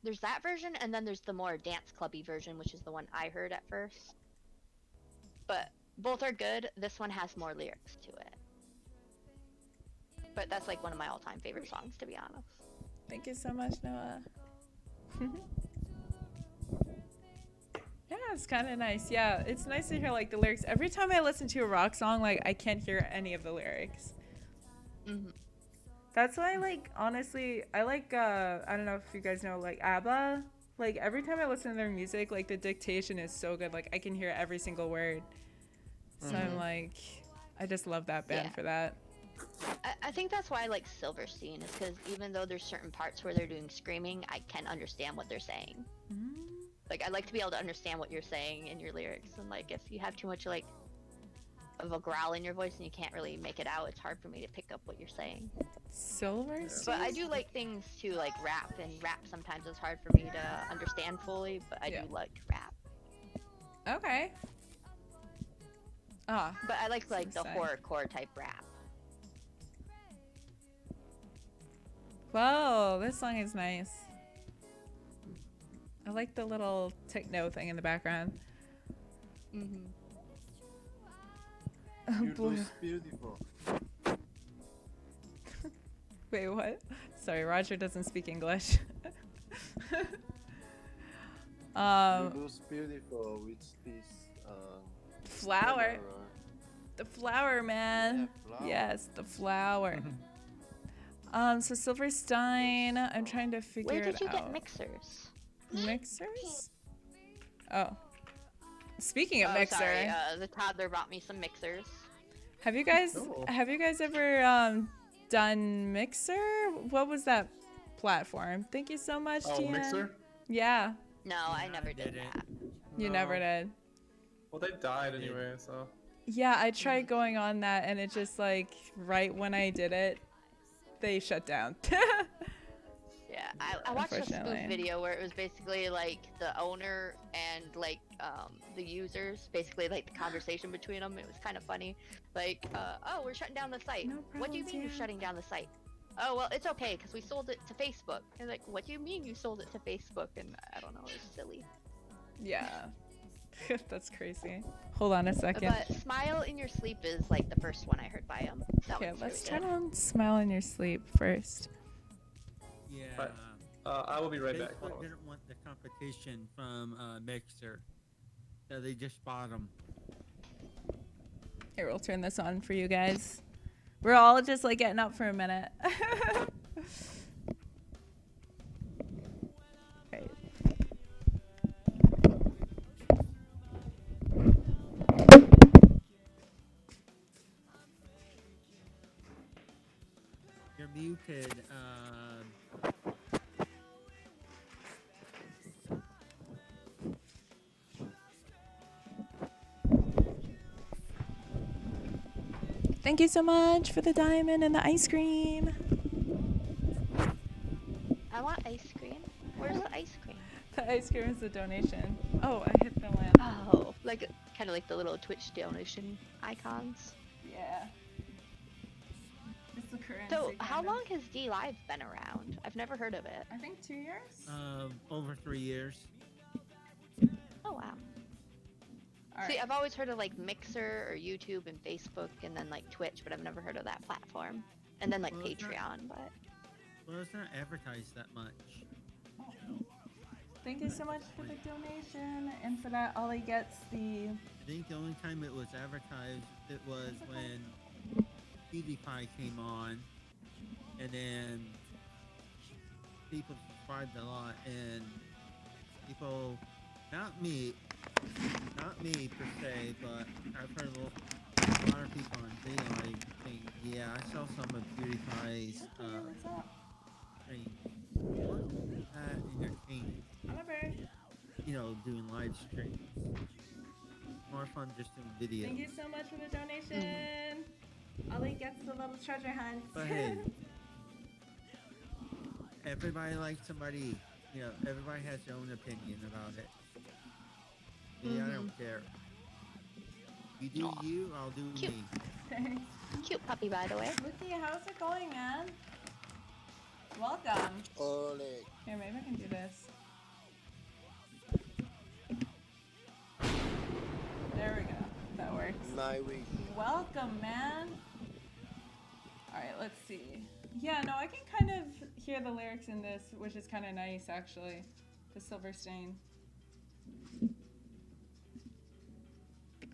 there's that version, and then there's the more dance clubby version, which is the one I heard at first. But both are good. This one has more lyrics to it. But that's like one of my all-time favorite songs, to be honest. Thank you so much, Noah. Yeah, it's kind of nice. Yeah, it's nice to hear like the lyrics. Every time I listen to a rock song, like I can't hear any of the lyrics. That's why, like, honestly, I like, I don't know if you guys know, like, ABBA. Like, every time I listen to their music, like, the dictation is so good. Like, I can hear every single word. So I'm like, I just love that band Yeah. for that. I think that's why I like Silverstein, is because even though there's certain parts where they're doing screaming, I can understand what they're saying. Like, I like to be able to understand what you're saying in your lyrics, and like, if you have too much like of a growl in your voice and you can't really make it out, it's hard for me to pick up what you're saying. Silverstein? But I do like things to like rap, and rap sometimes is hard for me to understand fully, but I Yeah. do like rap. Okay. Ah, But I like the Insane. horrorcore type rap. whoa, this song is nice. I like the little techno thing in the background. You're just beautiful. Wait, what? Sorry, Roger doesn't speak English. You Um, look beautiful with this flower. camera. The flower, man. Yeah, flower. Yes, the flower. So Silverstein, I'm trying to figure Where it did you get out. mixers? Mixers? Oh. Speaking of Oh, mixer, sorry, the toddler brought me some mixers. have you guys Cool. ever done Mixer? What was that platform? Thank you so much, Oh, Tian. Mixer? Yeah, No, I never did didn't. that. you No. never did. Well, they died anyway, so. Yeah, I tried going on that, and it just like right when I did it, they shut down. Yeah, I watched a spoof Unfortunately. video where it was basically like the owner and like the users, basically like the conversation between them. It was kind of funny. Like, oh, we're shutting down the site. No What do you problem, mean you're Jan. shutting down the site? Oh, well, it's okay because we sold it to Facebook. And like, what do you mean you sold it to Facebook? And I don't know, it was silly. Yeah, that's crazy. Hold on a second. But Smile in Your Sleep is like the first one I heard by him. That Okay, one's let's really turn good. on Smile in Your Sleep first. Yeah. Right. I will be right back. Hold Facebook on. didn't want the competition from Mixer, so they just bought them. Here, we'll turn this on for you guys. We're all just like getting up for a minute. Okay. You're muted. Thank you so much for the diamond and the ice cream. I want ice cream. Where's the ice cream? The ice cream is a donation. Oh, I hit the lamp. Oh, like kind of like the little Twitch donation icons. Yeah. It's the currency. So, how kind of. long has D Live been around? I've never heard of it. I think 2 years. Over 3 years. Oh wow. All See, right. I've always heard of like Mixer or YouTube and Facebook and then like Twitch, but I've never heard of that platform. And then like Well, it's not- Patreon, but Well, it's not advertised that much. Thank you so much for the donation, and for that, Ollie gets the. I think the only time it was advertised, it was when PewDiePie came on, and then people subscribed a lot, and people, not me per se, but I've heard a lot of people on Daylight saying, yeah, I saw some of PewDiePie's What's up? thing. Entertaining, Oliver. you know, doing live streams. More fun just doing videos. Thank you so much for the donation. Ollie gets the little treasure hunt. But hey, everybody likes somebody, you know, everybody has their own opinion about it. Me, I don't care. You do Aw. you, I'll do Cute. me. Thanks. cute puppy, by the way. Lucky, how's it going, man? Welcome. Ole. Here, maybe I can do this. There we go. That works. My week. Welcome, man. Alright, let's see. Yeah, no, I can kind of hear the lyrics in this, which is kind of nice, actually. The Silver Stain.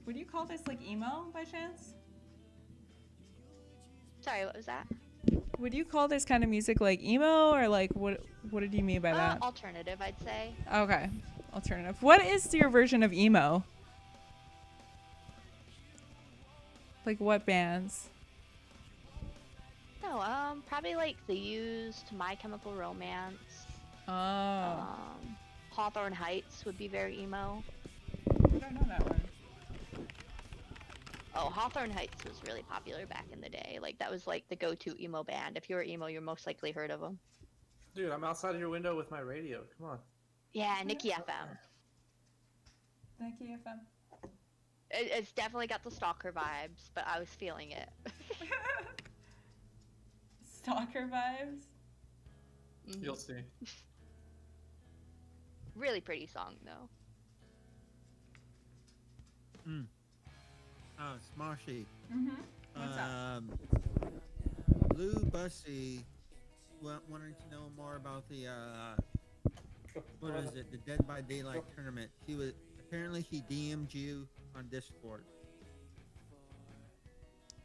Would you call this, like, emo, by chance? Sorry, what was that? Would you call this kind of music, like, emo, or, like, what did you mean by that? Alternative, I'd say. Okay. Alternative. What is your version of emo? Like, what bands? No, probably like The Used, My Chemical Romance. Oh. Hawthorne Heights would be very emo. I don't know that one. Oh, Hawthorne Heights was really popular back in the day. Like, that was like the go-to emo band. If you were emo, you're most likely heard of them. Dude, I'm outside of your window with my radio. Come on. Yeah, Nikki FM. Thank you, FM. It's definitely got the stalker vibes, but I was feeling it. Stalker vibes? Mhm. You'll see. Really pretty song, though. Oh, Smashy. Mm-hmm. What's up? Blue Bussy wanted to know more about the what is it? The Dead by Daylight tournament. Apparently he DM'd you on Discord.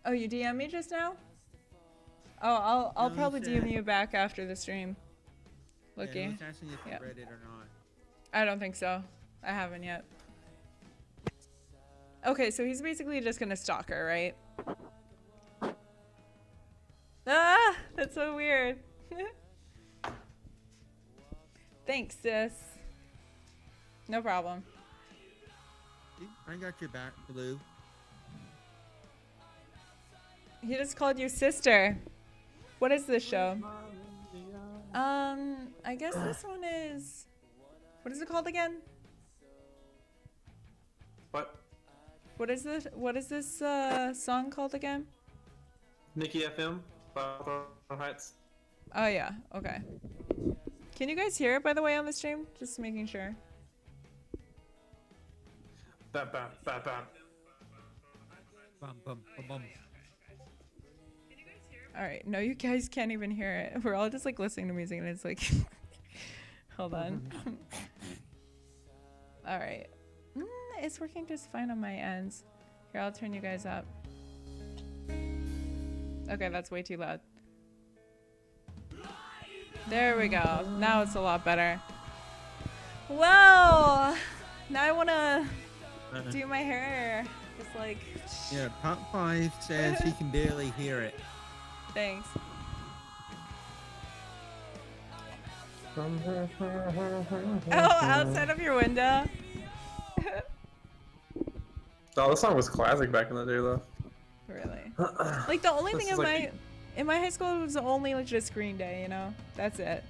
Oh, you DM me just now? Oh, I'll No, he probably DM said- you back after the stream. Yeah, Lucky. he was asking if you Yep. read it or not. I don't think so. I haven't yet. Okay, so he's basically just gonna stalk her, right? Ah, that's so weird. Thanks, sis. No problem. I got your back, Blue. He just called you sister. What is this show? I guess this one is. What is it called again? What? What is this? What is this song called again? Nikki FM, Hawthorne Heights. Oh yeah. Okay. Can you guys hear it by the way on the stream? Just making sure. Bam, bam, bam, bam. Bum, bum, bum, bum. All right. No, you guys can't even hear it. We're all just like listening to music, and it's like, hold on. All right. It's working just fine on my ends. Here, I'll turn you guys up. Okay, that's way too loud. There we go. Now it's a lot better. Well, now I want to do my hair. Just like, Yeah, Top 5 says he can barely hear it. thanks. Oh, outside of your window. Oh, this song was classic back in the day, though. Really. Like the only This thing is like in my high school was only like just Green Day, you know? That's it.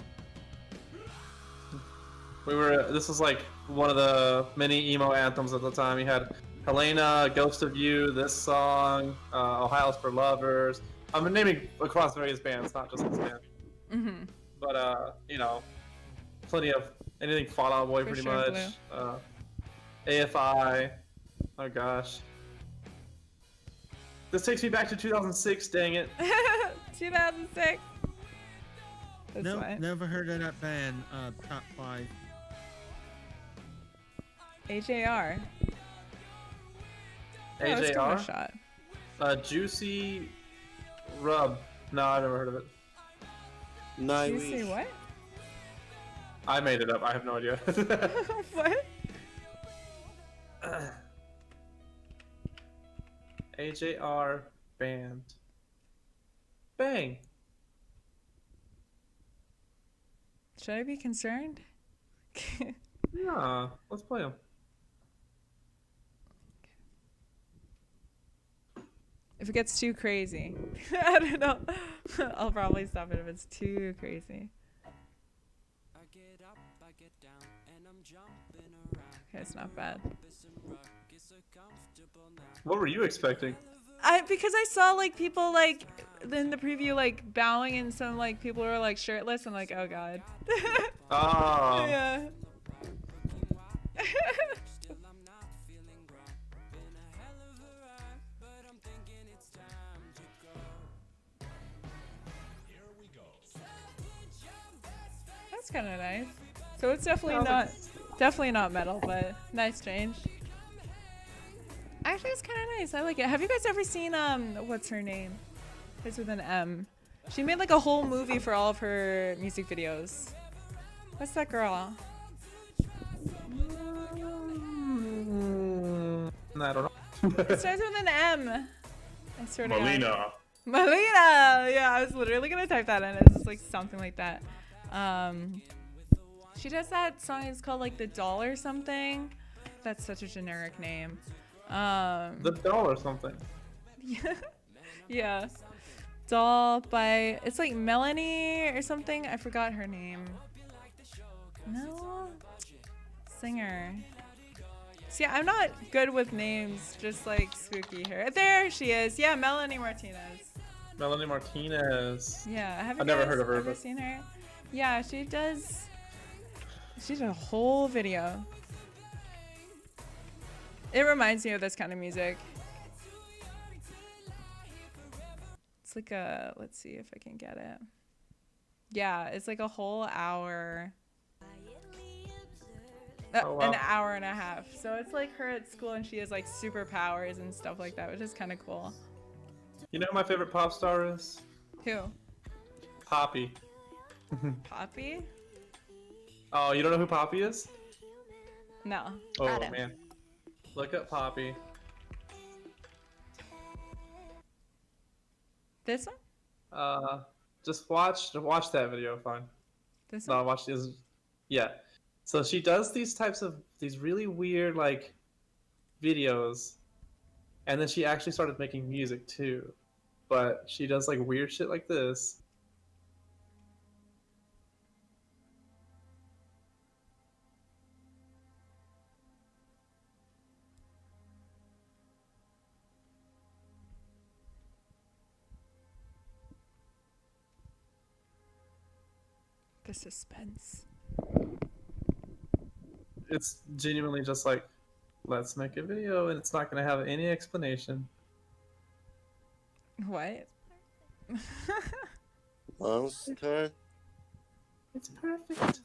This was like one of the many emo anthems at the time. You had Helena, Ghost of You, this song, Ohio's for Lovers. I'm naming across various bands, not just this band. Mm-hmm. But you know, plenty of anything Fall Out Boy For pretty sure, much. AFI. Oh gosh. This takes me back to 2006, dang it. 2006. That's No, why. never heard of that band. Top 5. HAR. Oh, let's give it a AJR? shot. Juicy Rub. No, I've never heard of it. Did you say what? I made it up. I have no idea. What? AJR band. Bang. Should I be concerned? Yeah, let's play them. If it gets too crazy. I don't know. I'll probably stop it if it's too crazy. Okay, it's not bad. What were you expecting? Because I saw like people like in the preview like bowing and some like people were like shirtless and like, oh god. Oh. Yeah. That's kind of nice. So it's definitely not metal, but nice change. Actually, it's kind of nice. I like it. Have you guys ever seen what's her name? It's with an M. She made like a whole movie for all of her music videos. What's that girl? I don't know. It starts with an M. I swear to God. Melina. Melina! Yeah, I was literally gonna type that in. It's just like something like that. She does that song. It's called like The Doll or something. That's such a generic name. The Doll or something. Yeah. Doll by, it's like Melanie or something. I forgot her name. No. Singer. See, I'm not good with names, just like spooky her. There she is. Yeah, Melanie Martinez. Melanie Martinez. Yeah, I've never heard of her. Ever But... seen her? Yeah, she did a whole video. It reminds me of this kind of music. It's like a, let's see if I can get it. Yeah, it's like a whole hour. Oh, wow. An hour and a half. So it's like her at school and she has like superpowers and stuff like that, which is kind of cool. You know who my favorite pop star is? Who? Poppy. Poppy? Oh, you don't know who Poppy is? No. Oh, I don't. man. Look up Poppy. This one? Just watch that video, fine. This No, one? watch this. Yeah. So she does these really weird like videos, and then she actually started making music too. But she does like weird shit like this. The suspense. It's genuinely just like, let's make a video, and it's not gonna have any explanation. What? Monster. It's perfect.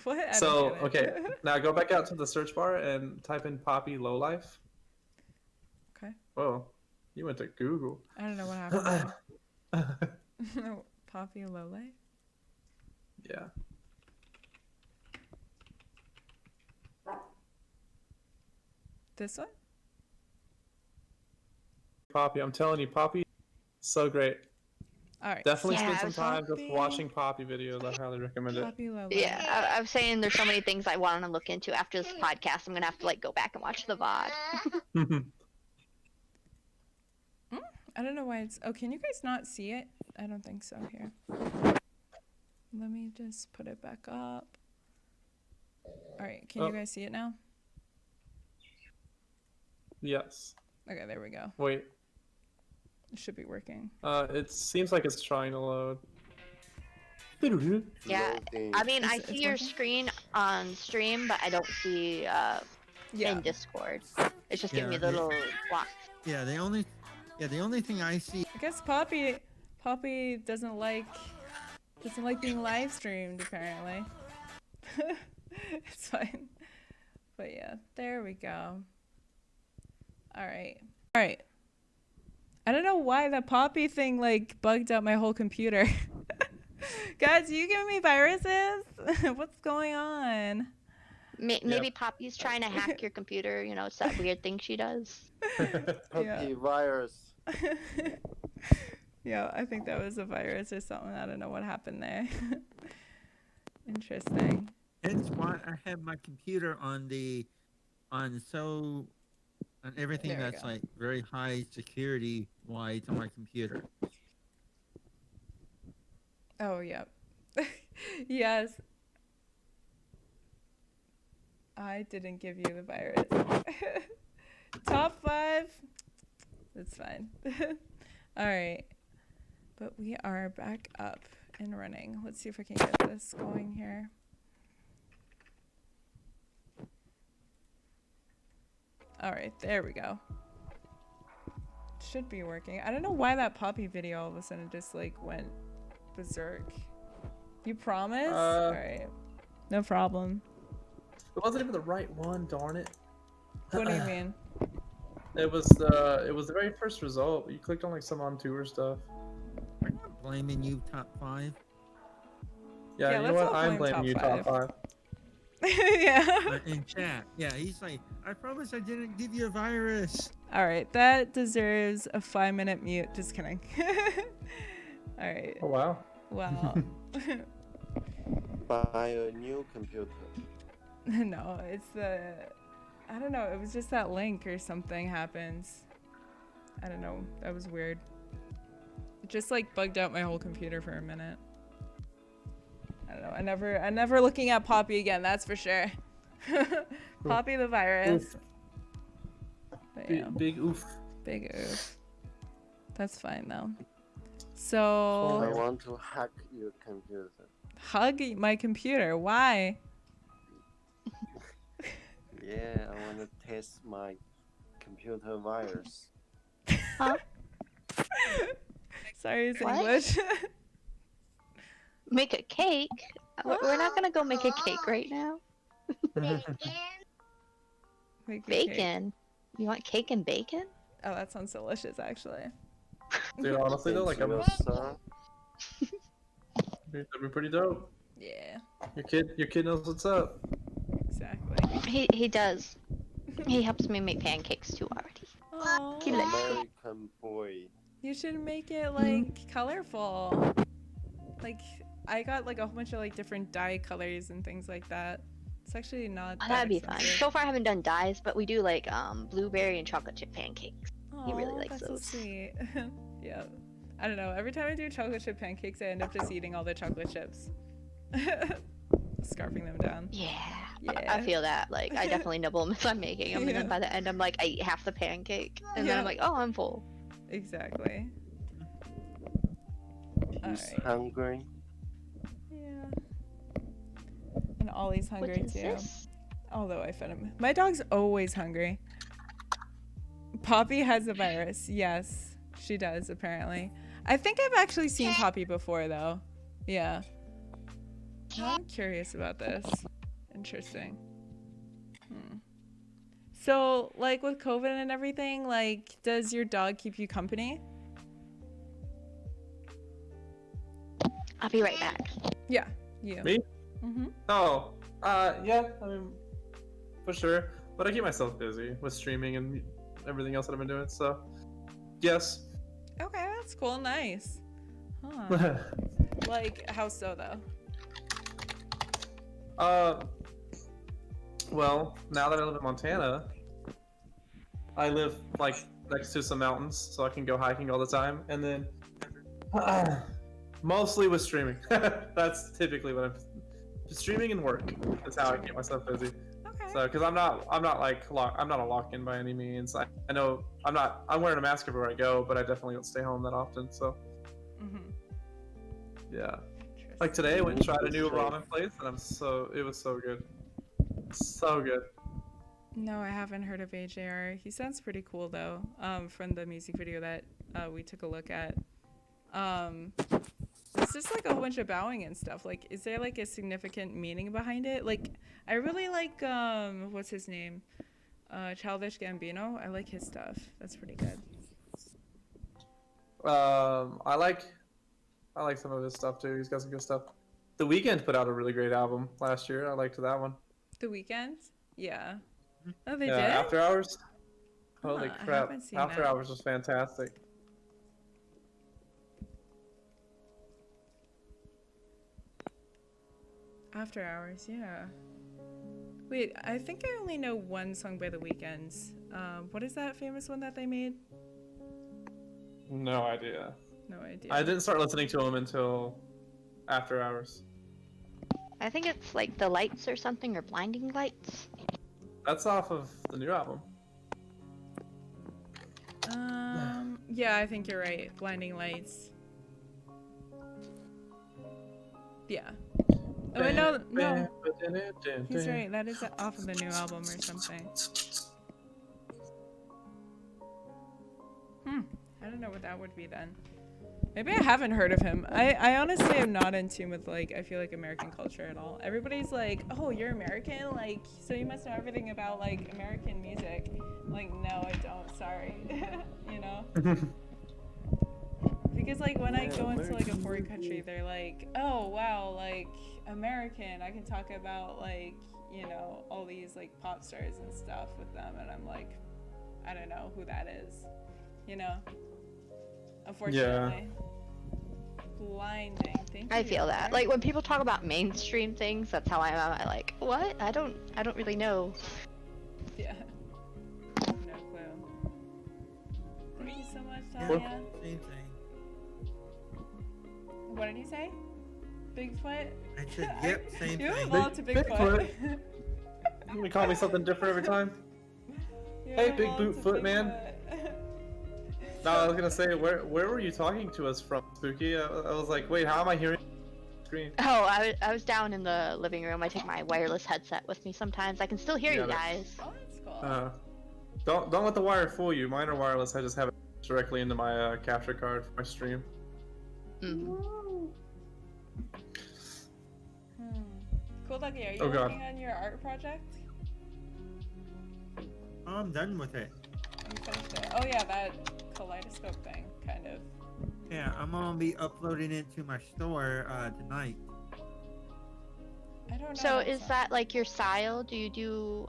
What? I don't So get okay, it. now go back out to the search bar and type in Poppy Lowlife. Okay. Whoa, you went to Google. I don't know what happened there. Poppy Lole? Yeah. This one? Poppy, I'm telling you, Poppy, so great. Alright. Definitely Yeah, spend some time just Poppy. watching Poppy videos. I highly recommend it. Poppy Lole. Yeah, I'm saying there's so many things I want to look into after this podcast. I'm gonna have to like go back and watch the VOD. I don't know why it's... Oh, can you guys not see it? I don't think so. Here. Let me just put it back up. All right. Can you guys see it now? Yes. Okay, there we go. Wait. It should be working. It seems like it's trying to load. Yeah, Loading. I mean, I It's see your working? screen on stream, but I don't see Yeah. in Discord. It's just giving Yeah, me the little block. Yeah, the only thing I see. I guess Poppy doesn't like being live streamed apparently. It's fine. But yeah, there we go. All right. I don't know why the Poppy thing like bugged out my whole computer. Guys, you giving me viruses? What's going on? Maybe Poppy's trying to hack your computer. You know, it's that weird thing she does. Puppy virus. Yeah, I think that was a virus or something. I don't know what happened there. Interesting. Hence why I have my computer on everything There we that's go. like very high security wise on my computer. Oh, yep. Yes. I didn't give you the virus. Top 5. That's fine. All right. But we are back up and running. Let's see if I can get this going here. All right, there we go. Should be working. I don't know why that Poppy video all of a sudden just like went berserk. You promise? All right. No problem. It wasn't even the right one, darn it. What do you mean? It was the very first result. You clicked on like some on tour stuff. I'm not blaming you, top 5. Yeah, Yeah, you know let's what? all I'm blame blaming you, top top 5. Yeah. In chat, yeah, he's like, I promise I didn't give you a virus. All right, that deserves a 5-minute mute. Just kidding. All right. Oh wow. Wow. Buy a new computer. No, it's the... I don't know. It was just that link or something happens. I don't know. That was weird. It just like bugged out my whole computer for a minute. I don't know. I'm never looking at Poppy again. That's for sure. Poppy the virus. Oof. But yeah, Big oof. big oof. That's fine though. I So want to hack your computer. hug my computer. Why? Yeah, I want to test my computer virus. Sorry, it's What? English. Make a cake? We're not gonna go make a cake right now. Make a cake. Bacon? You want cake and bacon? Oh, that sounds delicious, actually. Dude, honestly though, like Thank you, sir. that'd be pretty dope. Yeah, Your kid knows what's up. exactly. He does. He helps me make pancakes too already. Oh, He likes it. American boy. you should make it like colorful. Like I got like a whole bunch of like different dye colors and things like that. It's actually not. Oh, that that'd be fun. expensive. So far, I haven't done dyes, but we do like blueberry and chocolate chip pancakes. He really Aw, likes that's those. So sweet. Yeah. I don't know. Every time I do chocolate chip pancakes, I end up just eating all the chocolate chips. Scarfing them down. Yeah. Yeah. I feel that. Like, I definitely nibble them as I'm making them, and Yeah. then by the end, I'm like, I eat half the pancake, and then Yeah. I'm like, oh, I'm full. Exactly. He's Alright. hungry. Yeah. And Ollie's hungry What is too. this? Although I fed him. My dog's always hungry. Poppy has a virus. Yes, she does, apparently. I think I've actually seen Poppy before, though. Yeah. I'm curious about this. Interesting. So, like, with COVID and everything, like, does your dog keep you company? I'll be right back. Yeah, you. Me? Mm-hmm. Oh, yeah, I mean, for sure. But I keep myself busy with streaming and everything else that I've been doing, so, yes. Okay, that's cool. Nice. Huh. Like, how so, though? Well, now that I live in Montana, I live, like, next to some mountains, so I can go hiking all the time. And then mostly with streaming. That's typically what I'm streaming and work. That's how I keep myself busy. Okay. So, because I'm not I'm not a lock-in by any means. I know I'm wearing a mask everywhere I go, but I definitely don't stay home that often. So, yeah. Like today, I went and tried a new ramen place, and it was so good, so good. No, I haven't heard of AJR. He sounds pretty cool though. From the music video that we took a look at. It's just like a whole bunch of bowing and stuff. Like, is there like a significant meaning behind it? Like, I really like what's his name? Childish Gambino. I like his stuff. That's pretty good. I like some of his stuff too. He's got some good stuff. The Weeknd put out a really great album last year. I liked that one. The Weeknd? Yeah. Oh, they Yeah, did? After Hours. Holy I crap! haven't seen After that. Hours was fantastic. After Hours, yeah. Wait, I think I only know one song by The Weeknd. What is that famous one that they made? No idea. No idea. I didn't start listening to him until After Hours. I think it's like The Lights or something, or Blinding Lights. That's off of the new album. Yeah, I think you're right. Blinding Lights. Yeah. Oh, wait, no. He's right. That is off of the new album or something. I don't know what that would be then. Maybe I haven't heard of him. I honestly am not in tune with, like, I feel like American culture at all. Everybody's like, oh, you're American? Like, so you must know everything about, like, American music. Like, no, I don't. Sorry. You know? Because, like, when I go into, like, a foreign country, they're like, oh, wow, like, American. I can talk about, like, you know, all these, like, pop stars and stuff with them. And I'm like, I don't know who that is. You know? Unfortunately. Blinding. Thank you. I feel that. Like when people talk about mainstream things, that's how I am. I like, what? I don't really know. Yeah. No clue. Thank you so much, Tanya. Same thing. What did you say? Bigfoot? I said, yep, same You thing. evolved to Bigfoot. You call me something different every time. Hey, Big Boot Foot Man. No, I was gonna say, where were you talking to us from, Spooky? I was like, wait, how am I hearing the screen? Oh, I was down in the living room. I take my wireless headset with me sometimes. I can still hear you guys. Oh, that's cool. Don't let the wire fool you. Mine are wireless. I just have it directly into my capture card for my stream. Cool, Lucky. Are you Oh, God. working on your art project? I'm done with it. You finished it. Oh yeah, that kaleidoscope thing, kind of. Yeah, I'm gonna be uploading it to my store tonight. I don't know. So is that like your style? Do you do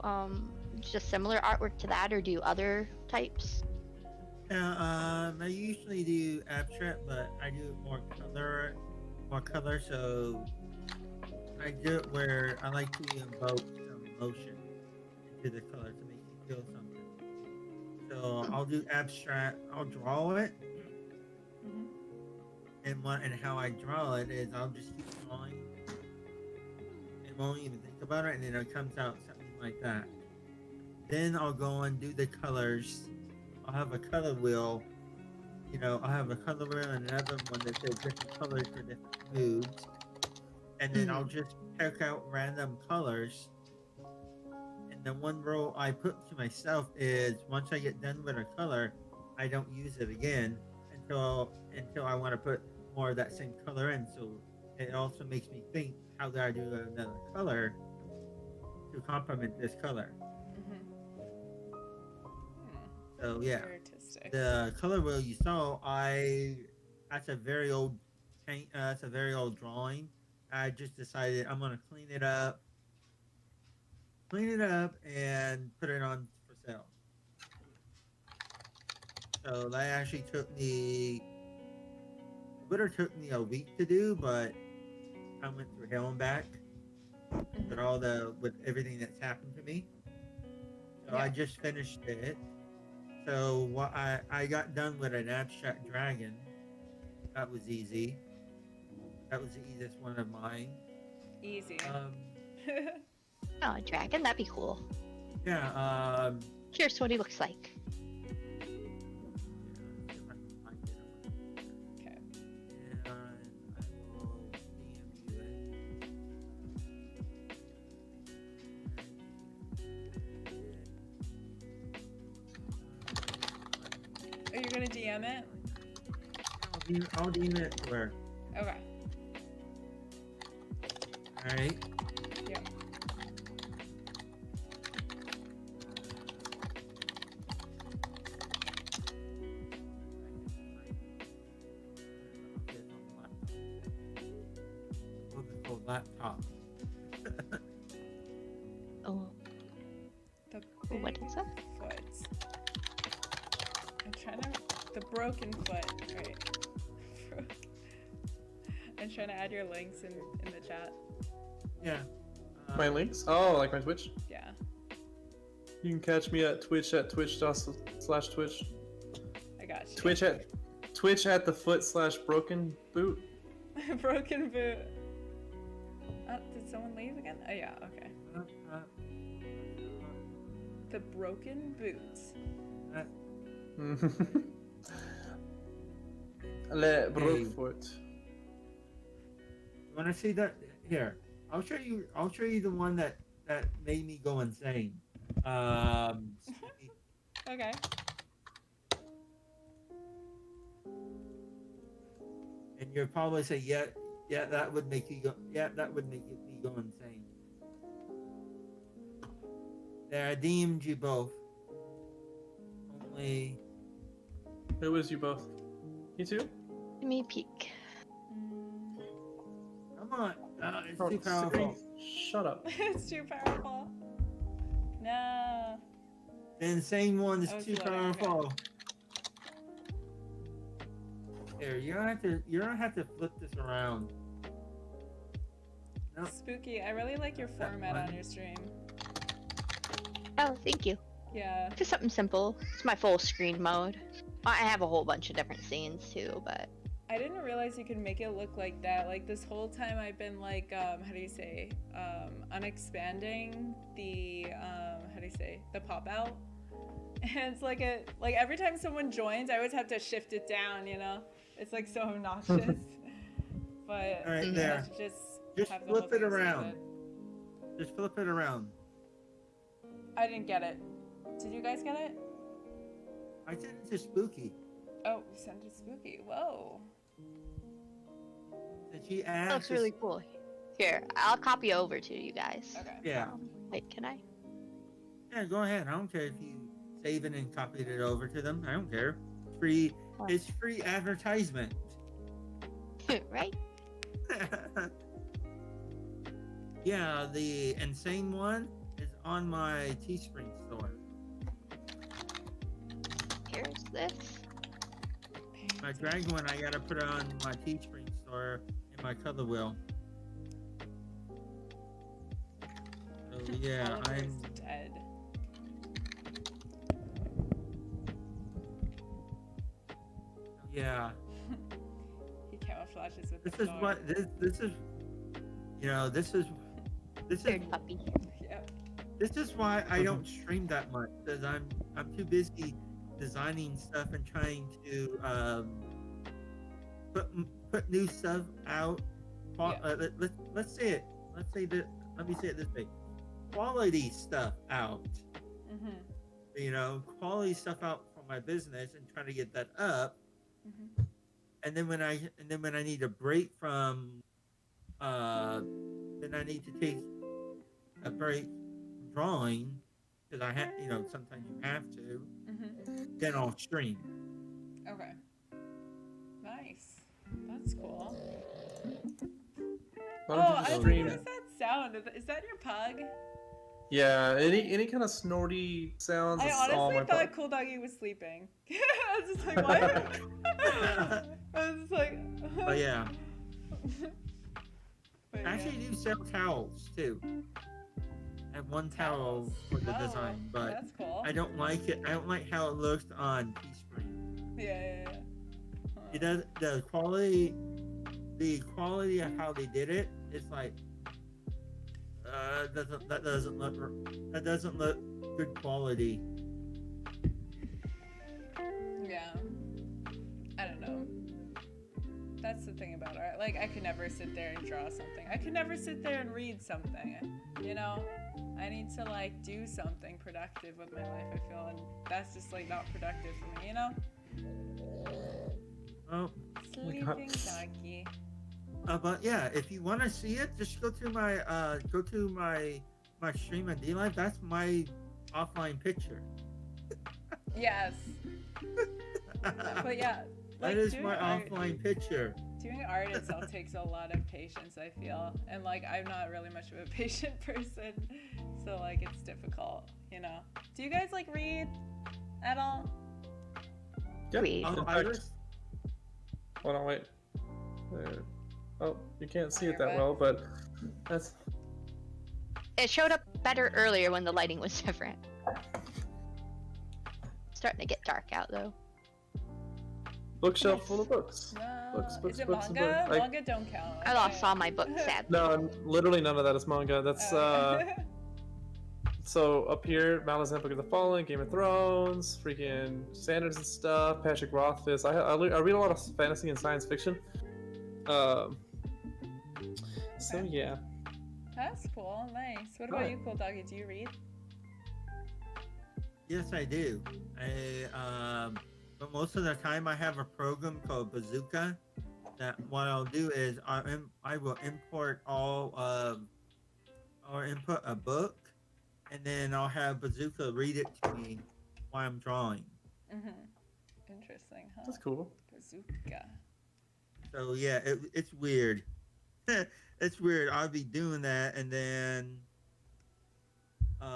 just similar artwork to that, or do you other types? I usually do abstract, but I do more color. So I do it where I like to invoke some emotion into the color to make you feel something. So I'll do abstract. I'll draw it, and how I draw it is I'll just keep drawing and won't even think about it, and then it comes out something like that. Then I'll go and do the colors. I'll have a color wheel. You know, I'll have a color wheel and another one that says different colors for different moods. And then I'll just pick out random colors. And the one rule I put to myself is once I get done with a color, I don't use it again until I want to put more of that same color in. So it also makes me think, how do I do another color to complement this color? So yeah, the color wheel you saw, that's a very old paint. That's a very old drawing. I just decided I'm gonna clean it up, and put it on for sale. So that actually would have took me a week to do, but I went through hell and back with everything that's happened to me. So I just finished it. So what I got done with an abstract dragon. That was easy. That was the easiest one of mine. Easy. Oh, a dragon? That'd be cool. Yeah. Curious what he looks like. Okay. And I will DM you it. Are you gonna DM it? I'll DM it where? Okay. Alright. Yep. Laptop. Oh, The what big is that? foot. I'm trying to. The broken foot. Right. I'm trying to add your links in the chat. Yeah. My links? Oh, like my Twitch? Yeah. You can catch me at Twitch at twitch./Twitch. I got you. Twitch at the foot/broken boot. Broken boot. Did someone leave again? Oh yeah, okay. The broken boots. Le brokefoot. You want to see that? Here, I'll show you. I'll show you the one that made me go insane. Okay. And you'll probably say, yeah, that would make you go. Yeah, that would make me go insane. There, I deemed you both. Only. Who was you both? You too? Let me peek. Come on. It's Oh, too powerful. Shut up. It's too powerful. No. The insane one is I was too letting it go. powerful. Here, you don't have to flip this around. No. Spooky. I really like your format on your stream. Oh, thank you. Yeah. Just something simple. It's my full screen mode. I have a whole bunch of different scenes too, but I didn't realize you could make it look like that. Like this whole time I've been like, how do you say, unexpanding the, how do you say, the pop out. And it's like every time someone joins, I always have to shift it down, you know? It's like so obnoxious. But All right, yeah, there. just have the flip whole it thing around. sorted. Just flip it around. I didn't get it. Did you guys get it? I sent it to Spooky. Oh, you sent it to Spooky. Whoa. And she that asked. looks really cool. Here, I'll copy over to you guys. Okay. Yeah. Wait, can I? Yeah, go ahead. I don't care if you save it and copied it over to them. I don't care. Free. It's free advertisement. Right? Yeah, the insane one is on my Teespring store. Here's this. My dragon one, I gotta put it on my Teespring store in my color wheel. So yeah, Oliver's I'm. dead. Yeah. He camouflages with This the is dog. what this is. You know, this is Third puppy. Yep. this is why I don't stream that much, because I'm too busy designing stuff and trying to put new stuff out. Let's say it. Let's say that. Let me say it this way: quality stuff out. Mhm. You know, quality stuff out for my business and trying to get that up. Mhm. And then when I need a break from, then I need to take a break from drawing, because I have, you know, sometimes you have to. Mhm. Then I'll stream. Okay. Nice. That's cool. Why Oh, don't you I just think stream? what's that sound? Is that your pug? Yeah, any kind of snorty sounds. I is all honestly my thought pug. Cool Doggy was sleeping. I was just like, what? I was just like. But yeah, But I yeah. actually do sell towels too. have one towel for the Oh, design, but that's cool. I don't like it. I don't like how it looks on Teespring. Yeah. Huh. It does the quality of how they did it. It's like that doesn't look good quality. Yeah. I don't know. That's the thing about art. Like, I could never sit there and draw something. I could never sit there and read something. You know? I need to, like, do something productive with my life, I feel. And that's just, like, not productive for me, you know? Oh. Sleeping doggy. But yeah, if you want to see it, just go to my stream at DLive. That's my offline picture. Yes. But yeah. Like, that is my art, offline picture. Doing art itself takes a lot of patience, I feel. And, like, I'm not really much of a patient person. So, like, it's difficult, you know? Do you guys, like, read at all? Yep. Read. In fact, hold on, wait. There. Oh, you can't see it that well, but that's... It showed up better earlier when the lighting was different. Starting to get dark out though. Bookshelf full of books. No. Books, Is it books, and manga? books. Manga don't count. I lost all my books, sadly. No, literally none of that is manga. That's so up here, Malazan Book of the Fallen, Game of Thrones, freaking standards and stuff. Patrick Rothfuss. I read a lot of fantasy and science fiction. So yeah. That's cool. Nice. What about you, Cool Doggy? Do you read? Yes, I do. But most of the time I have a program called Bazooka. That what I'll do is I will import or input a book, and then I'll have Bazooka read it to me while I'm drawing. Interesting, huh? That's cool. Bazooka. So yeah, it's weird. It's weird. I'll be doing that, and then like,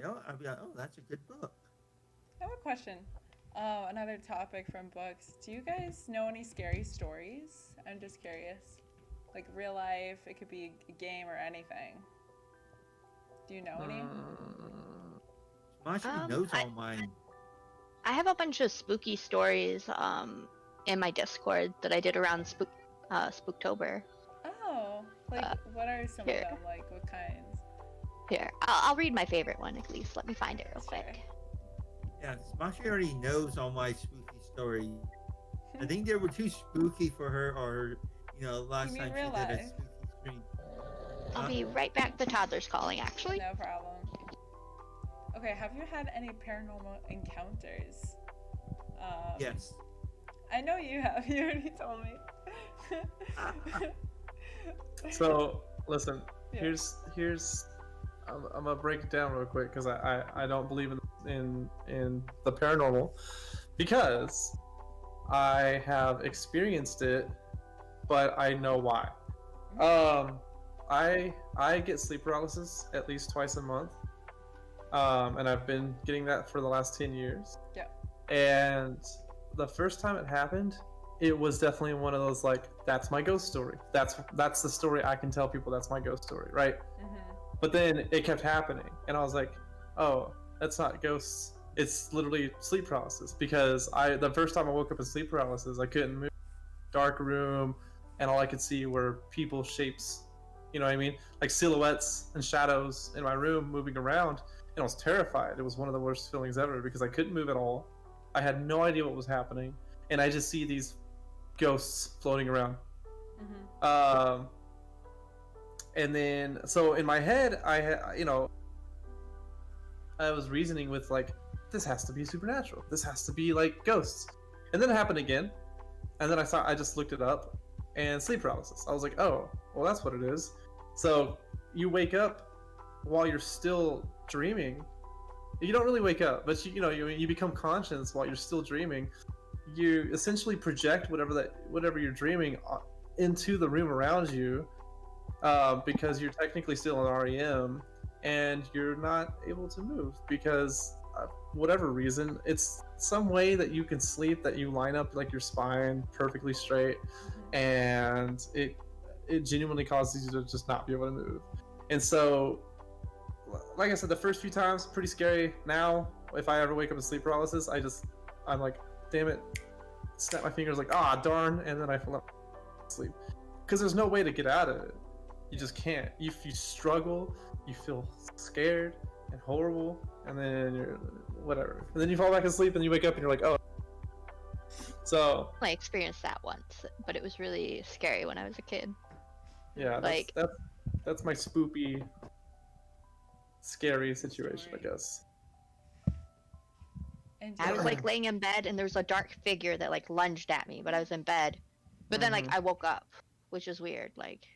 I'll be like, oh, that's a good book. I have a question. Oh, another topic from books. Do you guys know any scary stories? I'm just curious. Like real life, it could be a game or anything. Do you know any? Smashy knows all mine. I have a bunch of spooky stories in my Discord that I did around Spooktober. Oh, like what are some of them? Like what kinds? Here, I'll read my favorite one at least. Let me find it real quick. Yeah, Smashy already knows all my spooky stories. I think they were too spooky for her, or last time she did a spooky stream. I'll be right back. The toddler's calling, actually. No problem. Okay, have you had any paranormal encounters? Yes. I know you have. You already told me. So listen, here's I'm gonna break it down real quick because I don't believe in the paranormal because I have experienced it, but I know why. I get sleep paralysis at least twice a month, and I've been getting that for the last 10 years. Yeah. And the first time it happened, it was definitely one of those like, that's my ghost story. That's the story I can tell people. That's my ghost story, right? But then it kept happening, and I was like, oh, that's not ghosts. It's literally sleep paralysis, because the first time I woke up in sleep paralysis, I couldn't move. Dark room, and all I could see were people shapes, you know what I mean? Like silhouettes and shadows in my room moving around, and I was terrified. It was one of the worst feelings ever because I couldn't move at all. I had no idea what was happening, and I just see these ghosts floating around. And then, so in my head, I was reasoning with like, this has to be supernatural. This has to be like ghosts. And then it happened again. And then I just looked it up, and sleep paralysis. I was like, oh, well, that's what it is. So you wake up while you're still dreaming. You don't really wake up, but you become conscious while you're still dreaming. You essentially project whatever you're dreaming into the room around you. Because you're technically still in REM, and you're not able to move because whatever reason, it's some way that you can sleep that you line up like your spine perfectly straight, and it it genuinely causes you to just not be able to move. And so, like I said, the first few times pretty scary. Now, if I ever wake up in sleep paralysis, I'm like, damn it, snap my fingers like, ah, darn, and then I fall asleep. Because there's no way to get out of it. You just can't. If you struggle, you feel scared and horrible, and then you're whatever. And then you fall back asleep, and you wake up, and you're like, oh. So I experienced that once, but it was really scary when I was a kid. yeah, Like- that's my spoopy, scary situation, I guess. And I was like laying in bed and there was a dark figure that like lunged at me, but I was in bed. But then like I woke up, which is weird. Like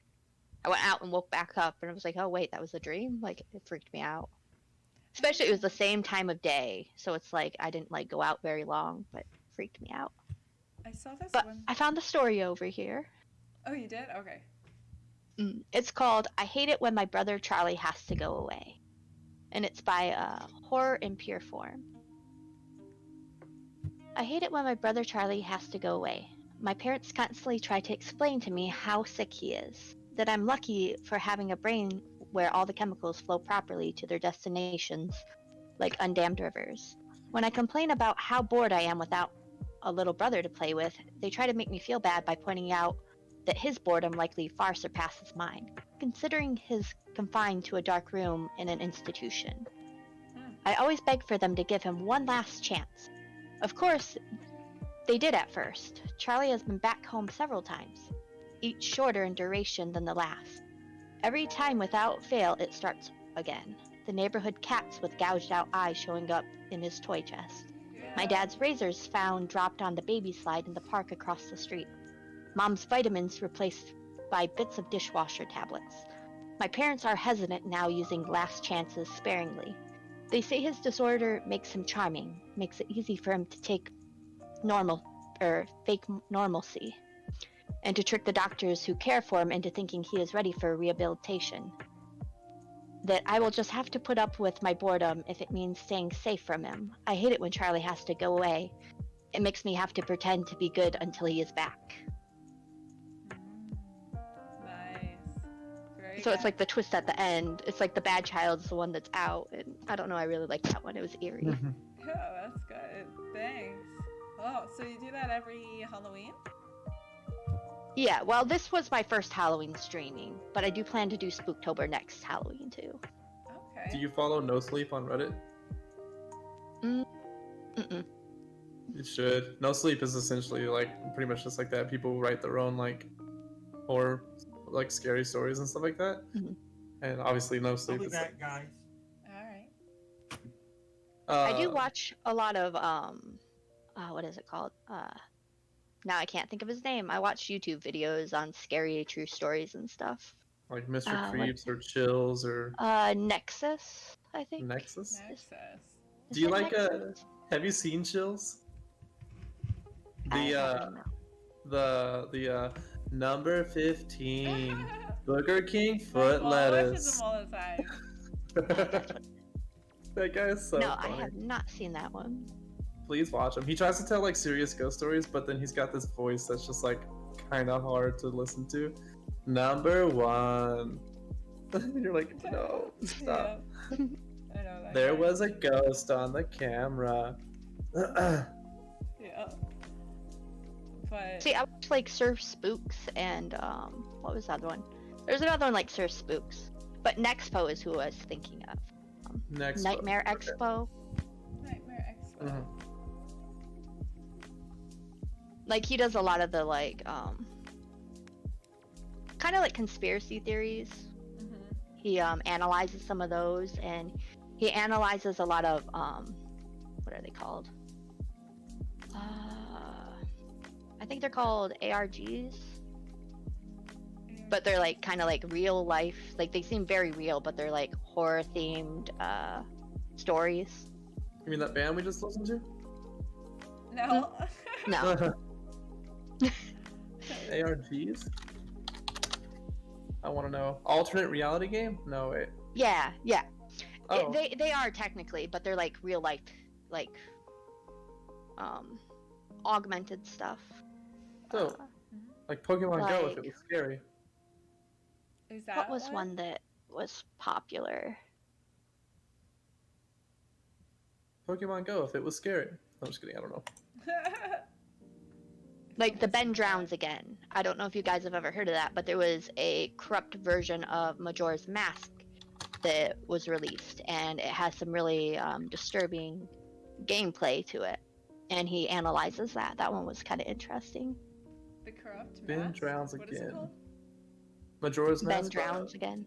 I went out and woke back up and I was like, oh wait, that was a dream? Like it freaked me out. Especially it was the same time of day, so it's like I didn't like go out very long, but it freaked me out. I saw this But one. I found the story over here. Oh, you did? Okay. It's called I Hate It When My Brother Charlie Has to Go Away. And it's by Horror in Pure Form. I hate it when my brother Charlie has to go away. My parents constantly try to explain to me how sick he is, that I'm lucky for having a brain where all the chemicals flow properly to their destinations, like undammed rivers. When I complain about how bored I am without a little brother to play with, they try to make me feel bad by pointing out that his boredom likely far surpasses mine, considering he's confined to a dark room in an institution. I always beg for them to give him one last chance. Of course, they did at first. Charlie has been back home several times, each shorter in duration than the last. Every time without fail, it starts again. The neighborhood cats with gouged out eyes showing up in his toy chest. My dad's razors found dropped on the baby slide in the park across the street. Mom's vitamins replaced by bits of dishwasher tablets. My parents are hesitant now using last chances sparingly. They say his disorder makes him charming, makes it easy for him to take fake normalcy, and to trick the doctors who care for him into thinking he is ready for rehabilitation. That I will just have to put up with my boredom if it means staying safe from him. I hate it when Charlie has to go away. It makes me have to pretend to be good until he is back. Nice. Very So it's good. like the twist at the end. It's like the bad child's the one that's out, and I don't know, I really like that one. It was eerie. Oh, that's good. Thanks. Oh, so you do that every Halloween? Yeah, well, this was my first Halloween streaming, but I do plan to do Spooktober next Halloween too. Okay. Do you follow No Sleep on Reddit? Mm-mm. You should. No Sleep is essentially like pretty much just like that. People write their own like horror, like scary stories and stuff like that. Mhm. And obviously, No I'll Sleep be is. back, guys. All right. I do watch a lot of what is it called? Now I can't think of his name. I watch YouTube videos on scary true stories and stuff. Like Mr. what- Creeps or Chills or Nexus, I think. Nexus. Nexus. Is Do you it like Nexus? Have you seen Chills? I The haven't, no. the number 15 Burger King foot My mom watches lettuce. them all the time. That guy is so No, I funny. have not seen that one. Please watch him. He tries to tell like serious ghost stories, but then he's got this voice that's just like kind of hard to listen to. Number 1. And you're like, no, stop. Yeah. I know that. There guy. was a ghost on the camera. Yeah. But See, I watch like Surf Spooks and what was the other one? There's another one like Surf Spooks, but Nexpo is who I was thinking of. Next Nightmare one. Okay. Expo. Nightmare Expo. Mhm. Like he does a lot of the like kind of like conspiracy theories. Mhm. He analyzes some of those, and he analyzes a lot of what are they called? I think they're called ARGs, but they're like kind of like real life. Like they seem very real, but they're like horror themed stories. You mean that band we just listened to? No. No, ARGs? I want to know. Alternate reality game? No, wait. yeah. Oh. They are technically, but they're like real life, like augmented stuff. So, like Pokemon Go if it like- was scary. Is that What was one that was popular? Pokemon Go, if it was scary. I'm just kidding, I don't know. Like the Ben Drowns again. I don't know if you guys have ever heard of that, but there was a corrupt version of Majora's Mask that was released, and it has some really disturbing gameplay to it. And he analyzes that. That one was kind of interesting. The corrupt Ben Mask? Drowns What is it again. called? Majora's Ben Mask. Drowns again.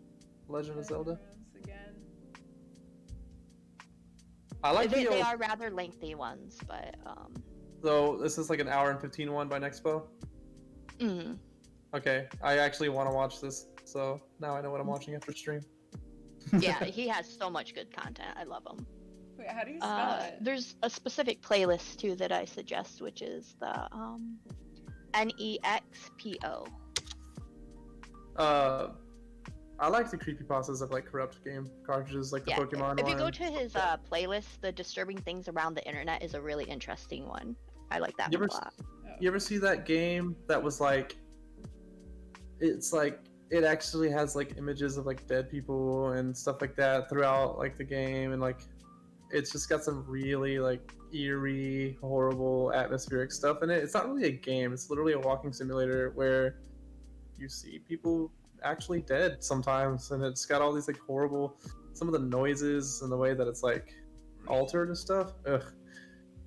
Legend of Zelda. Drowns again. I like They, the they old, are rather lengthy ones, but though this is like an hour and 15 one by Nexpo. mm, Okay, I actually want to watch this, so now I know what I'm watching after stream. yeah, he has so much good content. I love him. Wait, how do you spell it? There's a specific playlist too that I suggest, which is the NEXPO. I like the creepypastas of like corrupt game cartridges, like the Yeah, Pokemon if you one. go to his playlist, the disturbing things around the internet is a really interesting one. I like that You one ever a lot. You ever see that game that was like, it's like it actually has like images of like dead people and stuff like that throughout like the game, and like it's just got some really like eerie, horrible atmospheric stuff in it. It's not really a game, it's literally a walking simulator where you see people actually dead sometimes, and it's got all these like horrible, some of the noises and the way that it's like altered and stuff. Ugh,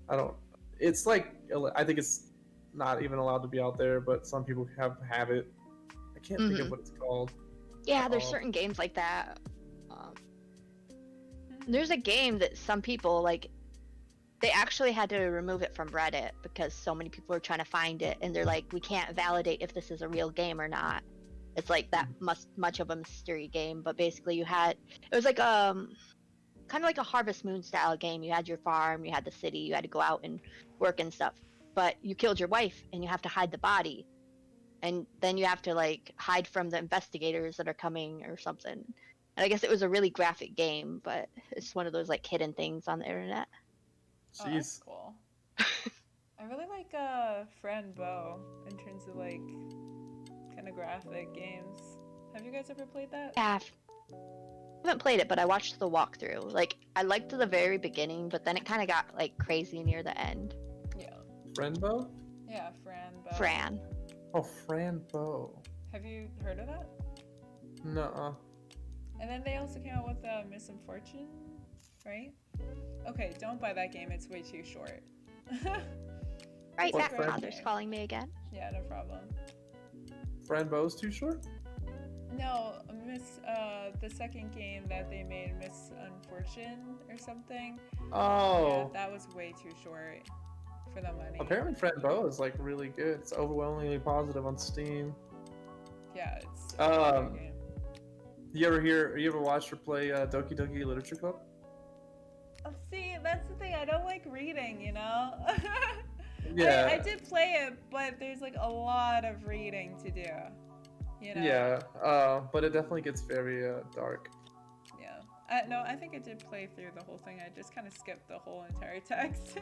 I don't. It's like, I think it's not even allowed to be out there, but some people have it. I can't think of what it's called. Yeah, there's certain games like that. There's a game that some people like. They actually had to remove it from Reddit because so many people were trying to find it, and they're like, we can't validate if this is a real game or not. It's like that much of a mystery game, but basically it was like kind of like a Harvest Moon style game. You had your farm, you had the city, you had to go out and work and stuff, but you killed your wife and you have to hide the body, and then you have to like hide from the investigators that are coming or something. And I guess it was a really graphic game, but it's one of those like hidden things on the internet. Oh, that's cool. I really like Fran Bow in terms of like kind of graphic games. Have you guys ever played that? Yeah, I haven't played it, but I watched the walkthrough. Like, I liked the very beginning, but then it kind of got like crazy near the end. Yeah. Friendbow? Yeah, Fran Bow. Fran. Oh, Franbo. Have you heard of that? Nuh-uh. And then they also came out with Misinfortune, right? Okay, don't buy that game. It's way too short. Right What, back, Fran? Father's calling me again. Yeah, no problem. Franbo's too short? No, the second game that they made, Misunfortune or something. Oh. Yeah, that was way too short for the money. Apparently Franbo is like really good. It's overwhelmingly positive on Steam. Yeah, it's Um, a good game. You ever watch or play Doki Doki Literature Club? Oh, see, that's the thing. I don't like reading, you know? Yeah. I did play it, but there's like a lot of reading to do. You know? Yeah, but it definitely gets very dark. Yeah. No, I think I did play through the whole thing. I just kind of skipped the whole entire text.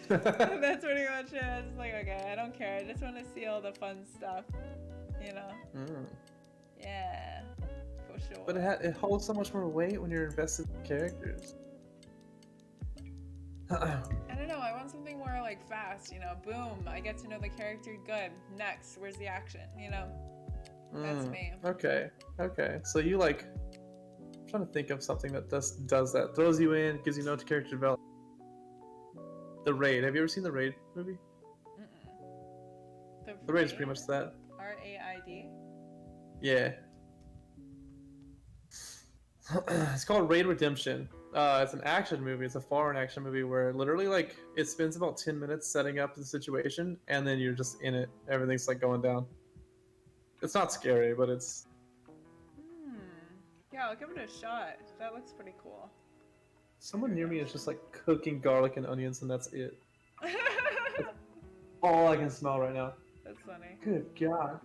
That's pretty much it. I was like, okay, I don't care. I just want to see all the fun stuff. You know? Mm. Yeah. For sure. But it holds so much more weight when you're invested in characters. I don't know. I want something more like fast. You know, boom. I get to know the character. Good. Next, where's the action? You know, that's me. Okay. So you like? I'm trying to think of something that does that. Throws you in, gives you no character development. The Raid. Have you ever seen the Raid movie? The Raid is pretty much that. RAID. Yeah. It's called Raid Redemption. It's an action movie. It's a foreign action movie where literally like it spends about 10 minutes setting up the situation, and then you're just in it. Everything's like going down. It's not scary, but it's. Yeah, I'll give it a shot. That looks pretty cool. Someone near me is just like cooking garlic and onions, and that's it. That's all I can smell right now. That's funny. Good God.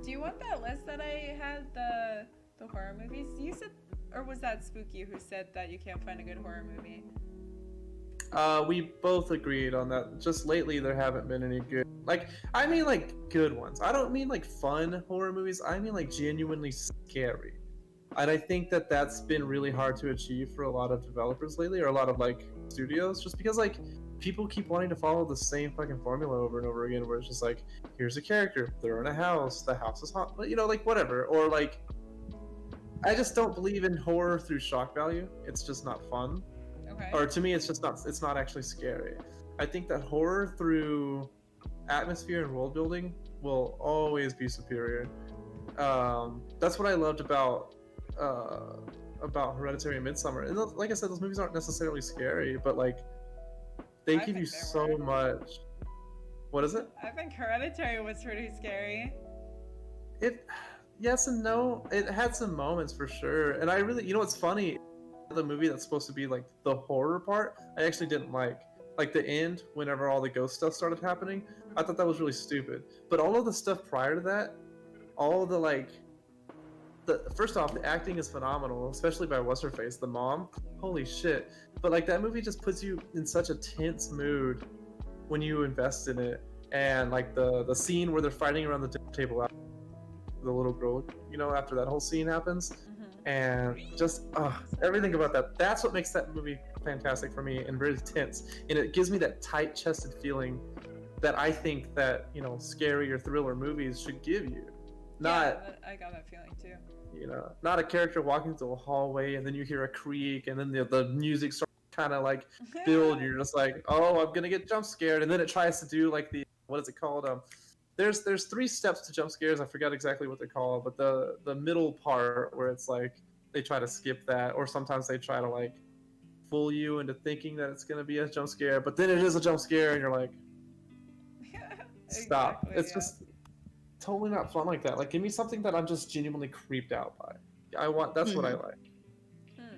Do you want that list that I had, the horror movies? You said, or was that Spooky who said that you can't find a good horror movie? We both agreed on that. Just lately, there haven't been any good. Like, I mean, like good ones. I don't mean like fun horror movies. I mean like genuinely scary. And I think that that's been really hard to achieve for a lot of developers lately, or a lot of like studios, just because like people keep wanting to follow the same fucking formula over and over again, where it's just like, here's a character, they're in a house, the house is hot, but you know, like whatever, or like, I just don't believe in horror through shock value. It's just not fun. Okay. Or to me, it's just not. It's not actually scary. I think that horror through atmosphere and world building will always be superior. That's what I loved about Hereditary and Midsummer. And like I said, those movies aren't necessarily scary, but like they I give you think they so were. much. What is it? I think Hereditary was pretty scary. It, yes and no. It had some moments for sure, and I really, you know, what's funny, the movie that's supposed to be like the horror part, I actually didn't like the end whenever all the ghost stuff started happening. I thought that was really stupid. But all of the stuff prior to that, all of the like, the first off, the acting is phenomenal, especially by what's her face, the mom. Holy shit! But like that movie just puts you in such a tense mood when you invest in it, and like the scene where they're fighting around the dinner table, after the little girl, you know, after that whole scene happens, and just everything about that. That's what makes that movie fantastic for me and very tense, and it gives me that tight-chested feeling that I think that, you know, scary or thriller movies should give you. Not, I got that feeling too. you know, not a character walking through a hallway and then you hear a creak and then the music starts kind of like build. You're just like, oh, I'm gonna get jump scared, and then it tries to do like the, what is it called? There's 3 steps to jump scares. I forgot exactly what they're called, but the middle part where it's like they try to skip that, or sometimes they try to like fool you into thinking that it's gonna be a jump scare, but then it is a jump scare, and you're like, stop. Exactly, It's yeah. just totally not fun like that. Like, give me something that I'm just genuinely creeped out by. That's what I like.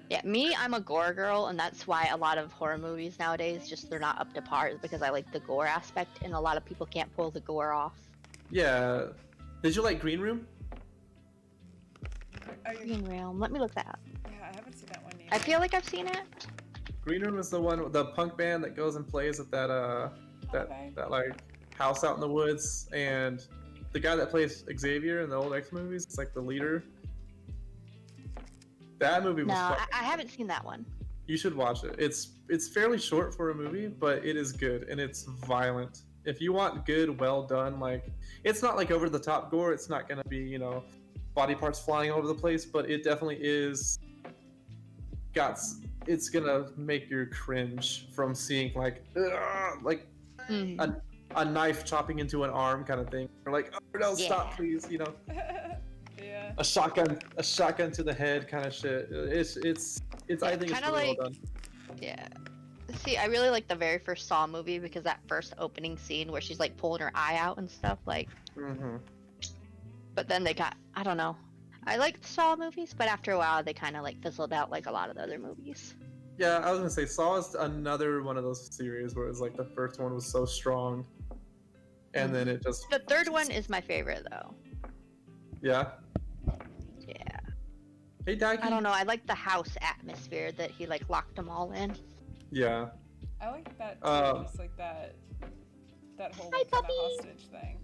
Yeah, me, I'm a gore girl, and that's why a lot of horror movies nowadays just they're not up to par, is because I like the gore aspect, and a lot of people can't pull the gore off. Yeah. Did you like Green Room? Green Realm. Let me look that up. Yeah, I haven't seen that one yet. I feel like I've seen it. Green Room is the one, the punk band that goes and plays at that that like house out in the woods, and the guy that plays Xavier in the old X movies, it's like the leader. That movie was No, fun. I haven't seen that one. You should watch it. It's fairly short for a movie, but it is good, and it's violent. If you want good, well done, like, it's not like over the top gore. It's not gonna be, you know, body parts flying all over the place, but it definitely is it's gonna make you cringe from seeing like a knife chopping into an arm kind of thing. You're like, oh no, stop, please, you know. Yeah. A shotgun to the head kind of shit. It's I think it's Kinda really like- well done. Yeah. See, I really like the very first Saw movie because that first opening scene where she's like pulling her eye out and stuff, like. But then they got, I don't know. I liked Saw movies, but after a while they kind of like fizzled out like a lot of the other movies. Yeah, I was gonna say Saw is another one of those series where it's like the first one was so strong, and then it just. The third one is my favorite though. Yeah. Yeah. Hey, Daggy. I don't know. I like the house atmosphere that he like locked them all in. Yeah. I like that too, just like that whole kind of hostage thing.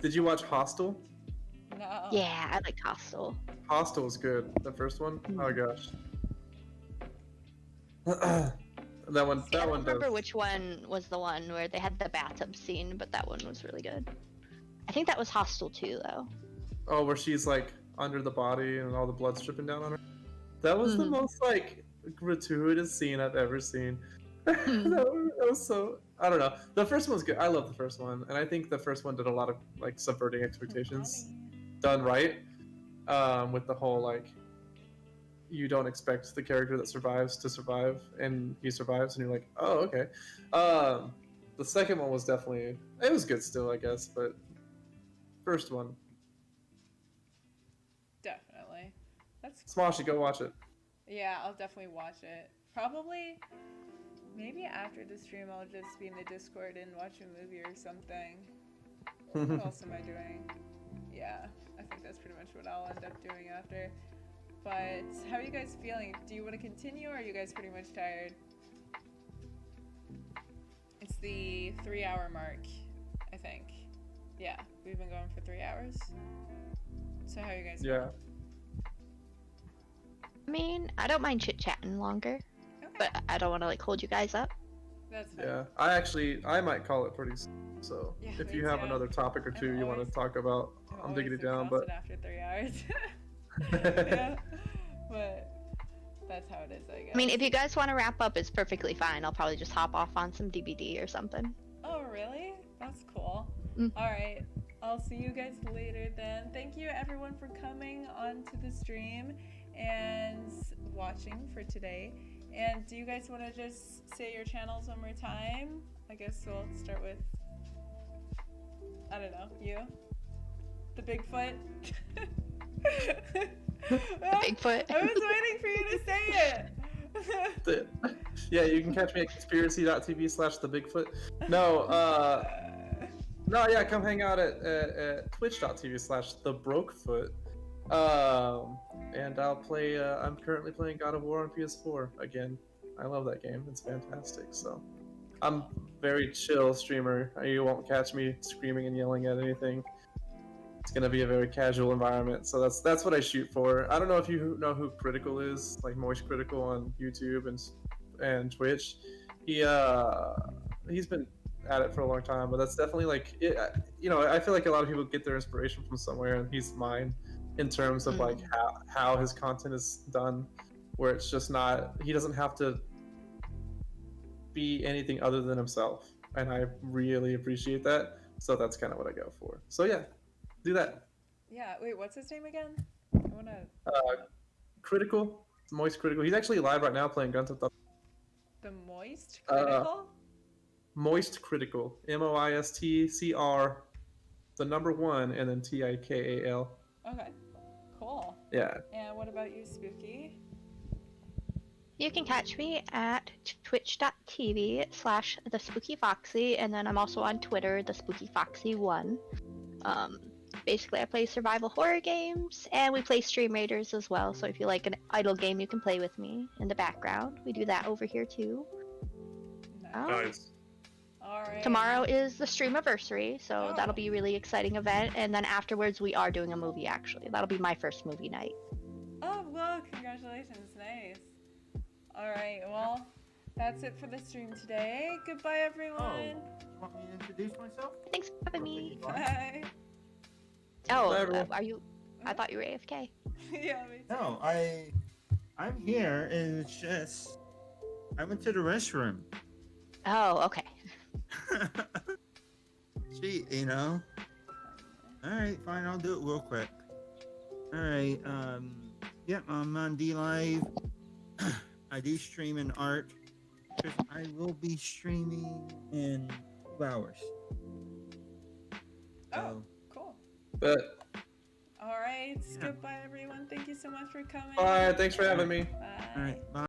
Did you watch Hostel? No. Yeah, I liked Hostel. Hostel was good. The first one. Oh gosh. that one. I That don't one remember does. which one was the one where they had the bathtub scene, but that one was really good. I think that was Hostel 2 though. Oh, where she's like under the body and all the blood's dripping down on her. That was the most like gratuitous scene I've ever seen. that was so. I don't know. The first one's good. I love the first one, and I think the first one did a lot of like subverting expectations, done right. With the whole like, you don't expect the character that survives to survive, and he survives, and you're like, oh, okay. The second one was definitely, it was good still, I guess, but first one. Definitely. That's Smoshy, go watch it. Yeah, I'll definitely watch it. Probably, maybe after the stream, I'll just be in the Discord and watch a movie or something. What else am I doing? Yeah, I think that's pretty much what I'll end up doing after. But how are you guys feeling? Do you want to continue, or are you guys pretty much tired? It's the 3-hour mark, I think. Yeah, we've been going for 3 hours. So how are you guys Yeah. doing? I mean, I don't mind chit-chatting longer, Okay. but I don't want to like hold you guys up. That's fine. Yeah. I might call it pretty soon. So Yeah, if me you have too. another topic or I'm two you want always- to talk about, I'm digging it down. But after 3 hours. Yeah, but that's how it is, I guess. I mean, if you guys want to wrap up, it's perfectly fine. I'll probably just hop off on some DBD or something. Oh, really? That's cool. Mm. All right. I'll see you guys later then. Thank you everyone for coming onto the stream and watching for today. And do you guys want to just say your channels one more time? I guess we'll start with, I don't know, you? The Bigfoot? Bigfoot. I was waiting for you to say it. yeah, you can catch me at conspiracy.tv/thebigfoot. No, yeah, come hang out at twitch.tv/thebrokefoot. And I'll play. I'm currently playing God of War on PS4 again. I love that game. It's fantastic. So, I'm very chill streamer. You won't catch me screaming and yelling at anything. It's gonna be a very casual environment. So that's what I shoot for. I don't know if you know who Critical is, like Moist Critical on YouTube and Twitch. He's been at it for a long time, but that's definitely like it, I feel like a lot of people get their inspiration from somewhere, and he's mine in terms of like how his content is done, where it's just not, he doesn't have to be anything other than himself, and I really appreciate that. So that's kind of what I go for. So yeah, do that. Yeah, wait, what's his name again? I wanna... Critical, Moist Critical. He's actually live right now playing Guns of the The Moist Critical? Moist Critical, MOISTCR, the number 1, and then TIKAL. Okay, cool. Yeah. And what about you, Spooky? You can catch me at twitch.tv/thespookyfoxxy, and then I'm also on Twitter, thespookyfoxxy1. Basically, I play survival horror games, and we play Stream Raiders as well, so if you like an idle game, you can play with me in the background. We do that over here too. Nice. All right. Tomorrow is the streamiversary, so that'll be a really exciting event, and then afterwards we are doing a movie actually. That'll be my first movie night. Oh, well, congratulations. Nice. All right, well, that's it for the stream today. Goodbye, everyone. You want me to introduce myself? Thanks for having me. Bye. Oh, Bye, everyone. are you? I thought you were AFK. Yeah, me too. No, I'm here, and it's just I went to the restroom. Oh, okay. Gee, All right, fine. I'll do it real quick. All right. Yep. I'm on D Live. I do stream in art. Because I will be streaming in 2 hours. Oh, cool. But All right. Yeah. Goodbye, everyone. Thank you so much for coming. bye. Thanks for having me. Bye. All right. Bye.